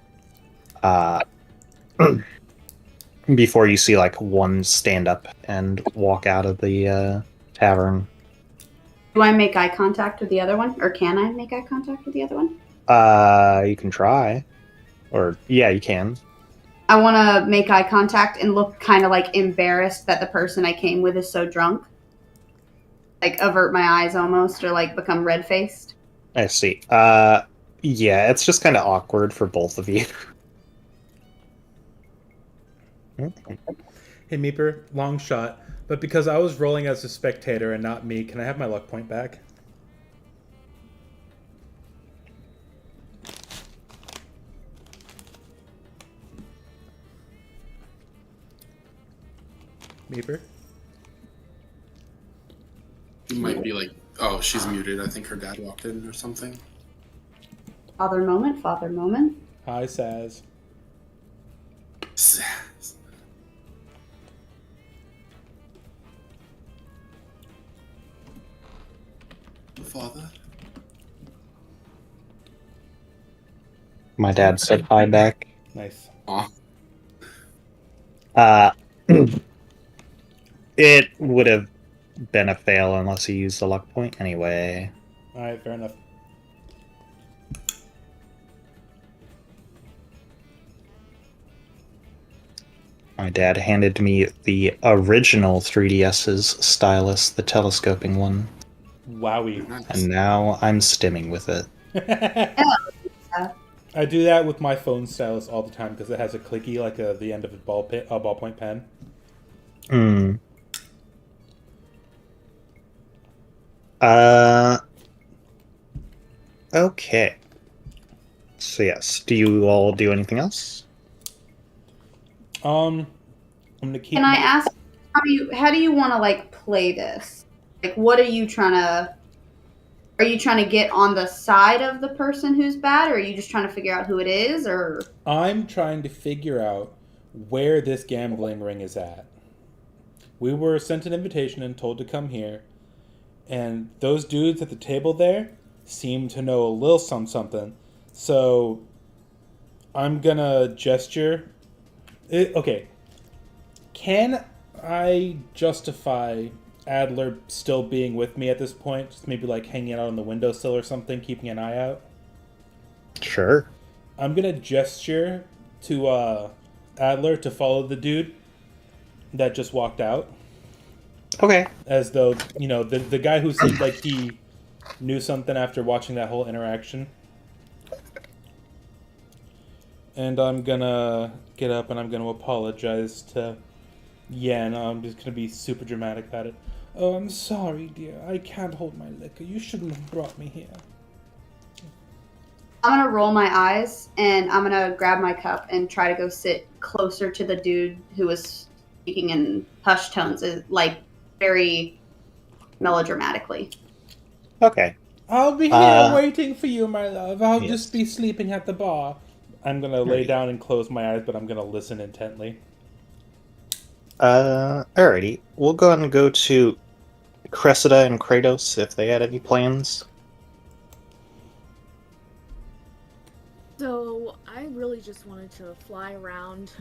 Before you see like one stand up and walk out of the tavern. Do I make eye contact with the other one? Or can I make eye contact with the other one? You can try. Or, yeah, you can. I want to make eye contact and look kind of like embarrassed that the person I came with is so drunk. Like avert my eyes almost, or like become red-faced. I see. Yeah, it's just kind of awkward for both of you. Hey, Meeper, long shot. But because I was rolling as a spectator and not me, can I have my luck point back? Meeper? You might be like, oh, she's muted. I think her dad walked in or something. Father moment, father moment. Hi, Saz. Sass. Father? My dad said hi back. Nice. Aw. It would have been a fail unless he used the luck point anyway. Alright, fair enough. My dad handed me the original 3DS's stylus, the telescoping one, Wowie. and now I'm stimming with it. I do that with my phone stylus all the time because it has a clicky like the end of a ballpoint pen. Hmm. Okay. So yes, do you all do anything else? I'm gonna keep. Can I ask how do you want to like play this? Like, what are you trying to? Are you trying to get on the side of the person who's bad, or are you just trying to figure out who it is, or? I'm trying to figure out where this gambling ring is at. We were sent an invitation and told to come here, and those dudes at the table there seem to know a little something. So I'm gonna gesture. Okay. Can I justify Adler still being with me at this point? Just maybe like hanging out on the windowsill or something, keeping an eye out? Sure. I'm gonna gesture to Adler to follow the dude that just walked out. Okay. As though, the guy who seemed like he knew something after watching that whole interaction. And I'm gonna get up and I'm gonna apologize to Yen. I'm just gonna be super dramatic about it. Oh, I'm sorry, dear. I can't hold my liquor. You shouldn't have brought me here. I'm gonna roll my eyes and I'm gonna grab my cup and try to go sit closer to the dude who was speaking in hushed tones, like very melodramatically. Okay. I'll be here waiting for you, my love. I'll Yes. just be sleeping at the bar. I'm gonna lay down and close my eyes, but I'm gonna listen intently. Alrighty. We'll go ahead and go to Cressida and Kratos if they had any plans. So I really just wanted to fly around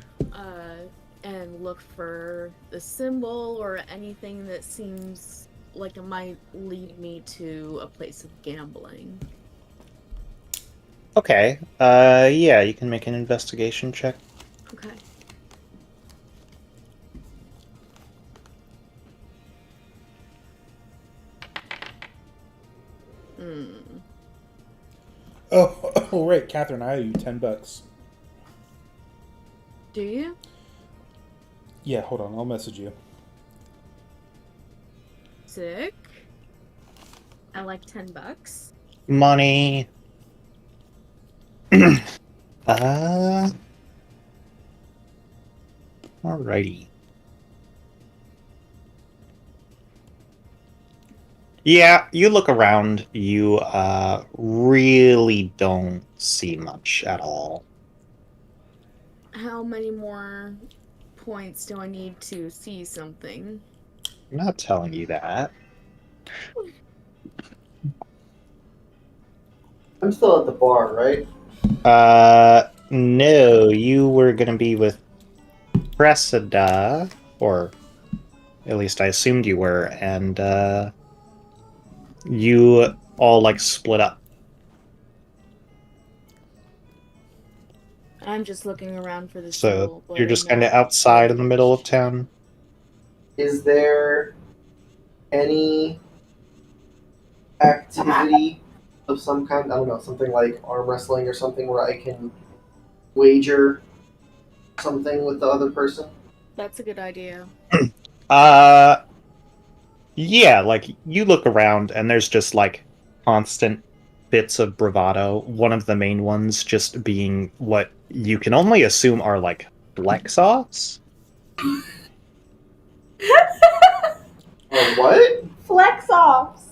and look for the symbol or anything that seems like it might lead me to a place of gambling. Okay. Yeah, you can make an investigation check. Okay. Oh, right, Catherine, I owe you $10. Do you? Yeah, hold on, I'll message you. Sick. I like $10. Money. Alrighty. Yeah, you look around, you really don't see much at all. How many more points do I need to see something? I'm not telling you that. I'm still at the bar, right? No, you were gonna be with Cressida, or at least I assumed you were, and you all like split up. I'm just looking around for the So symbol, but you're just I'm kind of not outside in the middle of town. Is there any activity of some kind? I don't know, something like arm wrestling or something where I can wager something with the other person? That's a good idea. Yeah, like you look around and there's just like constant bits of bravado. One of the main ones just being what you can only assume are like flex-offs. What? Flex offs.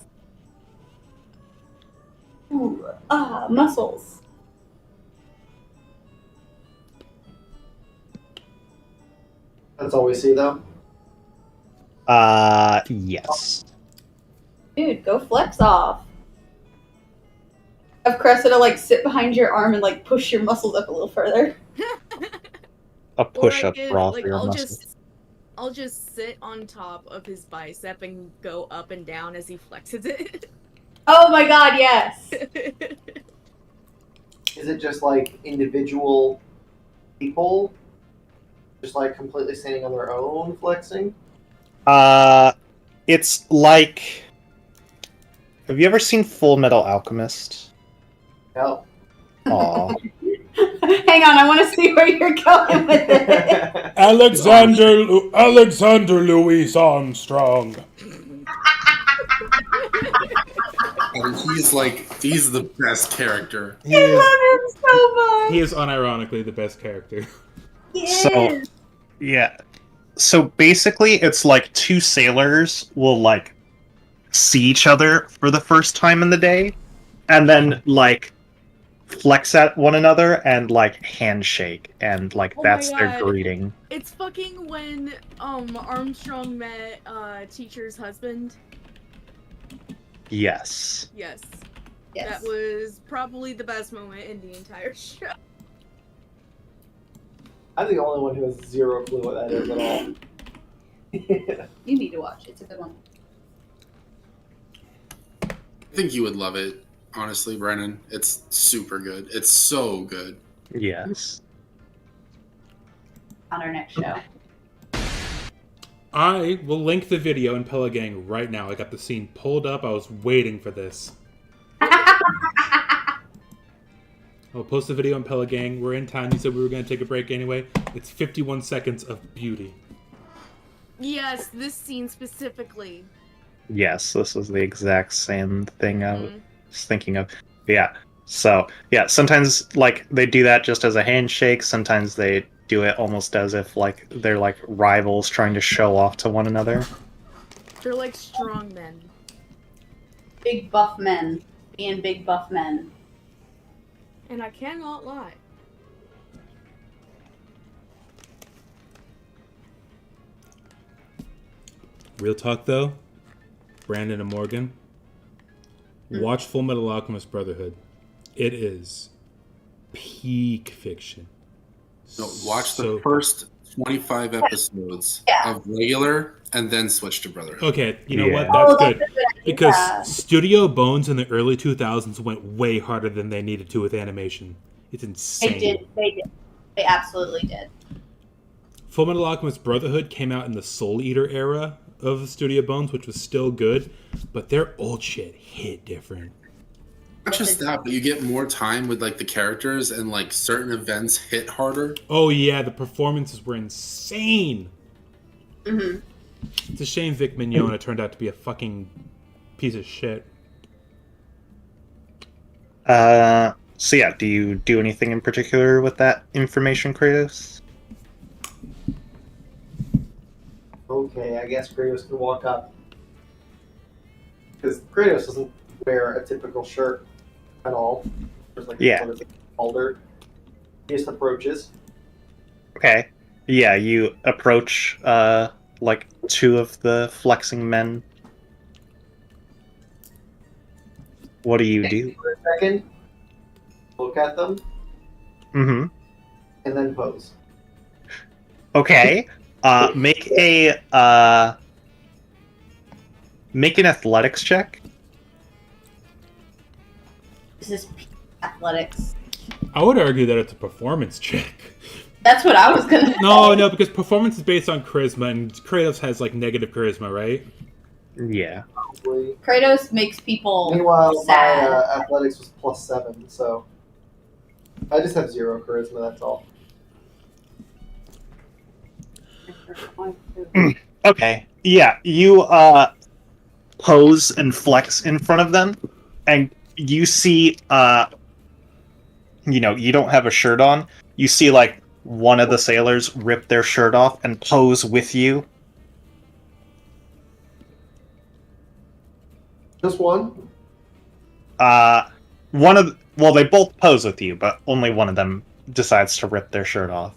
Muscles. That's all we see, though. Yes. Dude, go flex off. Have Cressida like sit behind your arm and like push your muscles up a little further. A push-up brawl for your muscles. I'll just sit on top of his bicep and go up and down as he flexes it. Oh my god, yes. Is it just like individual people? Just like completely standing on their own flexing? It's like... Have you ever seen Full Metal Alchemist? No. Aw. Hang on, I want to see where you're going with it. Alexander Louis Armstrong. And he's the best character. He is, I love him so much. he is unironically the best character. So, yeah. So basically, it's like two sailors will like see each other for the first time in the day, and then like flex at one another and like handshake, and like Oh my that's their God. greeting. It's fucking when Armstrong met Teacher's husband. Yes. Yes. Yes. That was probably the best moment in the entire show. I'm the only one who has zero clue what that is at all. You need to watch it. It's a good one. I think you would love it, honestly, Brennan. It's super good. It's so good. Yes. On our next show. I will link the video in Petillant right now. I got the scene pulled up. I was waiting for this. I'll post the video on Petillant. We're in time. You said we were going to take a break anyway. It's 51 seconds of beauty. Yes, this scene specifically. Yes, this is the exact same thing I was thinking of. Yeah. So, yeah, sometimes like they do that just as a handshake. Sometimes they do it almost as if like they're like rivals trying to show off to one another. They're like strong men. Big buff men. Being big buff men. And I cannot lie. Real talk, though. Brandon and Morgan. Watch Full Metal Alchemist Brotherhood. It is peak fiction. No, watch So- the first 25 episodes Yeah. of regular and then switch to Brotherhood. Okay, you know Yeah. what? That's Oh, good. that's a good idea. Because Studio Bones in the early 2000s went way harder than they needed to with animation. It's insane. They did. They did. They absolutely did. Full Metal Alchemist Brotherhood came out in the Soul Eater era of Studio Bones, which was still good, but their old shit hit different. Not just that, but you get more time with like the characters and like certain events hit harder. Oh yeah, the performances were insane. Mm-hmm. It's a shame Vic Mignogna turned out to be a fucking piece of shit. So yeah, do you do anything in particular with that information, Kratos? Okay, I guess Kratos can walk up. Because Kratos doesn't wear a typical shirt at all. There's like Yeah. sort of halter. He just approaches. Okay. Yeah, you approach like two of the flexing men. What do you do? For a second, look at them, Mm-hmm. and then pose. Okay. Make an athletics check. This is athletics. I would argue that it's a performance check. That's what I was gonna. No, because performance is based on charisma, and Kratos has like negative charisma, right? Yeah. Probably. Kratos makes people Meanwhile, sad. my athletics was +7, so I just have 0 charisma. That's all. Okay. Yeah, you pose and flex in front of them, and you see you don't have a shirt on. You see like one of the sailors rip their shirt off and pose with you. Just one. They both pose with you, but only one of them decides to rip their shirt off.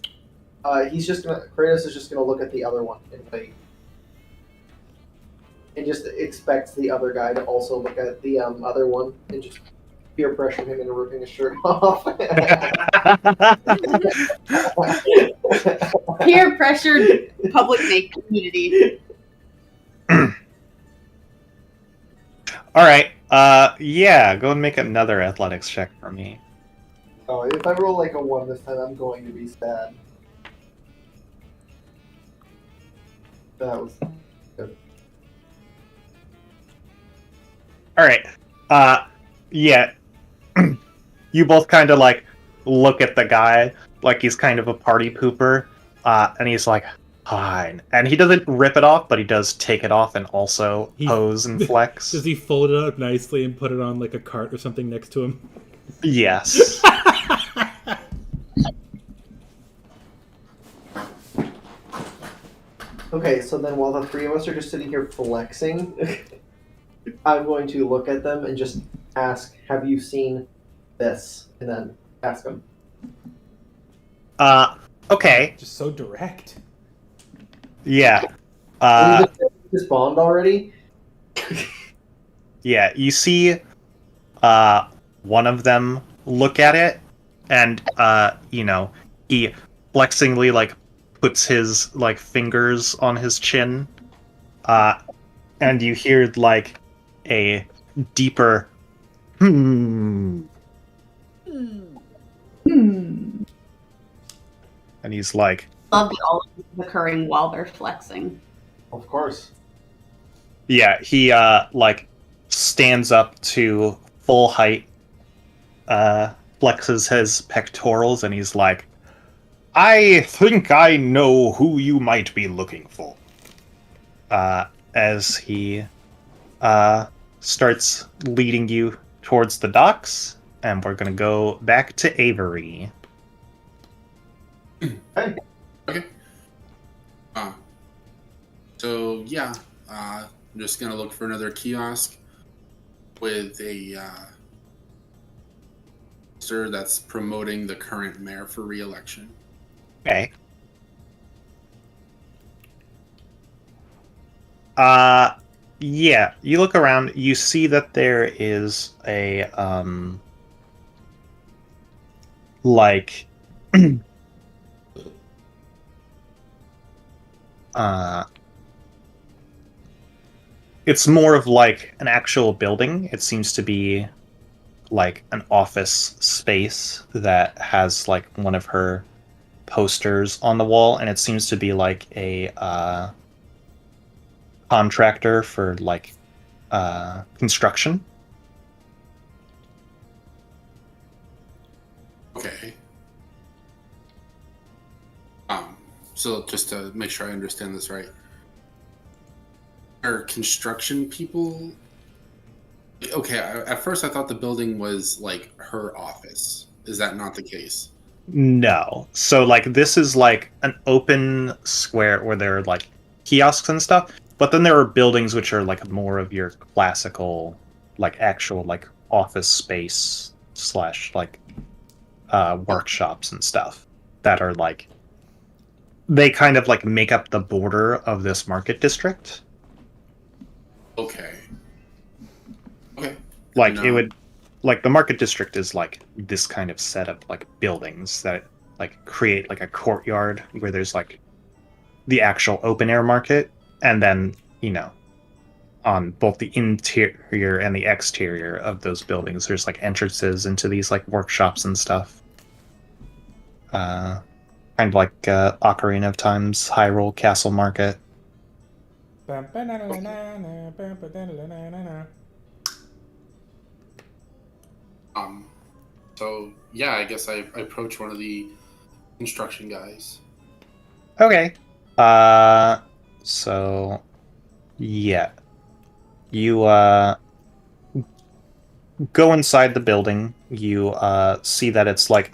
Kratos is just gonna look at the other one and wait, and just expects the other guy to also look at the other one and just peer pressure him into ripping his shirt off. Peer pressured public nudity. All right. Yeah, go and make another athletics check for me. Oh, if I roll like a 1 this time, I'm going to be sad. That was good. All right. Yeah. You both kind of like look at the guy like he's kind of a party pooper, and he's like, fine. And he doesn't rip it off, but he does take it off and also pose and flex. Does he fold it up nicely and put it on like a cart or something next to him? Yes. Okay, so then while the three of us are just sitting here flexing, I'm going to look at them and just ask, "Have you seen this?" And then ask them. Okay. Just so direct. Yeah. Are we this bond already? Yeah, you see one of them look at it and he flexingly like puts his like fingers on his chin. And you hear like a deeper hmm. Hmm. And he's like, Love that all of this is occurring while they're flexing. Of course. yeah, he like stands up to full height, flexes his pectorals, and he's like, I think I know who you might be looking for. As he starts leading you towards the docks, and we're gonna go back to Avery. Hey. Okay. So yeah, I'm just gonna look for another kiosk with a poster that's promoting the current mayor for re-election. Okay. Yeah, you look around, you see that there is a like it's more of like an actual building. It seems to be like an office space that has like one of her posters on the wall, and it seems to be like a contractor for like construction. Okay. So just to make sure I understand this right, are construction people? Okay, at first I thought the building was like her office. Is that not the case? No. So like this is like an open square where there are like kiosks and stuff, but then there are buildings which are like more of your classical like actual like office space slash like workshops and stuff that are like they kind of like make up the border of this market district. Okay. Okay. Like And, it would like the market district is like this kind of set of like buildings that like create like a courtyard where there's like the actual open air market, and then on both the interior and the exterior of those buildings there's like entrances into these like workshops and stuff, kind of like Ocarina of Time's Hyrule Castle Market. So yeah, I guess I approach one of the construction guys. Okay. So yeah, you go inside the building. You see that it's like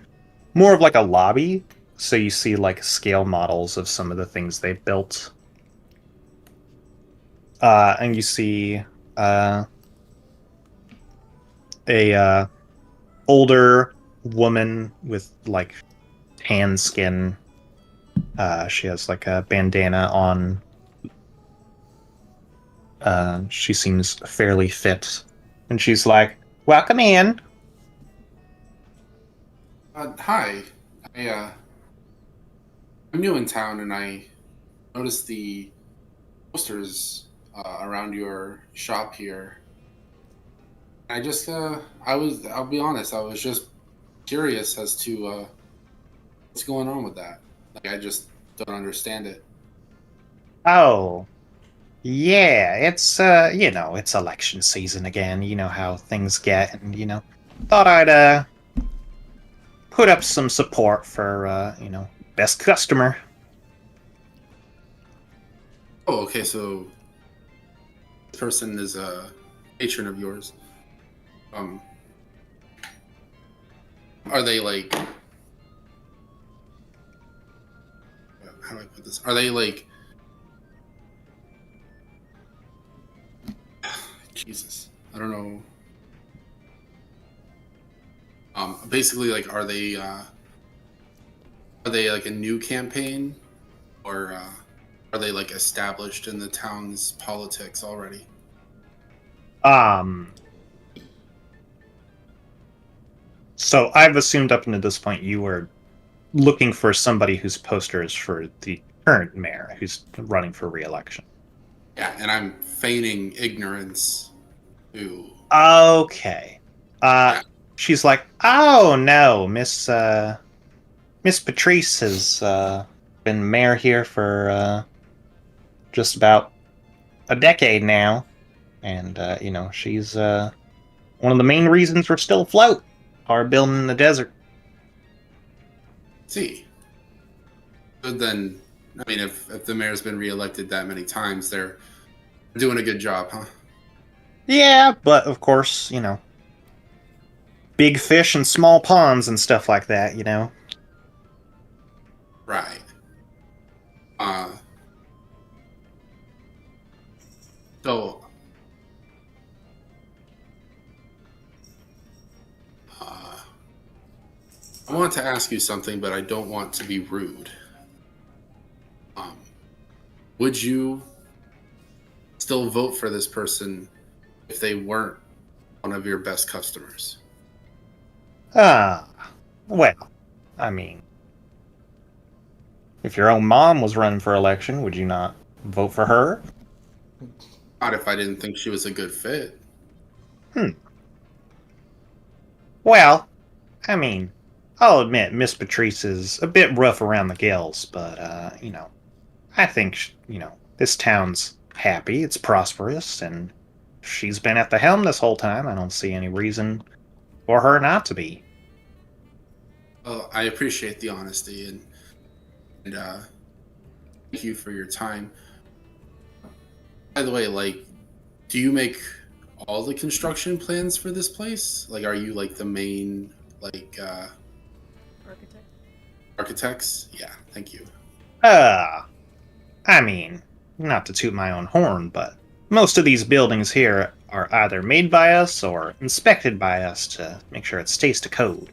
more of like a lobby, so you see like scale models of some of the things they built, and you see a older woman with like tan skin. She has like a bandana on. She seems fairly fit, and she's like, "Welcome in." Hi, I'm new in town, and I noticed the posters around your shop here. I just, I'll be honest, I was just curious as to what's going on with that. Like, I just don't understand it. Oh, yeah, it's it's election season again. You know how things get, and thought I'd put up some support for best customer. Oh, okay, so this person is a patron of yours. Um, are they like? How do I put this? Are they like Jesus, I don't know. Basically, like, are they like a new campaign, or are they like established in the town's politics already? So I've assumed up until this point you were looking for somebody whose posters for the current mayor who's running for re-election. Yeah, and I'm feigning ignorance. Ooh. Okay. Yeah. She's like, oh no, Miss Patrice has been mayor here for just about a decade now, and she's one of the main reasons we're still afloat. Our building in the desert. See. But then, I mean, if the mayor's been reelected that many times, they're doing a good job, huh? Yeah, but of course, big fish and small ponds and stuff like that, Right. So, I want to ask you something, but I don't want to be rude. Would you still vote for this person if they weren't one of your best customers? Well, I mean, if your own mom was running for election, would you not vote for her? Not if I didn't think she was a good fit. Well, I mean, I'll admit Miss Patrice is a bit rough around the gills, but, I think, this town's happy, it's prosperous, and she's been at the helm this whole time. I don't see any reason for her not to be. Well, I appreciate the honesty, and thank you for your time. By the way, like, do you make all the construction plans for this place? Like, are you like the main Architect. architects? Yeah, thank you. I mean, not to toot my own horn, but most of these buildings here are either made by us or inspected by us to make sure it stays to code.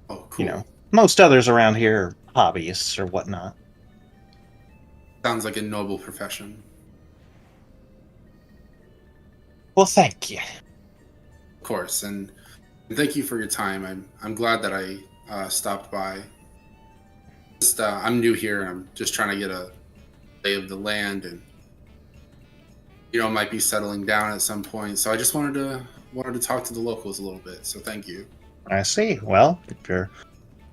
Oh, cool. Most others around here are hobbyists or whatnot. Sounds like a noble profession. Well, thank you. Of course, and thank you for your time. I'm glad that I stopped by. I'm new here, and I'm just trying to get a lay of the land, and might be settling down at some point. So I just wanted to talk to the locals a little bit. So thank you. I see. Well, if you're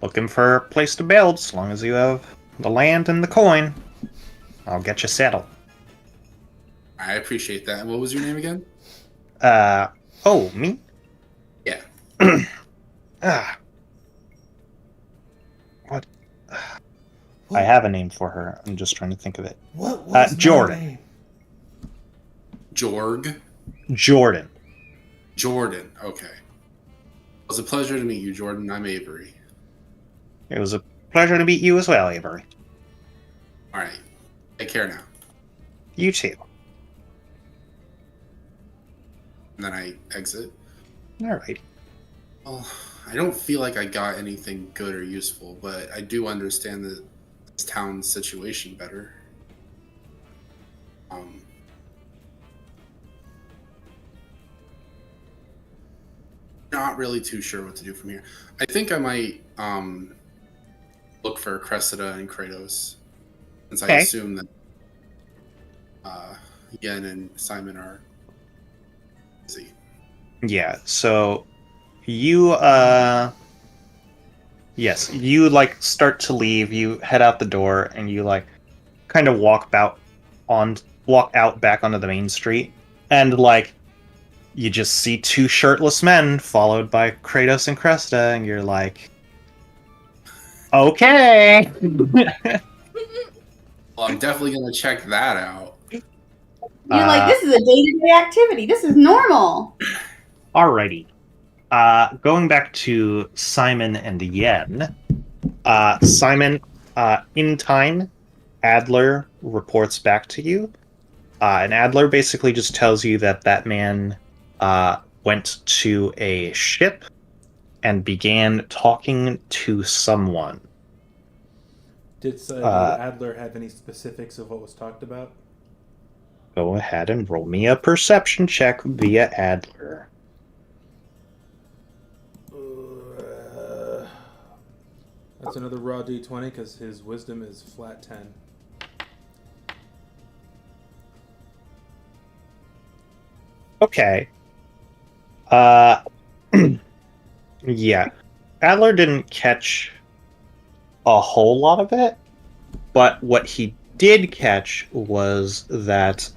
looking for a place to build, as long as you have the land and the coin, I'll get you settled. I appreciate that. And what was your name again? Me? Yeah. What? I have a name for her. I'm just trying to think of it. What was Jordan. my name? Jorg? Jordan. Jordan. Okay. It was a pleasure to meet you, Jordan. I'm Avery. It was a pleasure to meet you as well, Avery. All right. Take care now. You too. And then I exit. Alright. Well, I don't feel like I got anything good or useful, but I do understand this town's situation better. Not really too sure what to do from here. I think I might look for Cressida and Kratos, since I assume that Yen and Simon are busy. Yeah, so you you start to leave, you head out the door, and you kind of walk out back onto the main street, and you just see two shirtless men followed by Kratos and Cressida, and you're like, okay. Well, I'm definitely gonna check that out. You're like, this is a day-to-day activity. This is normal. Alrighty. Going back to Simon and Yen. Simon, in time, Adler reports back to you And Adler basically just tells you that that man went to a ship and began talking to someone. Did Adler have any specifics of what was talked about? Go ahead and roll me a perception check via Adler. That's another raw d20 because his wisdom is flat 10. Okay. Yeah. Adler didn't catch a whole lot of it, but what he did catch was that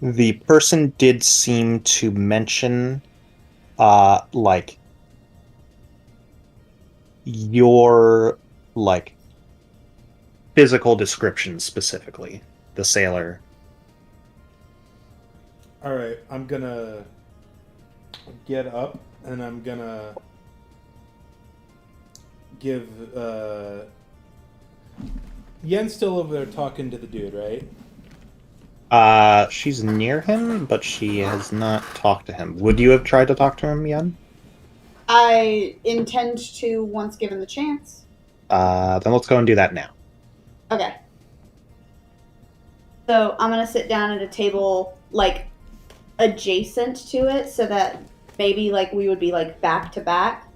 the person did seem to mention like your like physical description specifically, the sailor. All right, I'm gonna get up and I'm gonna give Yen's still over there talking to the dude, right? She's near him, but she has not talked to him. Would you have tried to talk to him, Yen? I intend to once given the chance. Then let's go and do that now. Okay. So I'm gonna sit down at a table like adjacent to it, so that maybe like we would be like back to back.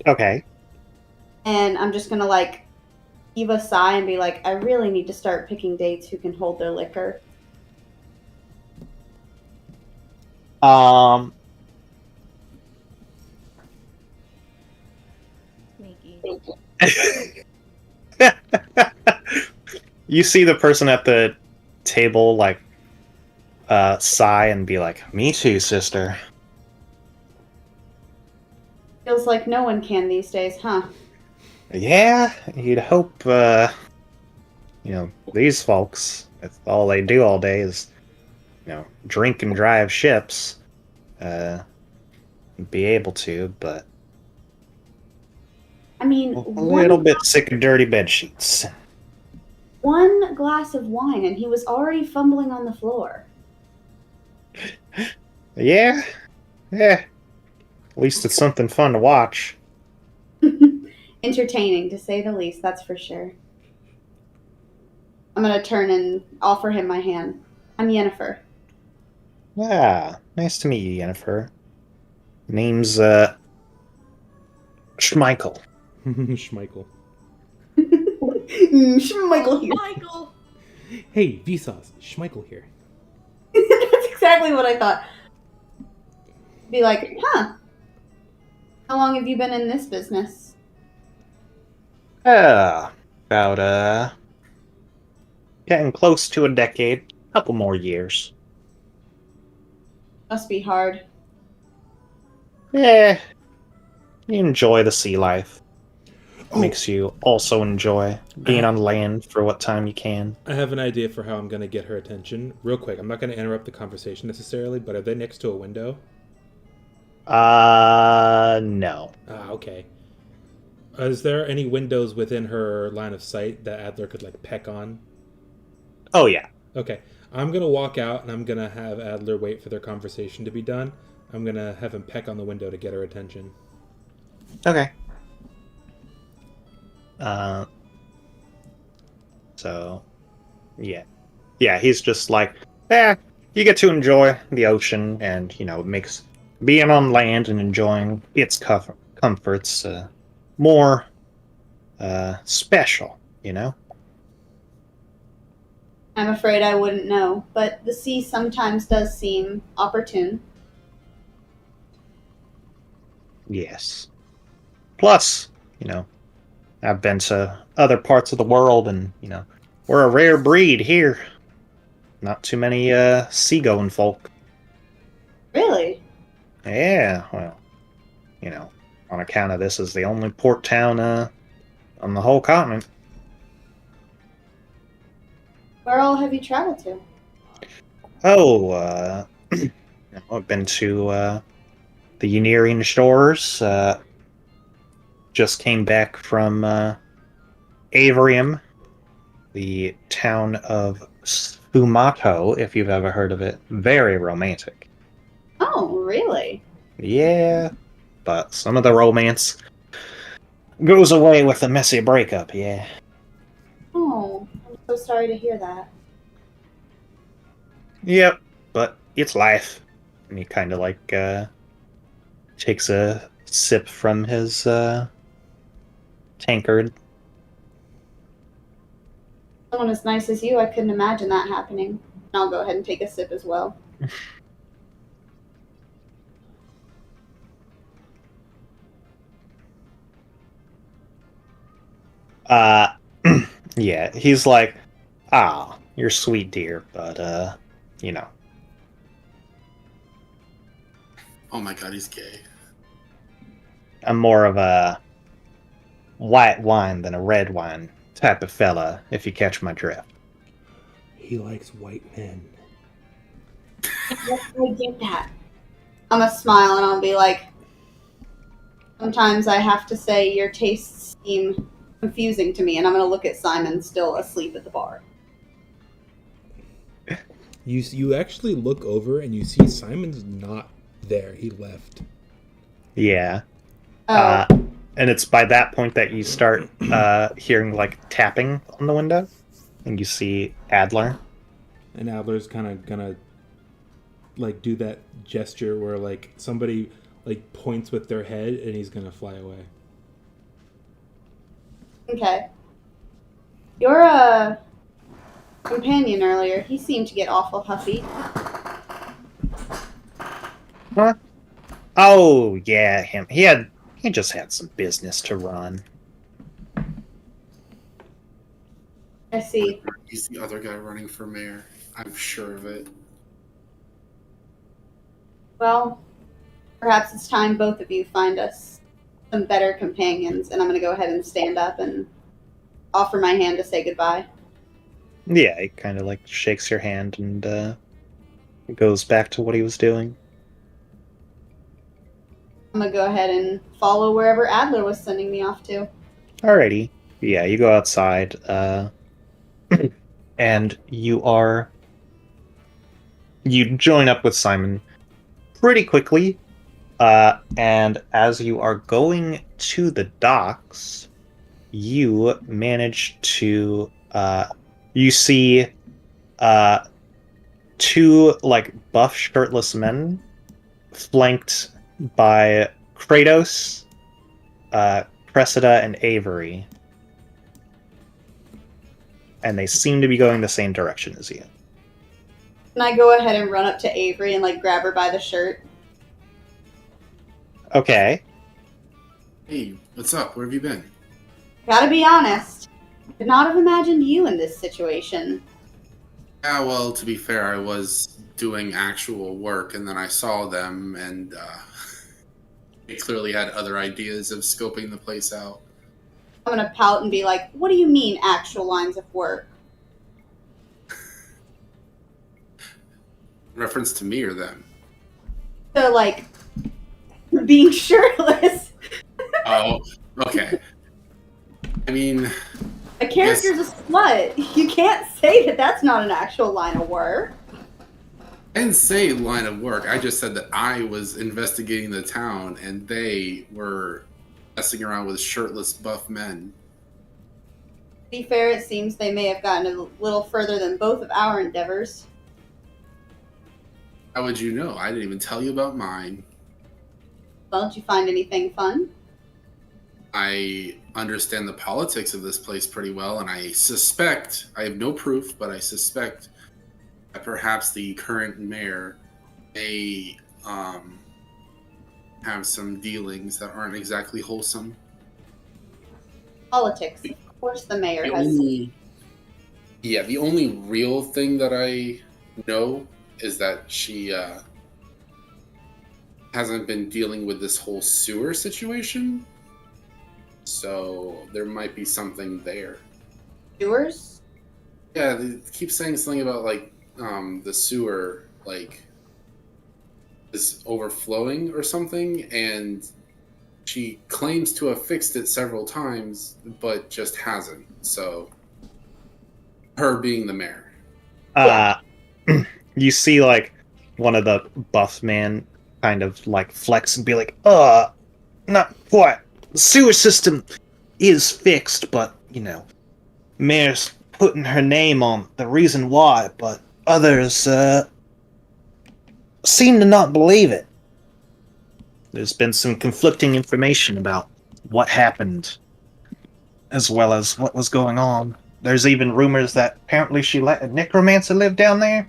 Okay. And I'm just gonna like heave a sigh and be like, I really need to start picking dates who can hold their liquor. Sneaky. You see the person at the table like sigh and be like, "Me too, sister." Feels like no one can these days, huh? Yeah, you'd hope. These folks, if all they do all day is, drink and drive ships, be able to, but I mean, a little bit sick of dirty bed sheets. One glass of wine and he was already fumbling on the floor. Yeah. At least it's something fun to watch. Entertaining, to say the least, that's for sure. I'm gonna turn and offer him my hand. I'm Yennefer. Ah, nice to meet you, Yennefer. Name's, Schmeichel. Schmeichel. Schmeichel here. Michael! Hey, Vsauce, Schmeichel here. That's exactly what I thought. Be like, huh? How long have you been in this business? About, getting close to a decade. Couple more years. Must be hard. Yeah. You enjoy the sea life. Oh. Makes you also enjoy being on land for what time you can. I have an idea for how I'm going to get her attention. Real quick, I'm not going to interrupt the conversation necessarily, but are they next to a window? No. Okay. Is there any windows within her line of sight that Adler could, like, peck on? Oh, yeah. Okay. I'm going to walk out, and I'm going to have Adler wait for their conversation to be done. I'm going to have him peck on the window to get her attention. Okay. So, yeah. Yeah, he's just like, you get to enjoy the ocean, and, it makes being on land and enjoying its comforts more special, I'm afraid I wouldn't know, but the sea sometimes does seem opportune. Yes. Plus, I've been to other parts of the world, and, we're a rare breed here. Not too many seagoing folk. Really? Yeah, well, on account of this is the only port town on the whole continent. Where all have you traveled to? Oh, I've been to the Unerian shores. Just came back from Averium. the town of Sfumato, if you've ever heard of it. Very romantic. Oh, really? Yeah, but some of the romance goes away with a messy breakup, yeah. Oh, I'm so sorry to hear that. Yep, but it's life. And he kind of takes a sip from his tankard. Someone as nice as you, I couldn't imagine that happening. And I'll go ahead and take a sip as well. Uh, yeah, he's like, ah, you're sweet, dear, but, you know. Oh my god, he's gay. I'm more of a white wine than a red wine type of fella, if you catch my drift. He likes white men. Yes, I get that. I'm gonna smile and I'll be like, sometimes I have to say your tastes seem confusing to me, and I'm gonna look at Simon still asleep at the bar. You actually look over and you see Simon's not there. He left. Yeah. Oh, And it's by that point that you start hearing like tapping on the window, and you see Adler. And Adler's kind of gonna like do that gesture where like somebody like points with their head and he's gonna fly away. okay. Your companion earlier, he seemed to get awful huffy. Huh? Oh yeah, him. He just had some business to run. I see. He's the other guy running for mayor. I'm sure of it. Well, perhaps it's time both of you find us some better companions, and I'm gonna go ahead and stand up and offer my hand to say goodbye. Yeah, he kind of like shakes your hand and goes back to what he was doing. I'm gonna go ahead and follow wherever Adler was sending me off to. Alrighty. Yeah, you go outside, and you join up with Simon pretty quickly, and as you are going to the docks, you manage to, you see, two, like, buff shirtless men flanked by Kratos, Cressida, and Avery. And they seem to be going the same direction as you. Can I go ahead and run up to Avery and like grab her by the shirt? Okay. Hey, what's up? Where have you been? Gotta be honest, I could not have imagined you in this situation. Yeah, well, to be fair, I was doing actual work, and then I saw them, and they clearly had other ideas of scoping the place out. I'm gonna pout and be like, what do you mean actual lines of work? Reference to me or them? So like, being shirtless. Oh, okay. I mean, A character's a slut. You can't say that that's not an actual line of work. I didn't say line of work. I just said that I was investigating the town, and they were messing around with shirtless buff men. To be fair, it seems they may have gotten a little further than both of our endeavors. How would you know? I didn't even tell you about mine. Well, did you find anything fun? I understand the politics of this place pretty well, and I suspect, I have no proof, but I suspect that perhaps the current mayor may have some dealings that aren't exactly wholesome. Politics. Of course the mayor The has. the only real thing that I know is that she hasn't been dealing with this whole sewer situation. So there might be something there. Sewers? Yeah, they keep saying something about like the sewer like is overflowing or something, and she claims to have fixed it several times, but just hasn't. So Her being the mayor. You see, like, one of the buff man kind of, like, flex and be like, not quite. The sewer system is fixed, but, you know, mayor's putting her name on the reason why, but others, seem to not believe it. There's been some conflicting information about what happened, as well as what was going on. There's even rumors that apparently she let a necromancer live down there.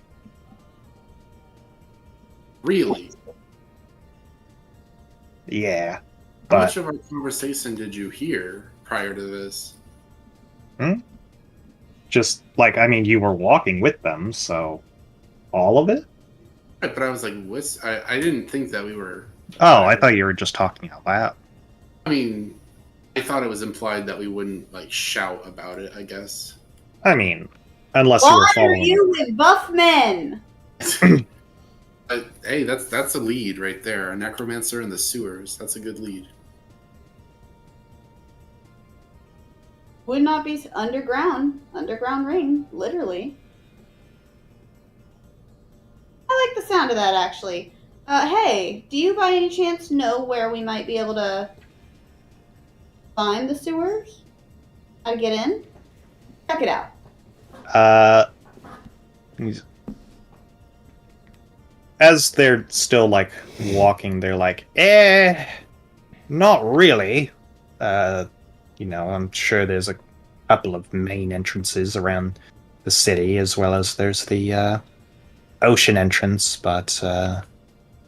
Really? Yeah. How But much of our conversation did you hear prior to this? just, like, I mean, you were walking with them, so all of it? Right, but I was like, I didn't think that we were... Oh, I thought you were just talking out loud. I mean, I thought it was implied that we wouldn't, like, shout about it, I guess. I mean, unless you were Why are following. you with buff men? Hey, that's a lead right there. A necromancer in the sewers. That's a good lead. Would not be underground ring, literally. I like the sound of that, actually. Hey, do you by any chance know where we might be able to find the sewers? How to get in? Check it out. As they're still, like, walking, they're like, not really. You know, I'm sure there's a couple of main entrances around the city, as well as there's the, ocean entrance, but,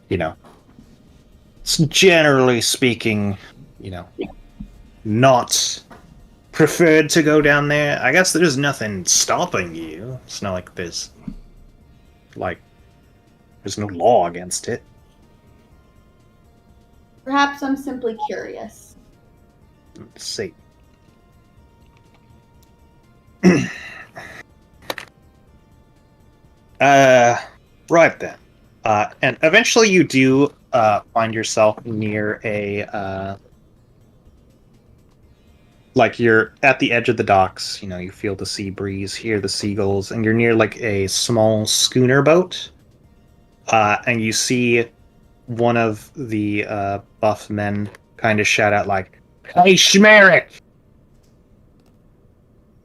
you know, it's generally speaking, you know, not preferred to go down there. I guess there's nothing stopping you. It's not like there's no law against it. Perhaps I'm simply curious. Let's see. Right then. And eventually you do find yourself near a like, you're at the edge of the docks, you know, you feel the sea breeze, hear the seagulls, and you're near, like, a small schooner boat. And you see one of the buff men kind of shout out, like, "Hey, Schmerich!"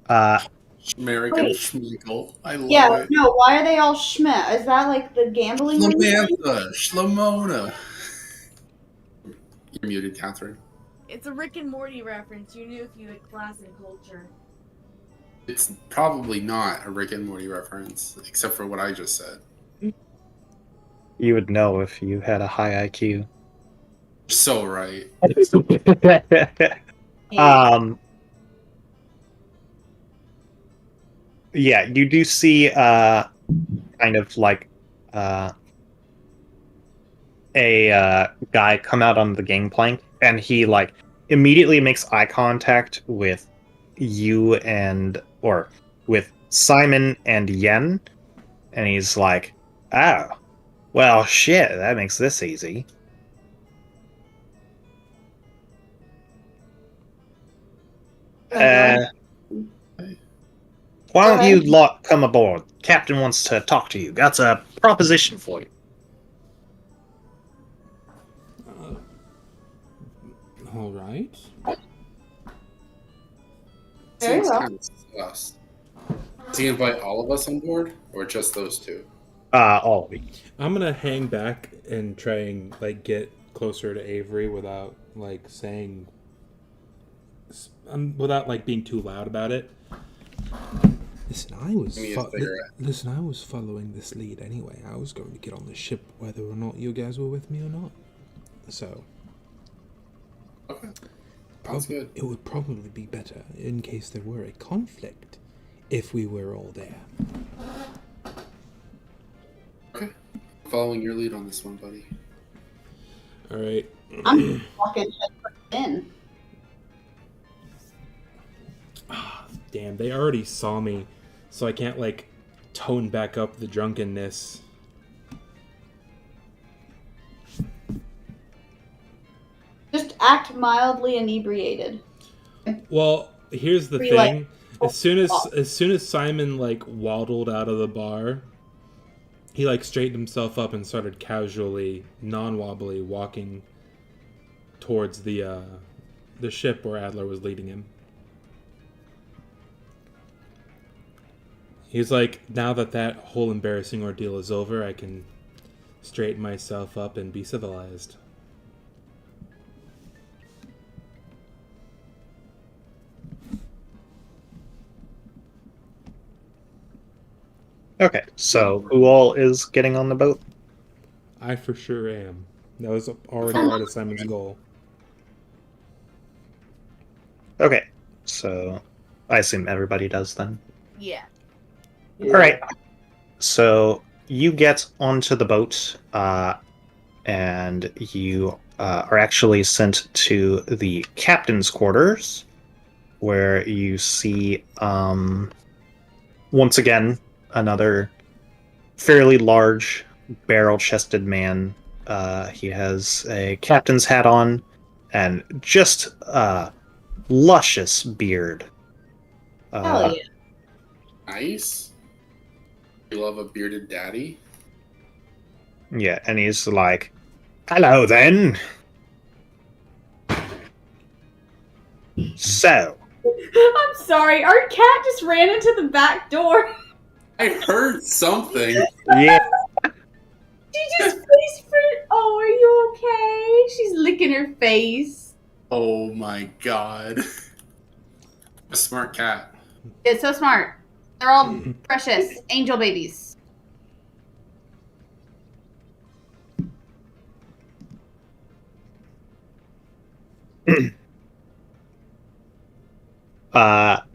Schmerich and Schmeagol. I love Yeah, it. no, why are they all Schmidt? Is that like the gambling ring? Samantha, Shlamona. You're muted, Catherine. It's a Rick and Morty reference. You knew if you had class and culture. It's probably not a Rick and Morty reference, except for what I just said. You would know if you had a high IQ. You're so right. Yeah, you do see kind of like a guy come out on the gangplank, and he, like, immediately makes eye contact with you or with Simon and Yen, and he's like, "Oh, well, shit, that makes this easy." Why don't you lot come aboard? Captain wants to talk to you. Got a proposition for you. All right. Very Seems well. kind of sus. Does he invite all of us on board, or just those two? All of you. I'm gonna hang back and try and, like, get closer to Avery without, like, saying, without, like, being too loud about it. Listen, I was following this lead anyway. I was going to get on the ship whether or not you guys were with me or not. So, Okay. Sounds good. it would probably be better in case there were a conflict if we were all there. Okay. Following your lead on this one, buddy. All right. I'm walking in. Damn, they already saw me, so I can't, like, tone back up the drunkenness. Just act mildly inebriated. Well, here's the Free thing. as soon as Simon like waddled out of the bar, he like straightened himself up and started casually, non-wobbly, walking towards the ship where Adler was leading him. He's like, now that whole embarrassing ordeal is over, I can straighten myself up and be civilized. Okay, so who all is getting on the boat? I for sure am. That was already part of Simon's goal. Okay, so I assume everybody does then. Yeah. All right. So you get onto the boat, and you are actually sent to the captain's quarters, where you see, once again, another fairly large, barrel-chested man. He has a captain's hat on, and just a luscious beard. Hell yeah. Nice. You love a bearded daddy? Yeah, and he's like, "Hello then. So, I'm sorry, our cat just ran into the back door. I heard something. yeah, She just face for. Oh, are you okay? She's licking her face. Oh my god. A smart cat. It's so smart. They're all precious angel babies.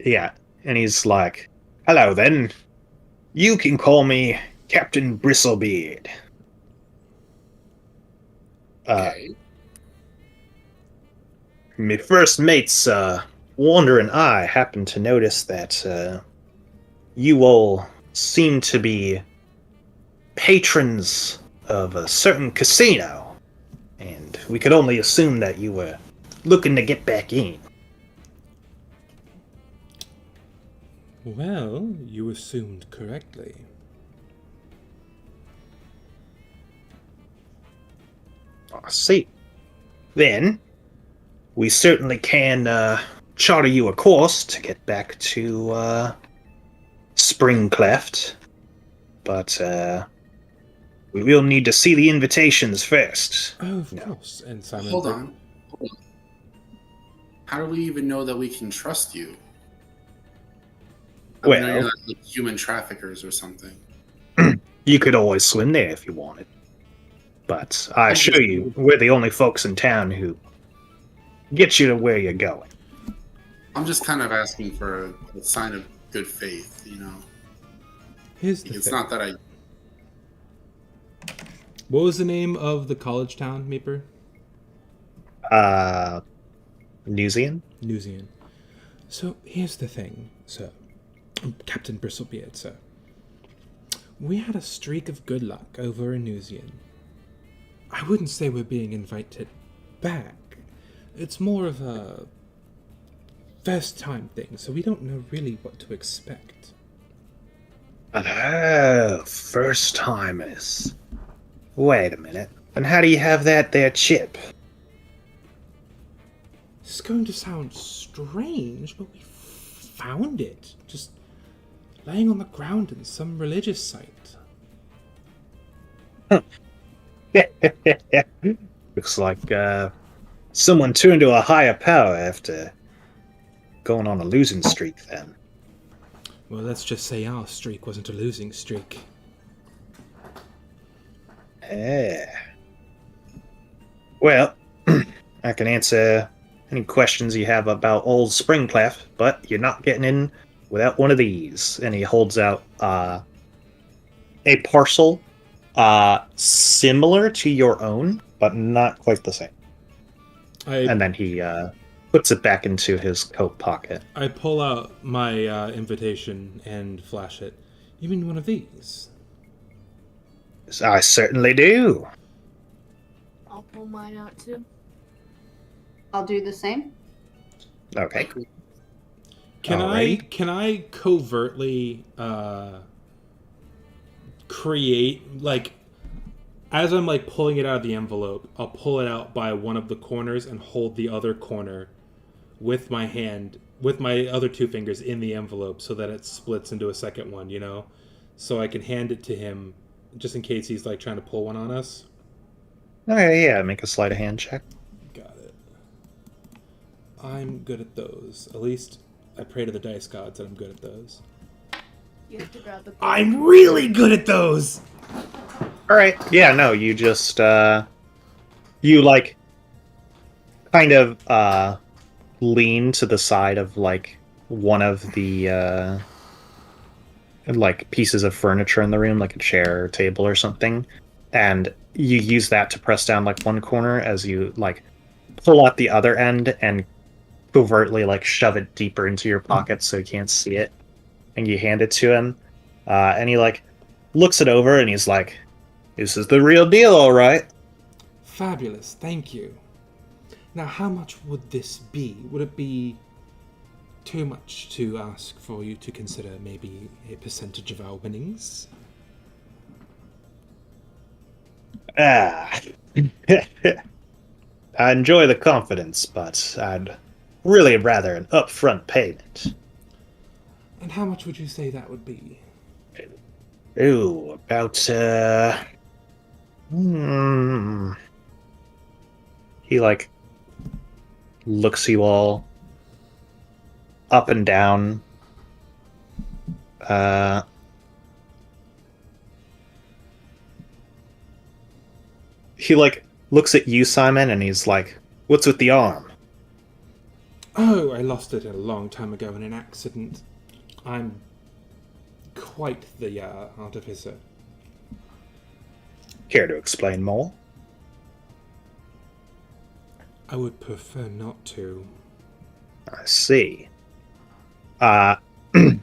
yeah." And he's like, "Hello then. You can call me Captain Bristlebeard. Okay. My first mate's Wander and I happened to notice that you all seem to be patrons of a certain casino, and we could only assume that you were looking to get back in." Well, you assumed correctly. I see. Then, we certainly can charter you a course to get back to Springcleft, but we will need to see the invitations first. Oh, of course. And Simon. Hold on. How do we even know that we can trust you? I know Well, you're not like human traffickers or something. you could always swim there if you wanted. But I assure you, we're the only folks in town who get you to where you're going. I'm just kind of asking for a sign of good faith, you know? Here's the It's thing. not that I... What was the name of the college town, Meeper? Newsian? Newsian. So here's the thing, sir. Captain Bristlebeard, sir. We had a streak of good luck over in Newsian. I wouldn't say we're being invited back. It's more of a first time thing, so we don't know really what to expect. Oh, first timers. Wait a minute. And how do you have that there chip? It's going to sound strange, but we found it. Just laying on the ground in some religious site. Looks like someone turned to a higher power after going on a losing streak then. Well, let's just say our streak wasn't a losing streak. Yeah. Well, I can answer any questions you have about old Springclef, but you're not getting in without one of these. And he holds out a parcel similar to your own, but not quite the same. And then he puts it back into his coat pocket. I pull out my invitation and flash it. You mean one of these? I certainly do. I'll pull mine out too. I'll do the same. Okay. Can I covertly create, like, as I'm like pulling it out of the envelope, I'll pull it out by one of the corners and hold the other corner with my hand, with my other two fingers in the envelope, so that it splits into a second one, you know, so I can hand it to him just in case he's like trying to pull one on us. Okay, yeah, make a sleight of hand check. Got it. I'm good at those. At least I pray to the dice gods that I'm good at those. You have to grab the. I'm really good at those. All right, yeah, no, you just you like kind of lean to the side of like one of the like pieces of furniture in the room, like a chair or table or something, and you use that to press down like one corner as you like pull out the other end and covertly like shove it deeper into your pocket so you can't see it, and you hand it to him, and he like looks it over and he's like, "This is the real deal, all right." Fabulous, thank you. Now, how much would this be? Would it be too much to ask for you to consider maybe a percentage of our winnings? Ah. I enjoy the confidence, but I'd really rather an upfront payment. And how much would you say that would be? Ooh, about He like looks you all up and down. He like looks at you, Simon, and he's like, "What's with the arm?" Oh, I lost it a long time ago in an accident. I'm quite the artificer. Care to explain more? I would prefer not to. I see. And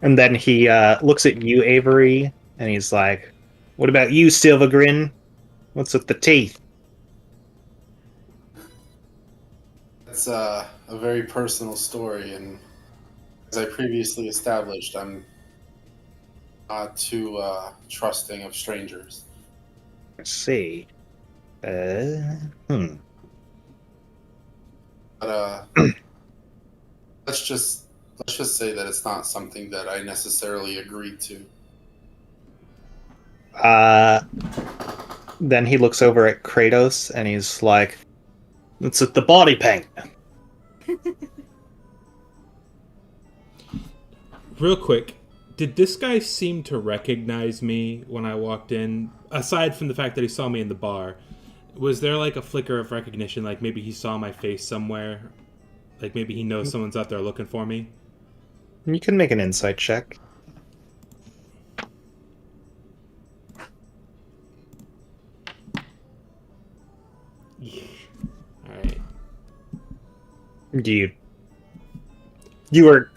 then he looks at you, Avery, and he's like, "What about you, Silvergrin? What's with the teeth?" It's a very personal story, and as I previously established, I'm not too trusting of strangers. I see. Hmm. But let's just say that it's not something that I necessarily agreed to. Then he looks over at Kratos and he's like, "What's with the body paint?" Real quick, did this guy seem to recognize me when I walked in? Aside from the fact that he saw me in the bar, was there like a flicker of recognition? Like maybe he saw my face somewhere? Like maybe he knows someone's out there looking for me? You can make an insight check. Alright. You were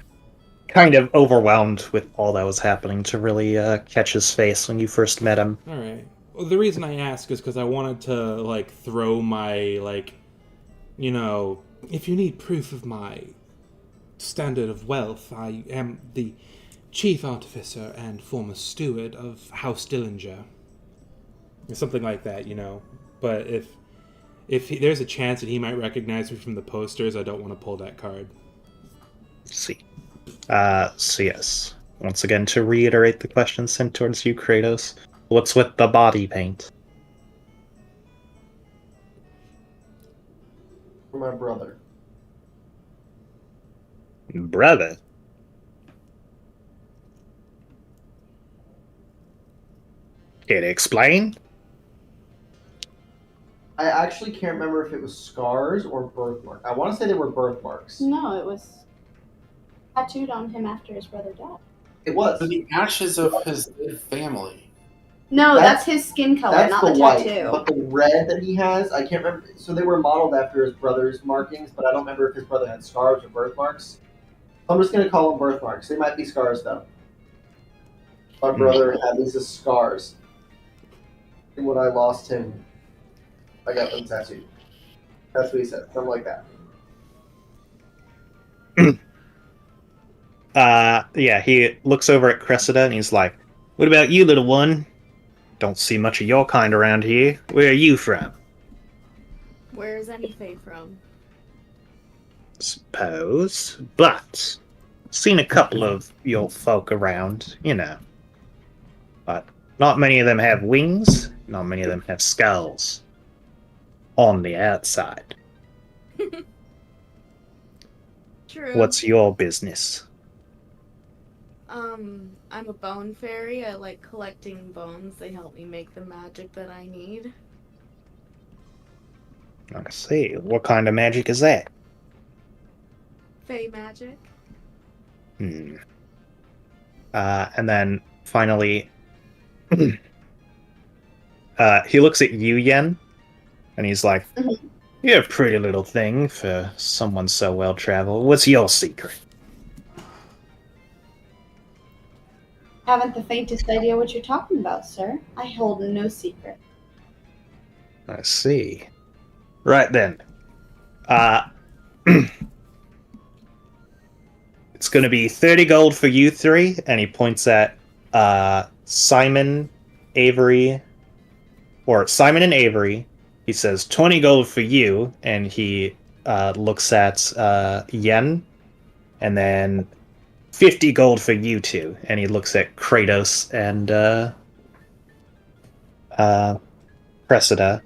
kind of overwhelmed with all that was happening to really catch his face when you first met him. Alright. Well, the reason I ask is because I wanted to, like, throw my, like, you know, if you need proof of my standard of wealth, I am the chief artificer and former steward of House Dillinger. Something like that, you know. But there's a chance that he might recognize me from the posters, I don't want to pull that card. Let's see. So yes. Once again, to reiterate the question sent towards you, Kratos, what's with the body paint? For my brother. Brother? Can you explain? I actually can't remember if it was scars or birthmarks. I want to say they were birthmarks. No, it was tattooed on him after his brother died. It was. The ashes of his dead family. No, that's his skin color, That's not the the white, tattoo. but the red that he has, I can't remember. So they were modeled after his brother's markings, but I don't remember if his brother had scars or birthmarks. I'm just gonna call them birthmarks. They might be scars though. My brother had these as scars. And when I lost him, I got them tattooed. That's what he said. Something like that. Yeah, he looks over at Cressida and he's like, "What about you, little one? Don't see much of your kind around here. Where are you from?" Where is any Fae from? Suppose, but seen a couple of your folk around, you know. But not many of them have wings, not many of them have skulls. On the outside. True. What's your business? I'm a bone fairy. I like collecting bones. They help me make the magic that I need. I see. What kind of magic is that? Fae magic. And then finally, he looks at you, Yen, and he's like, "You're a pretty little thing for someone so well traveled. What's your secret?" Haven't the faintest idea what you're talking about, sir. I hold no secret. I see. Right then. It's going to be 30 gold for you three, and he points at Simon, Avery, or Simon and Avery. He says 20 gold for you, and he looks at Yen, and then 50 gold for you two, and he looks at Kratos and Cressida.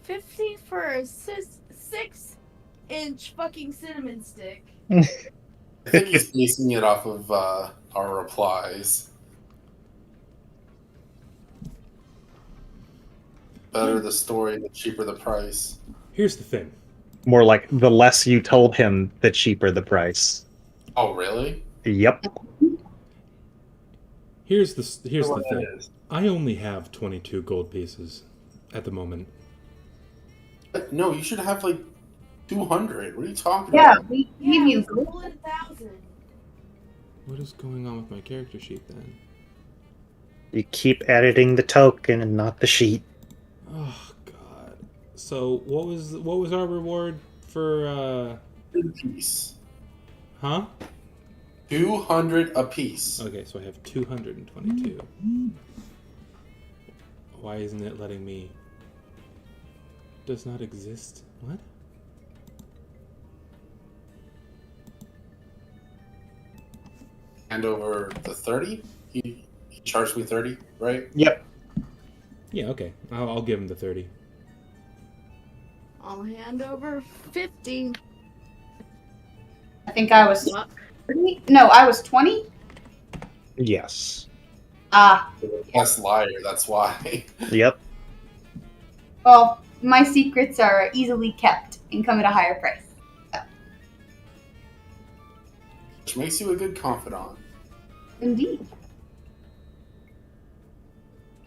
50 for a 6-inch fucking cinnamon stick. I think he's basing it off of our replies. Better the story, the cheaper the price. Here's the thing. More like the less you told him, the cheaper the price. Oh, really? Yep. Here's the What thing. that is. I only have 22 gold pieces at the moment. No, you should have like 200. What are you talking Yeah, about? we Yeah, give you it's gold. 1,000. What is going on with my character sheet then? You keep editing the token and not the sheet. Oh god. So what was our reward for 2 piece. huh? 200 a piece. Okay, so I have 222. Why isn't it letting me? Does not exist. What? And over the 30? He charged me 30, right? Yep. Yeah, okay. I'll give him the 30. I'll hand over 50. I think I was What? 30? No, I was 20. Yes. Ah, Best liar, that's why. Yep. well, my secrets are easily kept and come at a higher price. Which makes you a good confidant. Indeed.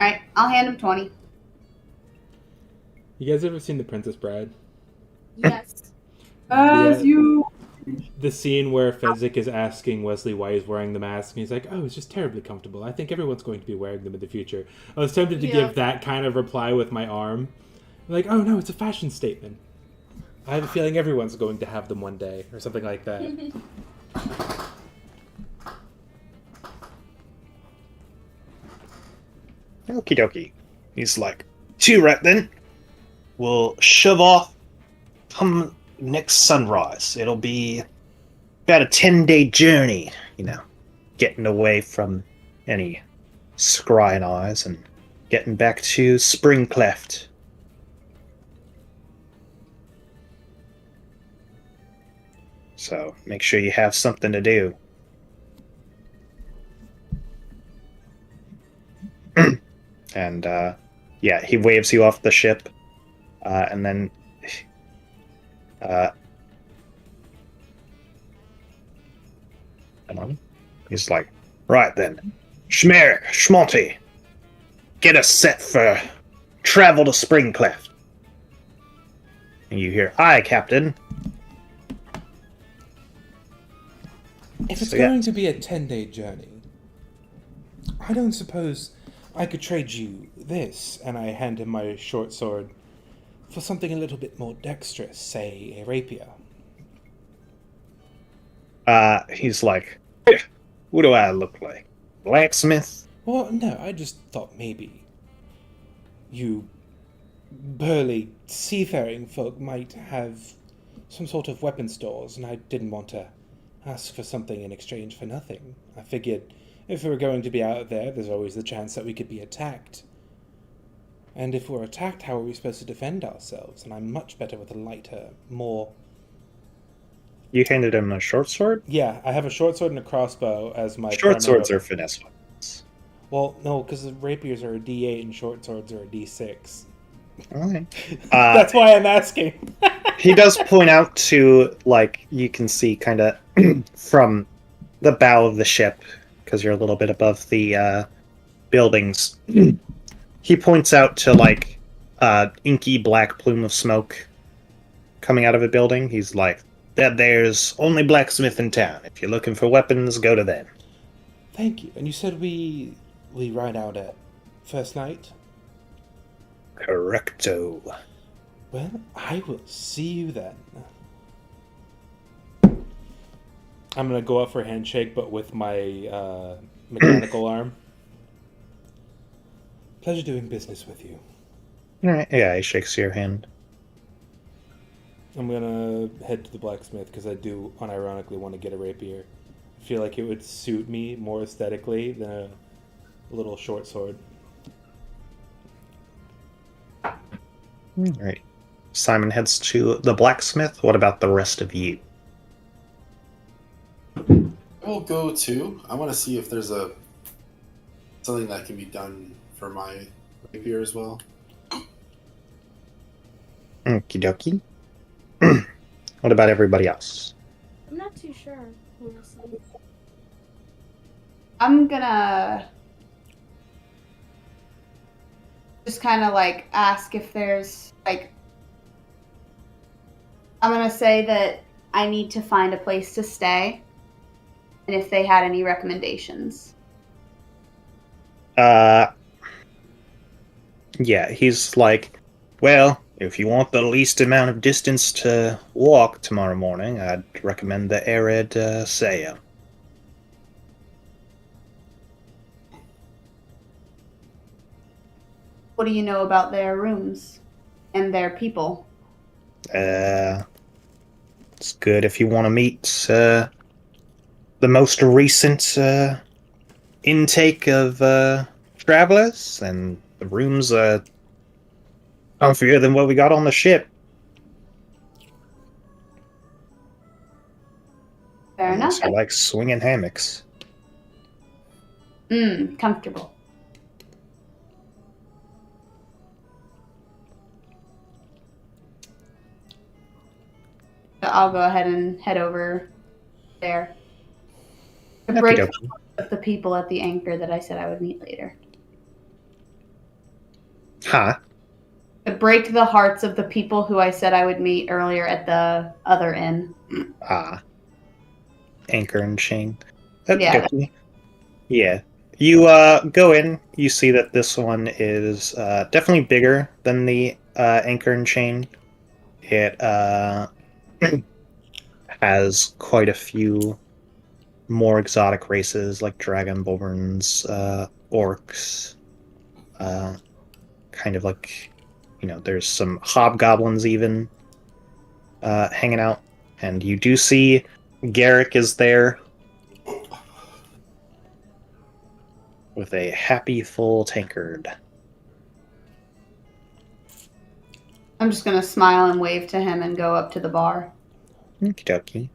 Alright, I'll hand him 20. You guys ever seen The Princess Bride? Yes. As Yeah. you. The scene where Fezzik is asking Wesley why he's wearing the mask, and he's like, "Oh, it's just terribly comfortable. I think everyone's going to be wearing them in the future." I was tempted to Yeah. give that kind of reply with my arm. Like, "Oh no, it's a fashion statement. I have a feeling everyone's going to have them one day," or something like that. Okie dokie. He's like, "Two right then. We'll shove off come next sunrise. It'll be about a 10-day journey, you know, getting away from any scrying eyes and getting back to Springcleft." So make sure you have something to do. And yeah, he waves you off the ship, and then he's like, "Right then, Schmerich, Schmonty, get us set for travel to Springcleft." And you hear, "Aye, Captain." If it's So, yeah. going to be a 10-day journey, I don't suppose I could trade you this, and I hand him my short sword, for something a little bit more dexterous, say a rapier. He's like, what do I look like? Blacksmith? Well, no, I just thought maybe you burly seafaring folk might have some sort of weapon stores, and I didn't want to ask for something in exchange for nothing. I figured if we were going to be out there, there's always the chance that we could be attacked. And if we're attacked, how are we supposed to defend ourselves? And I'm much better with a lighter, more... You handed him a short sword? Yeah, I have a short sword and a crossbow as my Short swords are finesse weapons. Well, no, because rapiers are a D8 and short swords are a D6. Alright. That's why I'm asking. He does point out to, like, you can see kind of from the bow of the ship, because you're a little bit above the buildings. He points out to, like, inky black plume of smoke coming out of a building. He's like, there's only blacksmith in town. If you're looking for weapons, go to them. Thank you. And you said we ride out at first night? Correcto. Well, I will see you then. I'm gonna go up for a handshake, but with my mechanical arm. Pleasure doing business with you. Alright, yeah, he shakes your hand. I'm gonna head to the blacksmith because I do unironically want to get a rapier. I feel like it would suit me more aesthetically than a little short sword. Alright. Simon heads to the blacksmith. What about the rest of you? We'll go too. I want to see if there's something that can be done for my rapier as well. Okie dokie. What about everybody else? I'm not too sure, honestly. I'm gonna just kind of like ask if there's like, I'm gonna say that I need to find a place to stay and if they had any recommendations. Yeah, he's like, well, if you want the least amount of distance to walk tomorrow morning, I'd recommend the arid Saya. What do you know about their rooms and their people? It's good if you want to meet the most recent intake of travelers, and the rooms are comfier than what we got on the ship. Fair enough. So like swinging hammocks. Comfortable. So I'll go ahead and head over there. To break Okey-dokey. the hearts of the people at the anchor that I said I would meet later. Huh? To break the hearts of the people who I said I would meet earlier at the other inn. Anchor and chain. Yeah. Okey-dokey. Yeah. You go in, you see that this one is definitely bigger than the anchor and chain. It has quite a few more exotic races like dragonborns, orcs, kind of like, there's some hobgoblins even hanging out. And you do see Garrick is there with a happy full tankard. I'm just going to smile and wave to him and go up to the bar. Okie dokie.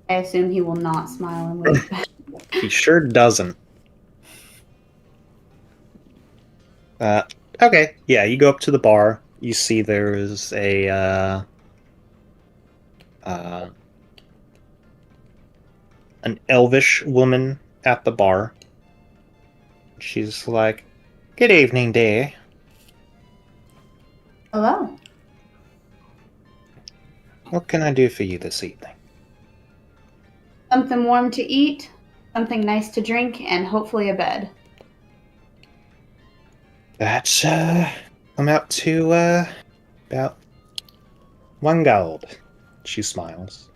I assume he will not smile and wave back. He sure doesn't. Okay, yeah, you go up to the bar. You see there's an elvish woman at the bar. She's like, "Good evening, dear. Hello. What can I do for you this evening?" Something warm to eat, something nice to drink, and hopefully a bed. That's, I'm out to, about 1 gold. She smiles.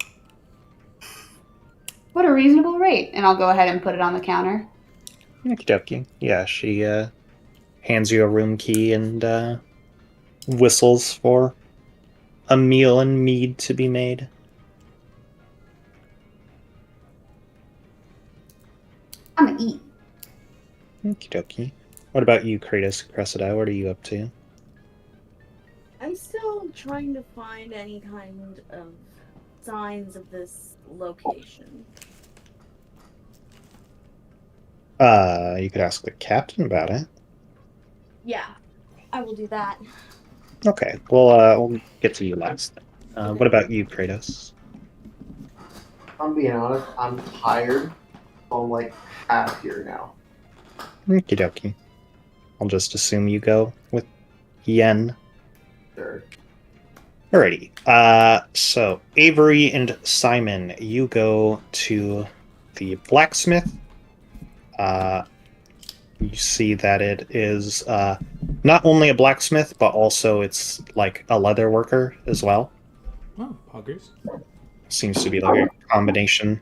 What a reasonable rate. And I'll go ahead and put it on the counter. Okie dokie. Yeah, she hands you a room key and whistles for a meal and mead to be made. I'm gonna eat. Okie dokie. What about you, Kratos Cressida? What are you up to? I'm still trying to find any kind of signs of this location. You could ask the captain about it. Yeah, I will do that. Okay, we'll get to you last. Okay. What about you, Kratos? I'm being honest, I'm tired. So I'm like half here now. Okie dokie. I'll just assume you go with Yen. Sure. Alrighty. So Avery and Simon, you go to the blacksmith. You see that it is not only a blacksmith, but also it's like a leather worker as well. Oh, poggers. Seems to be like a combination.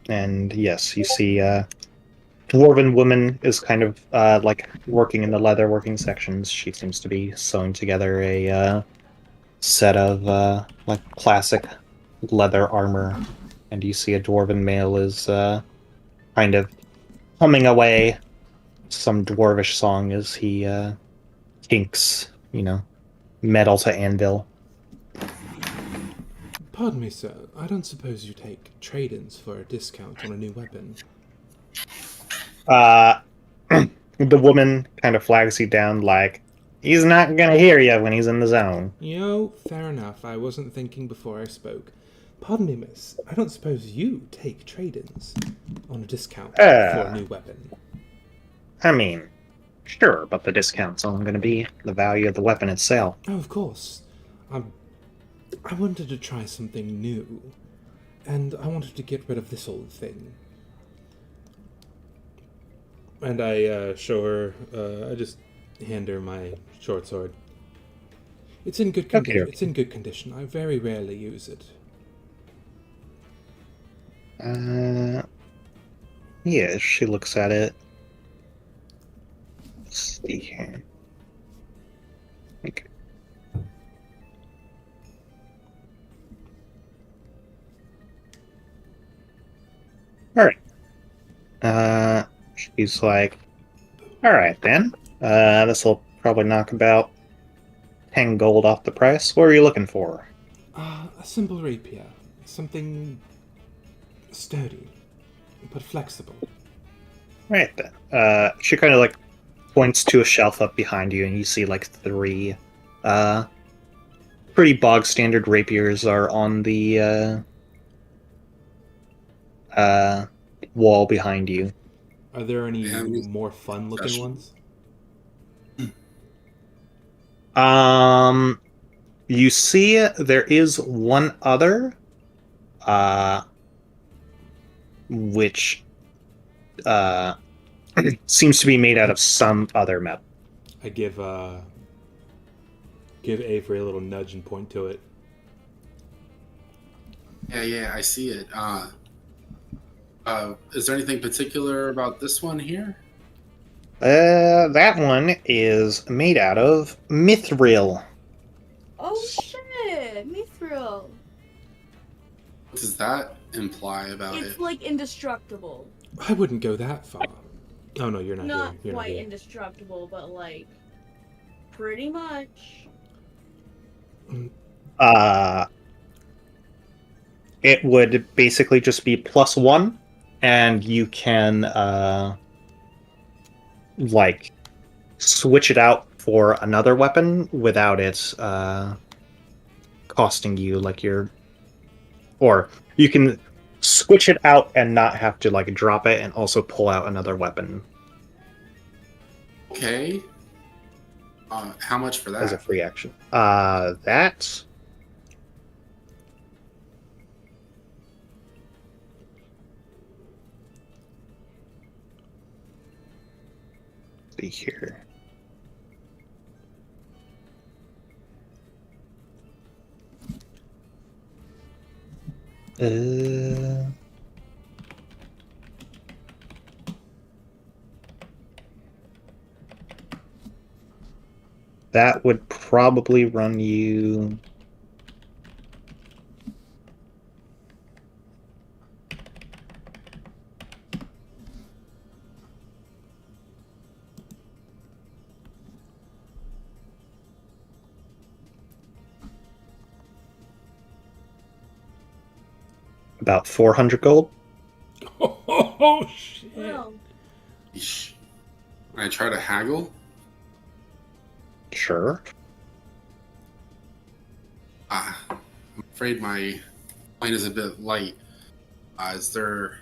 And yes, you see dwarven woman is kind of like working in the leather working sections. She seems to be sewing together a set of like classic leather armor. And you see a dwarven male is kind of humming away some dwarvish song as he kinks, metal to anvil. Pardon me, sir. I don't suppose you take trade-ins for a discount on a new weapon. The woman kind of flags you down like, he's not gonna hear you when he's in the zone. Fair enough. I wasn't thinking before I spoke. Pardon me, miss. I don't suppose you take trade-ins on a discount for a new weapon. I mean, sure, but the discount's only going to be the value of the weapon itself. Oh, of course. I wanted to try something new, and I wanted to get rid of this old thing. And I show her. I just hand her my short sword. It's in good condition. Okay. It's in good condition. I very rarely use it. Yeah, she looks at it. Let's see here. Okay. Alright. She's like, alright then. This'll probably knock about 10 gold off the price. What are you looking for? A simple rapier. Something sturdy, but flexible. Right then. She kind of like points to a shelf up behind you, and you see like 3 pretty bog standard rapiers are on the wall behind you. Are there any Yeah, we- more fun-looking ones? You see there is one other, which seems to be made out of some other metal. I give Avery a little nudge and point to it. Yeah, I see it. Is there anything particular about this one here? That one is made out of mithril. Oh shit, mithril. What does that imply about It's it? like indestructible. I wouldn't go that far. Oh no, you're not. Not here. You're quite not here. indestructible, but like pretty much. It would basically just be +1, and you can like switch it out for another weapon without it costing you like or you can switch it out and not have to like drop it and also pull out another weapon Okay. How much for that? as a free action. That see here. Uh, that would probably run you. About 400 gold. Oh shit! Well, Eesh. Can I try to haggle? Sure. I'm afraid my plane is a bit light. Is there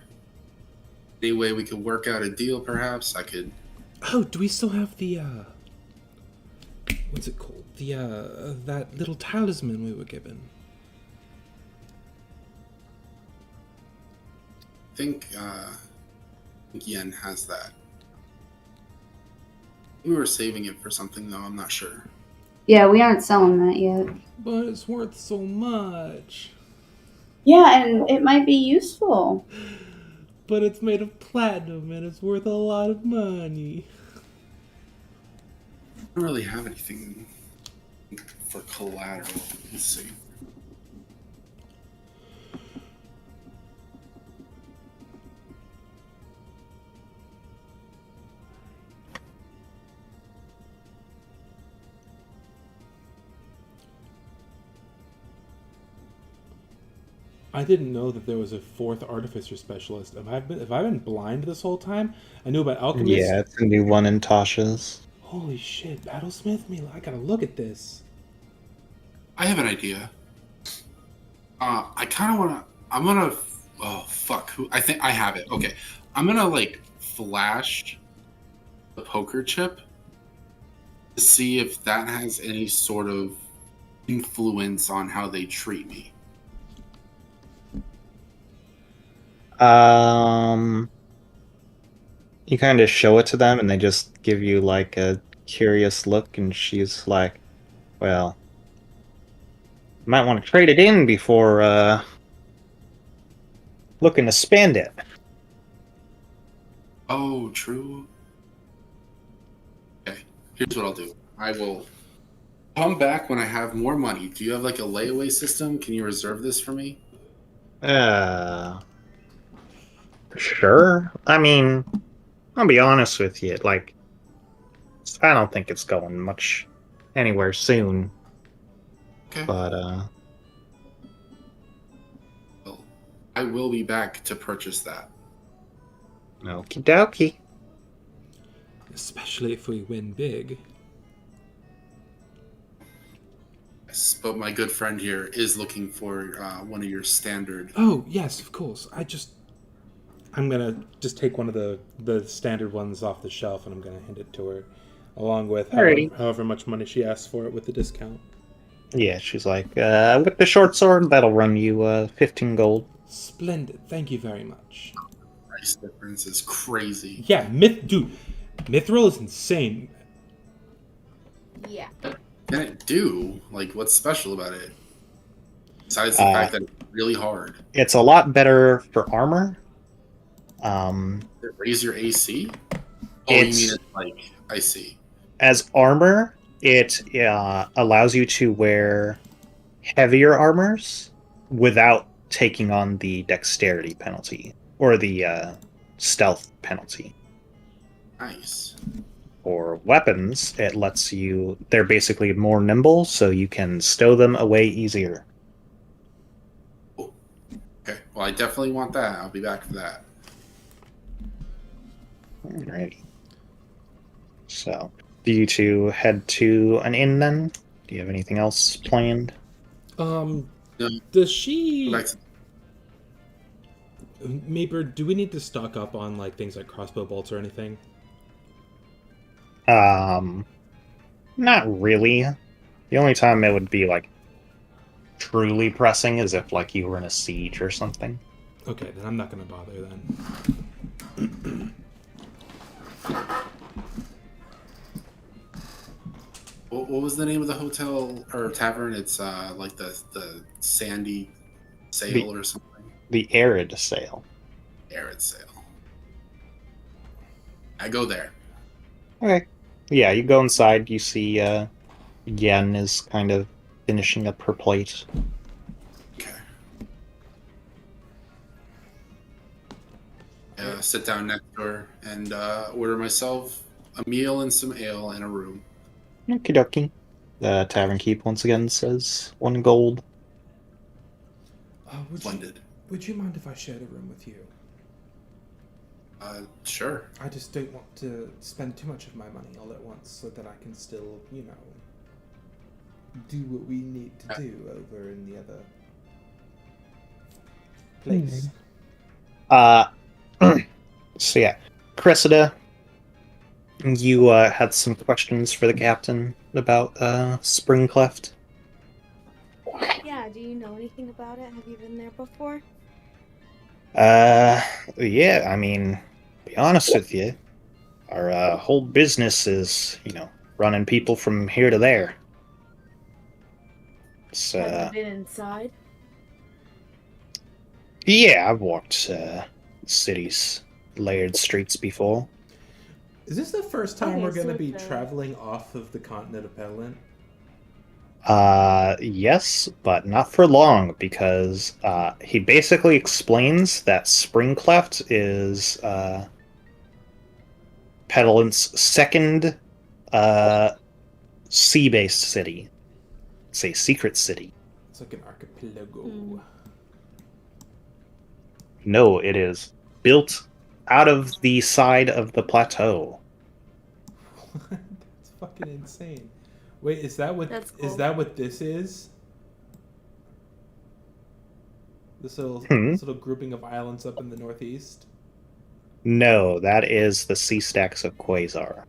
any way we could work out a deal, perhaps? I could. Oh, do we still have the what's it called? The that little talisman we were given. I think Yen has that. We were saving it for something, though. I'm not sure. Yeah, we aren't selling that yet. But it's worth so much. Yeah, and it might be useful. But it's made of platinum and it's worth a lot of money. I don't really have anything for collateral. Let's see. I didn't know that there was a fourth artificer specialist. Have I been blind this whole time? I knew about alchemists. Yeah, it's a new one in Tasha's. Holy shit, Battlesmith? I gotta look at this. I have an idea. I kind of want to. I'm gonna. Oh fuck! I think I have it. Okay, I'm gonna like flash the poker chip to see if that has any sort of influence on how they treat me. You kind of show it to them, and they just give you like a curious look, and she's like, "Well, you might want to trade it in before looking to spend it." Oh, true. Okay, here's what I'll do. I will come back when I have more money. Do you have like a layaway system? Can you reserve this for me? Sure. I mean, I'll be honest with you. Like, I don't think it's going much anywhere soon. Okay. But Well, I will be back to purchase that. okie dokie. Especially if we win big. Yes, but my good friend here is looking for one of your standard. Oh, yes, of course. I'm gonna just take one of the standard ones off the shelf and I'm gonna hand it to her. Along with Alrighty. however much money she asks for it with the discount. Yeah, she's like, with the short sword, that'll run you 15 gold. Splendid. Thank you very much. Price difference is crazy. Yeah, Mithril is insane. yeah. Can it do? Like, what's special about it? Besides the fact that it's really hard. It's a lot better for armor. Does it raise your AC? Oh, you mean It's- it's like, I see. As armor, it allows you to wear heavier armors without taking on the dexterity penalty or the stealth penalty. Nice. For weapons, it lets you. They're basically more nimble, so you can stow them away easier. Okay, well, I definitely want that. I'll be back for that. Alrighty. So, do you two head to an inn then? Do you have anything else planned? No. Does she Go back to- Maper, do we need to stock up on like things like crossbow bolts or anything? Not really. The only time it would be like truly pressing is if like you were in a siege or something. Okay, then I'm not gonna bother then. What was the name of the hotel or tavern? It's like the Sandy Sail or something. The arid sale. Arid sale. I go there. Okay. Yeah, you go inside, you see Yen is kind of finishing up her plate. Okay. Sit down next door and order myself a meal and some ale in a room. Okie dokie. The tavern keep once again says 1 gold. Splendid. Would you mind if I shared a room with you? Sure. I just don't want to spend too much of my money all at once so that I can still, do what we need to do over in the other place. So yeah, Cressida, you had some questions for the captain about Springcleft. Yeah, do you know anything about it? Have you been there before? Yeah, I mean, to be honest with you, our whole business is, running people from here to there. It's, Have you been inside? yeah, I've walked cities, layered streets before. Is this the first time Okay, we're going to so be the- traveling off of the continent of Petillent? Yes, but not for long, because he basically explains that Springcleft is Petillant's second sea-based city. It's a secret city. It's like an archipelago. Hmm. No, it is built out of the side of the plateau. That's fucking insane. Wait, is that what That's is cool. that what this is? This little grouping of islands up in the northeast? No, that is the sea stacks of Quasar.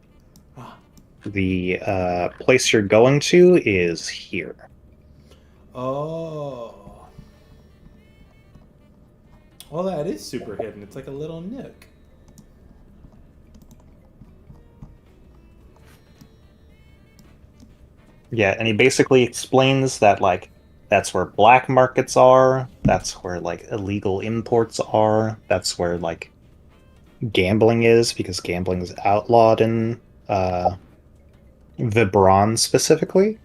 Ah. The place you're going to is here. Oh. Well, that is super hidden. It's like a little nook. Yeah, and he basically explains that, that's where black markets are, that's where, illegal imports are, that's where, gambling is, because gambling is outlawed in, Vibron specifically.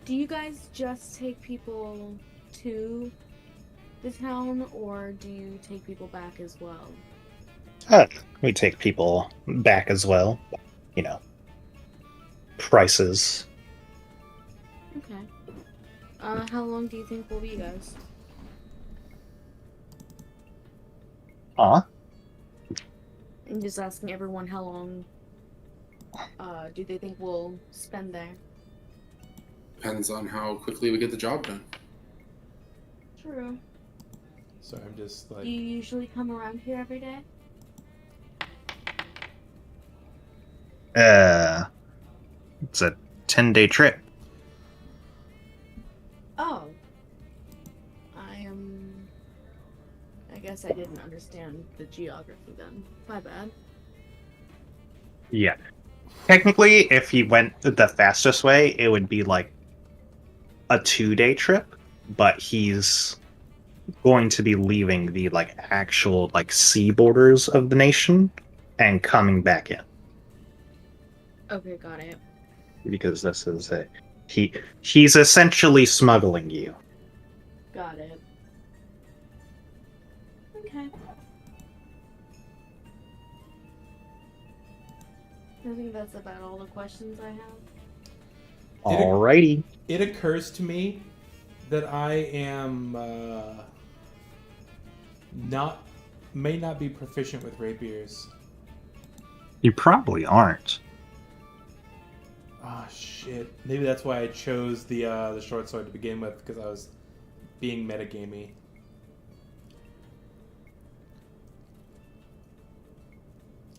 Do you guys just take people to the town, or do you take people back as well? We take people back as well. Prices. Okay. How long do you think we'll be, guys? Huh? I'm just asking everyone how long do they think we'll spend there? Depends on how quickly we get the job done. True. So I'm just Do you usually come around here every day? It's a 10-day trip. Oh. I guess I didn't understand the geography then. My bad. Yeah. Technically, if he went the fastest way, it would be a 2-day trip, but he's going to be leaving the actual sea borders of the nation and coming back in. Okay, got it. Because this is he's essentially smuggling you. Got it. Okay. I think that's about all the questions I have. Alrighty. it occurs to me that I am may not be proficient with rapiers. You probably aren't. Ah, shit. Maybe that's why I chose the short sword to begin with, because I was being metagamey.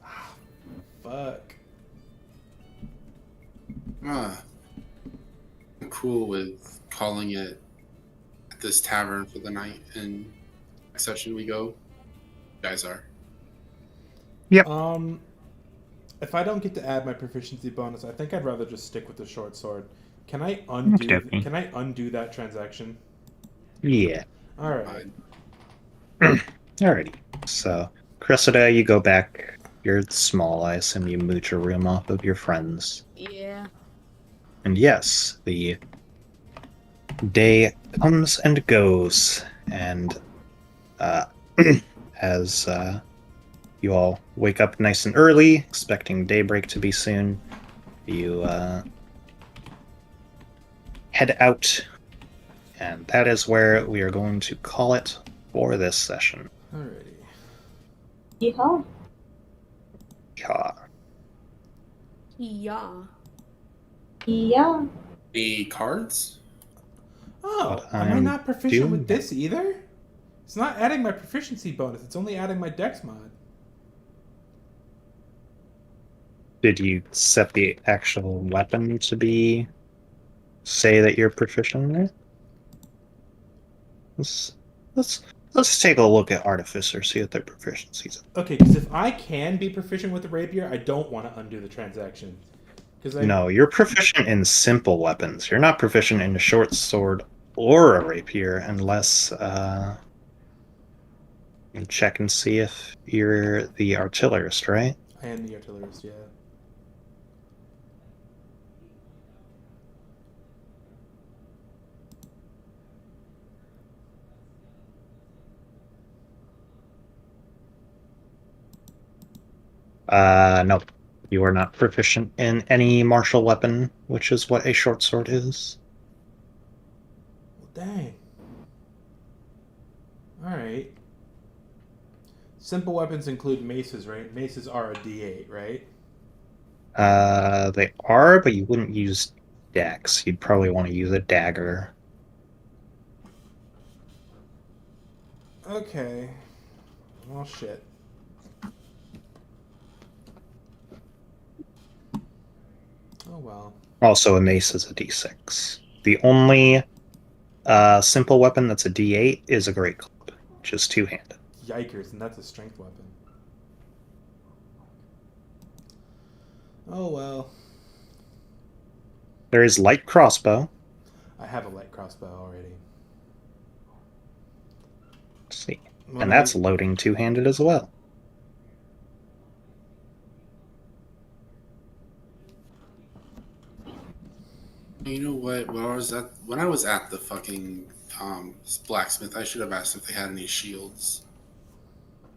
Ah, fuck. I'm cool with calling it at this tavern for the night and Next session we go. You guys are. If I don't get to add my proficiency bonus, I think I'd rather just stick with the short sword. Can I undo? Okay. Can I undo that transaction? Yeah. All right. Alrighty. So, Cressida, you go back. You're small. I assume you mooch a room off of your friends. Yeah. And yes, the day comes and goes, and as you all wake up nice and early, expecting daybreak to be soon, you head out, and that is where we are going to call it for this session. Alrighty. Yeehaw. Yeah. Yeah. Yeah. The cards? Oh, But am I I'm not proficient doing with this either? It's not adding my proficiency bonus. It's only adding my dex mod. Did you set the actual weapon to be say that you're proficient in it? Let's take a look at Artificer, see what their proficiencies are. Okay, because if I can be proficient with the rapier, I don't want to undo the transaction. No, you're proficient in simple weapons. You're not proficient in a short sword or a rapier unless you check and see if you're the artillerist, right? I am the artillerist, yeah. No. You are not proficient in any martial weapon, which is what a short sword is. Well, dang. Alright. Simple weapons include maces, right? Maces are a D8, right? They are, but you wouldn't use dex. You'd probably want to use a dagger. Okay. Well, shit. Oh, well. Also, a mace is a d6. The only simple weapon that's a d8 is a great club, which is two-handed. Yikers, and that's a strength weapon. Oh, well. There is light crossbow. I have a light crossbow already. Let's see. When And that's loading two-handed as well. You know what? When I was at the fucking blacksmith, I should have asked if they had any shields.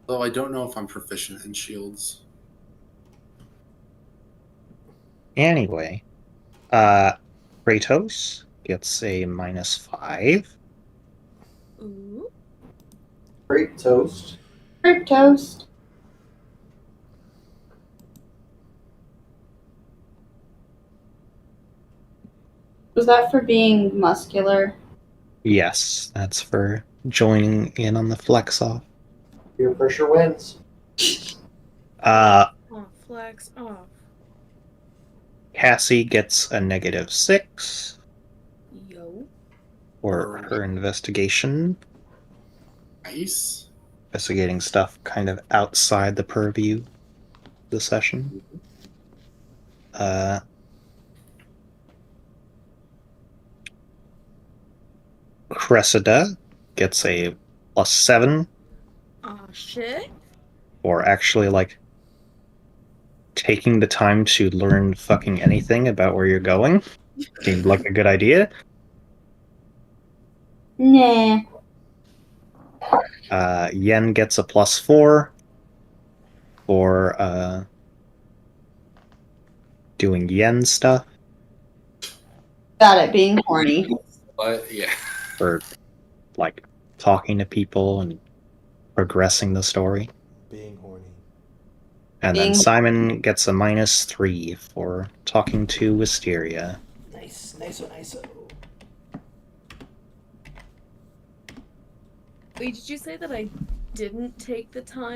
Though I don't know if I'm proficient in shields. Anyway, Kratos gets a -5. Ooh. Great toast. Grape toast. Was that for being muscular? Yes, that's for joining in on the flex off. Peer pressure wins. Oh, flex off. Cassie gets a -6 Yo. for her investigation. Nice. Investigating stuff kind of outside the purview of the session. Cressida gets a +7 Aw, shit. for actually, like, taking the time to learn fucking anything about where you're going. Seemed like a good idea. Nah. Yen gets a +4 for doing Yen stuff. Got it, being horny. But yeah. For, like, talking to people and progressing the story. Being horny. And then Being- Simon gets a -3 for talking to Wisteria. Nice, nice. Wait, did you say that I didn't take the time